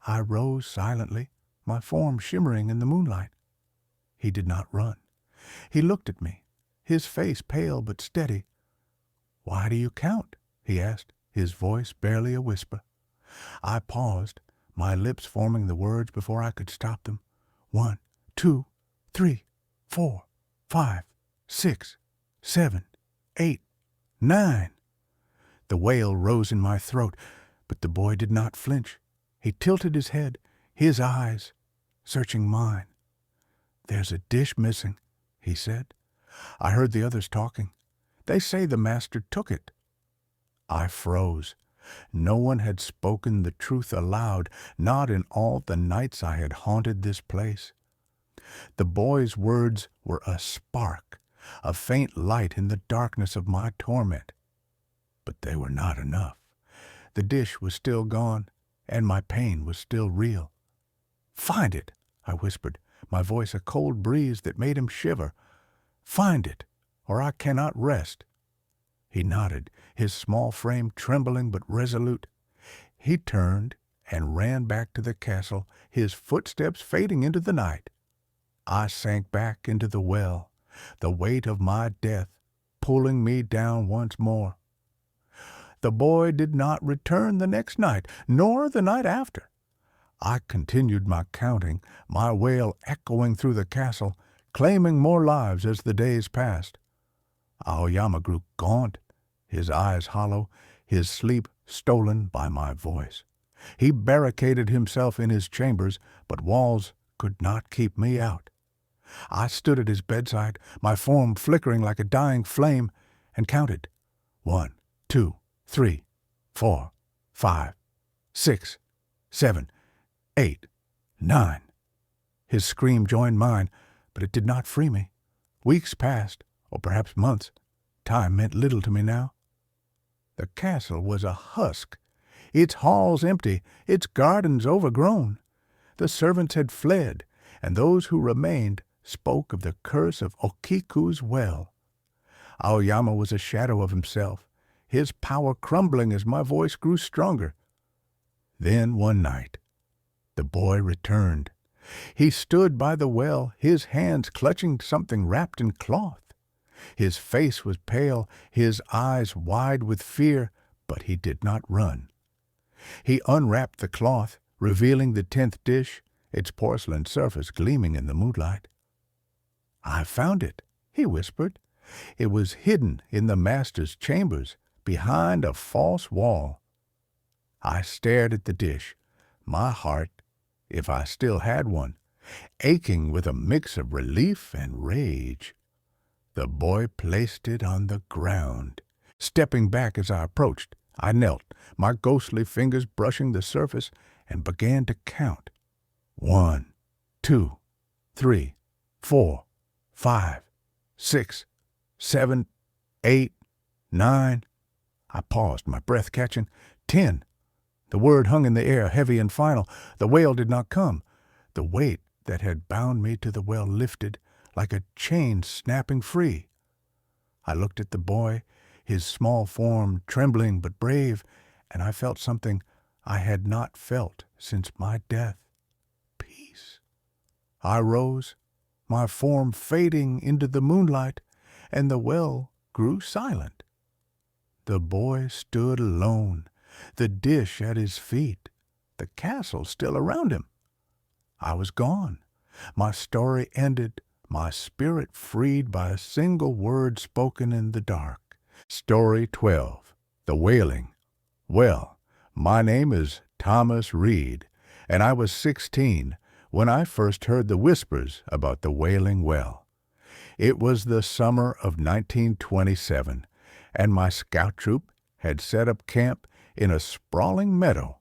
I rose silently, my form shimmering in the moonlight. He did not run. He looked at me, his face pale but steady. "Why do you count?" he asked, his voice barely a whisper. I paused, my lips forming the words before I could stop them. 1, 2, 3, 4, 5, 6, 7, 8, 9. The wail rose in my throat, but the boy did not flinch. He tilted his head, his eyes searching mine. "There's a dish missing," he said. I heard the others talking. "They say the master took it." I froze. No one had spoken the truth aloud, not in all the nights I had haunted this place. The boy's words were a spark, a faint light in the darkness of my torment. But they were not enough. The dish was still gone, and my pain was still real. "Find it," I whispered, my voice a cold breeze that made him shiver. "Find it, or I cannot rest." He nodded, his small frame trembling but resolute. He turned and ran back to the castle, his footsteps fading into the night. I sank back into the well, the weight of my death pulling me down once more. The boy did not return the next night, nor the night after. I continued my counting, my wail echoing through the castle, claiming more lives as the days passed. Aoyama grew gaunt, his eyes hollow, his sleep stolen by my voice. He barricaded himself in his chambers, but walls could not keep me out. I stood at his bedside, my form flickering like a dying flame, and counted. 1, 2, 3, 4, 5, 6, 7, 8, 9. His scream joined mine, but it did not free me. Weeks passed, or perhaps months. Time meant little to me now. The castle was a husk, its halls empty, its gardens overgrown. The servants had fled, and those who remained spoke of the curse of Okiku's well. Aoyama was a shadow of himself, his power crumbling as my voice grew stronger. Then one night, the boy returned. He stood by the well, his hands clutching something wrapped in cloth. His face was pale, his eyes wide with fear, but he did not run. He unwrapped the cloth, revealing the 10th dish, its porcelain surface gleaming in the moonlight. "I found it," he whispered. "It was hidden in the master's chambers, behind a false wall." I stared at the dish, my heart, if I still had one, aching with a mix of relief and rage. The boy placed it on the ground. Stepping back as I approached, I knelt, my ghostly fingers brushing the surface, and began to count. 1, 2, 3, 4, 5, 6, 7, 8, 9. I paused, my breath catching. 10. The word hung in the air, heavy and final. The wail did not come. The weight that had bound me to the well lifted, like a chain snapping free. I looked at the boy, his small form trembling but brave, and I felt something I had not felt since my death. Peace. I rose, my form fading into the moonlight, and the well grew silent. The boy stood alone, the dish at his feet, the castle still around him. I was gone. My story ended, my spirit freed by a single word spoken in the dark. Story 12. The Wailing. Well, my name is Thomas Reed, and I was 16 when I first heard the whispers about the Wailing Well. It was the summer of 1927, and my scout troop had set up camp in a sprawling meadow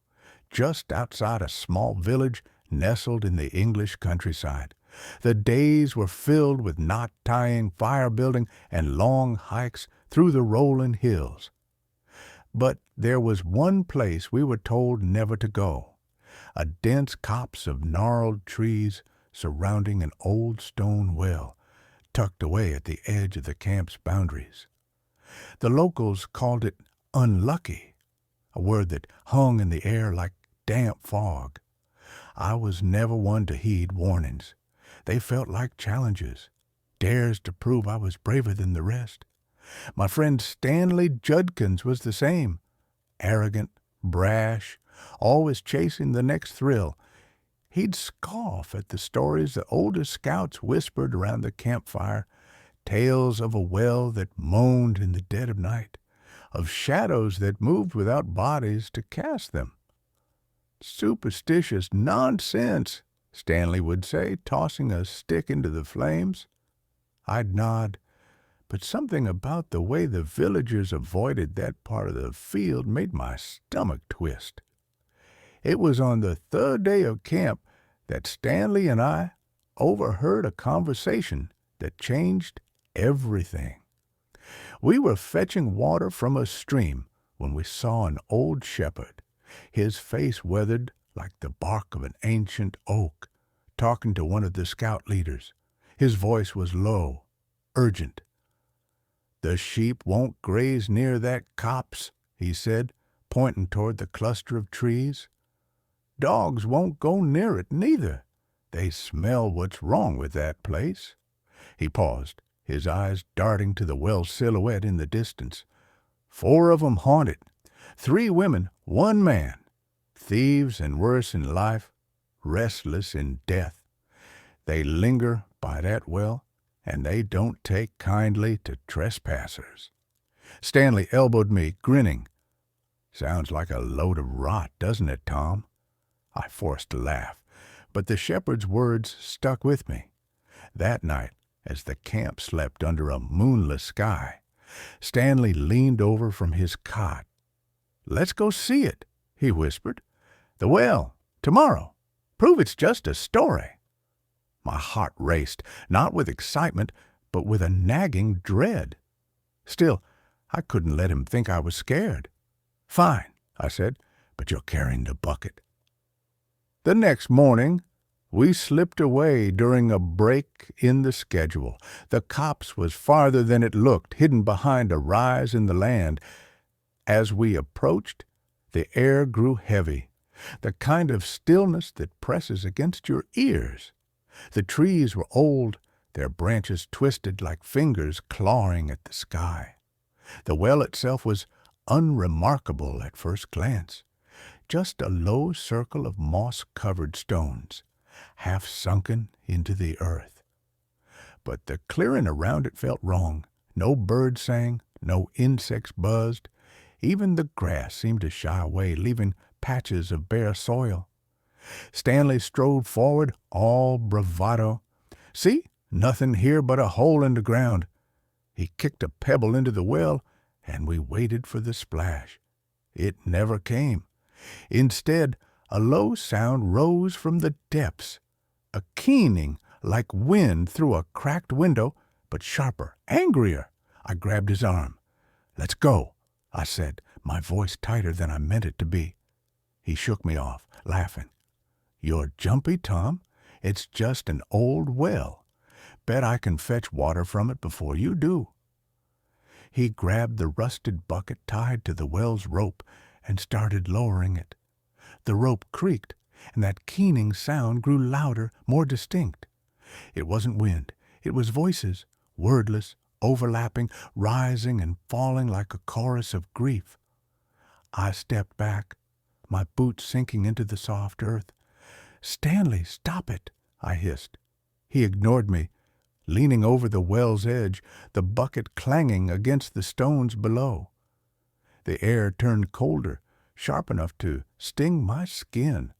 just outside a small village nestled in the English countryside. The days were filled with knot-tying, fire-building, and long hikes through the rolling hills. But there was one place we were told never to go, a dense copse of gnarled trees surrounding an old stone well, tucked away at the edge of the camp's boundaries. The locals called it unlucky, a word that hung in the air like damp fog. I was never one to heed warnings. They felt like challenges, dares to prove I was braver than the rest. My friend Stanley Judkins was the same, arrogant, brash, always chasing the next thrill. He'd scoff at the stories the older scouts whispered around the campfire, tales of a well that moaned in the dead of night, of shadows that moved without bodies to cast them. "Superstitious nonsense," Stanley would say, tossing a stick into the flames. I'd nod, but something about the way the villagers avoided that part of the field made my stomach twist. It was on the 3rd day of camp that Stanley and I overheard a conversation that changed everything. We were fetching water from a stream when we saw an old shepherd, his face weathered like the bark of an ancient oak, talking to one of the scout leaders. His voice was low, urgent. "The sheep won't graze near that copse," he said, pointing toward the cluster of trees. "Dogs won't go near it, neither. They smell what's wrong with that place." He paused, his eyes darting to the well silhouette in the distance. 4 of 'em haunted. 3 women, 1 man. Thieves and worse in life, restless in death. They linger by that well, and they don't take kindly to trespassers. Stanley elbowed me, grinning. "Sounds like a load of rot, doesn't it, Tom?" I forced a laugh, but the shepherd's words stuck with me. That night, as the camp slept under a moonless sky, Stanley leaned over from his cot. "Let's go see it," he whispered. "The well, tomorrow. Prove it's just a story." My heart raced, not with excitement, but with a nagging dread. Still, I couldn't let him think I was scared. "Fine," I said, "but you're carrying the bucket." The next morning, we slipped away during a break in the schedule. The copse was farther than it looked, hidden behind a rise in the land. As we approached, the air grew heavy, the kind of stillness that presses against your ears. The trees were old, their branches twisted like fingers clawing at the sky. The well itself was unremarkable at first glance, just a low circle of moss-covered stones, half sunken into the earth. But the clearing around it felt wrong. No birds sang, no insects buzzed. Even the grass seemed to shy away, leaving patches of bare soil. Stanley strode forward, all bravado. "See, nothing here but a hole in the ground." He kicked a pebble into the well, and we waited for the splash. It never came. Instead, a low sound rose from the depths, a keening like wind through a cracked window, but sharper, angrier. I grabbed his arm. "Let's go," I said, my voice tighter than I meant it to be. He shook me off, laughing. "You're jumpy, Tom. It's just an old well. Bet I can fetch water from it before you do." He grabbed the rusted bucket tied to the well's rope and started lowering it. The rope creaked, and that keening sound grew louder, more distinct. It wasn't wind. It was voices, wordless, overlapping, rising and falling like a chorus of grief. I stepped back, my boots sinking into the soft earth. "Stanley, stop it," I hissed. He ignored me, leaning over the well's edge, the bucket clanging against the stones below. The air turned colder, sharp enough to sting my skin.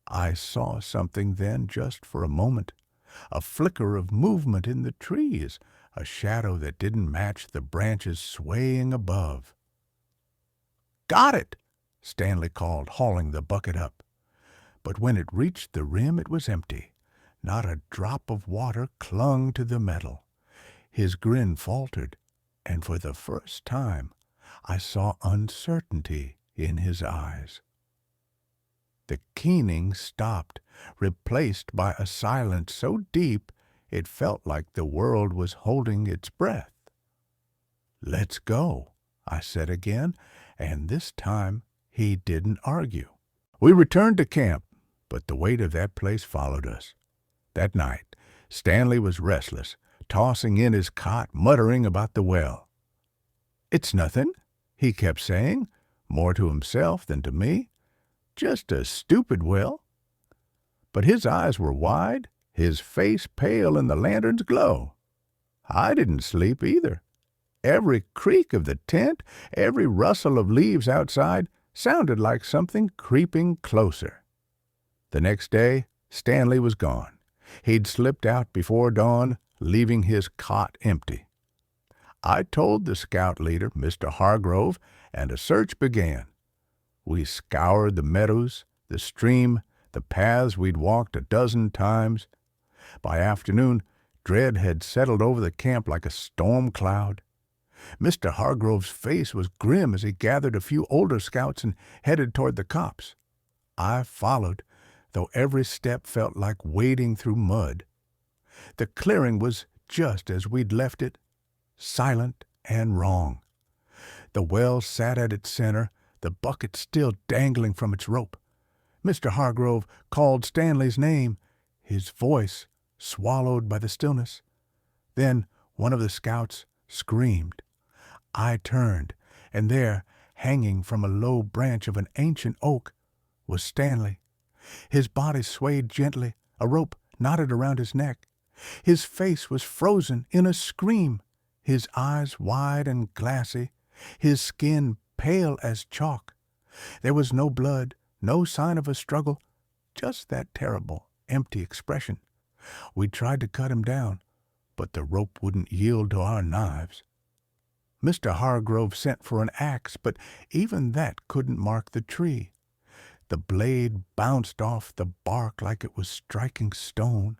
I saw something then, just for a moment, a flicker of movement in the trees, a shadow that didn't match the branches swaying above. "Got it!" Stanley called, hauling the bucket up. But when it reached the rim, it was empty. Not a drop of water clung to the metal. His grin faltered, and for the first time I saw uncertainty in his eyes. The keening stopped, replaced by a silence so deep it felt like the world was holding its breath. "Let's go," I said again, and this time he didn't argue. We returned to camp, but the weight of that place followed us. That night, Stanley was restless, tossing in his cot, muttering about the well. "It's nothing," he kept saying, more to himself than to me. "Just a stupid well." But his eyes were wide, his face pale in the lantern's glow. I didn't sleep either. Every creak of the tent, every rustle of leaves outside, sounded like something creeping closer. The next day, Stanley was gone. He'd slipped out before dawn, leaving his cot empty. I told the scout leader, Mr. Hargrove, and a search began. We scoured the meadows, the stream, the paths we'd walked a dozen times. By afternoon, dread had settled over the camp like a storm cloud. Mr. Hargrove's face was grim as he gathered a few older scouts and headed toward the copse. I followed, though every step felt like wading through mud. The clearing was just as we'd left it, silent and wrong. The well sat at its center, the bucket still dangling from its rope. Mr. Hargrove called Stanley's name, his voice swallowed by the stillness. Then one of the scouts screamed. I turned, and there, hanging from a low branch of an ancient oak, was Stanley. His body swayed gently, a rope knotted around his neck. His face was frozen in a scream, his eyes wide and glassy, his skin pale as chalk. There was no blood, no sign of a struggle, just that terrible, empty expression. We tried to cut him down, but the rope wouldn't yield to our knives. Mr. Hargrove sent for an axe, but even that couldn't mark the tree. The blade bounced off the bark like it was striking stone.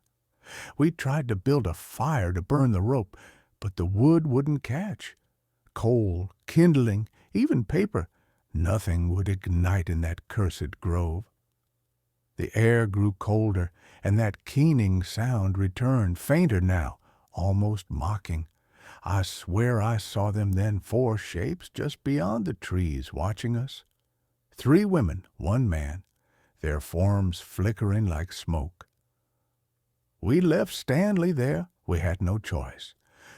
We tried to build a fire to burn the rope, but the wood wouldn't catch. Coal, kindling, even paper, nothing would ignite in that cursed grove. The air grew colder, and that keening sound returned, fainter now, almost mocking. I swear I saw them then, 4 shapes just beyond the trees watching us. 3 women, 1 man, their forms flickering like smoke. We left Stanley there. We had no choice.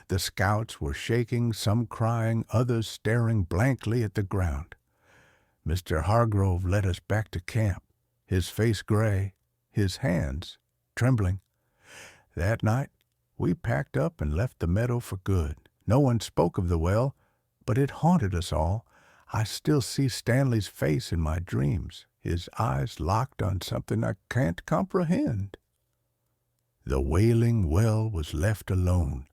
The scouts were shaking, some crying, others staring blankly at the ground. Mr. Hargrove led us back to camp, his face gray, his hands trembling. That night we packed up and left the meadow for good. No one spoke of the well, but it haunted us all. I still see Stanley's face in my dreams, his eyes locked on something I can't comprehend. The Wailing Well was left alone,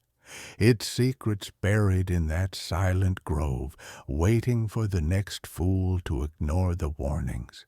its secrets buried in that silent grove, waiting for the next fool to ignore the warnings.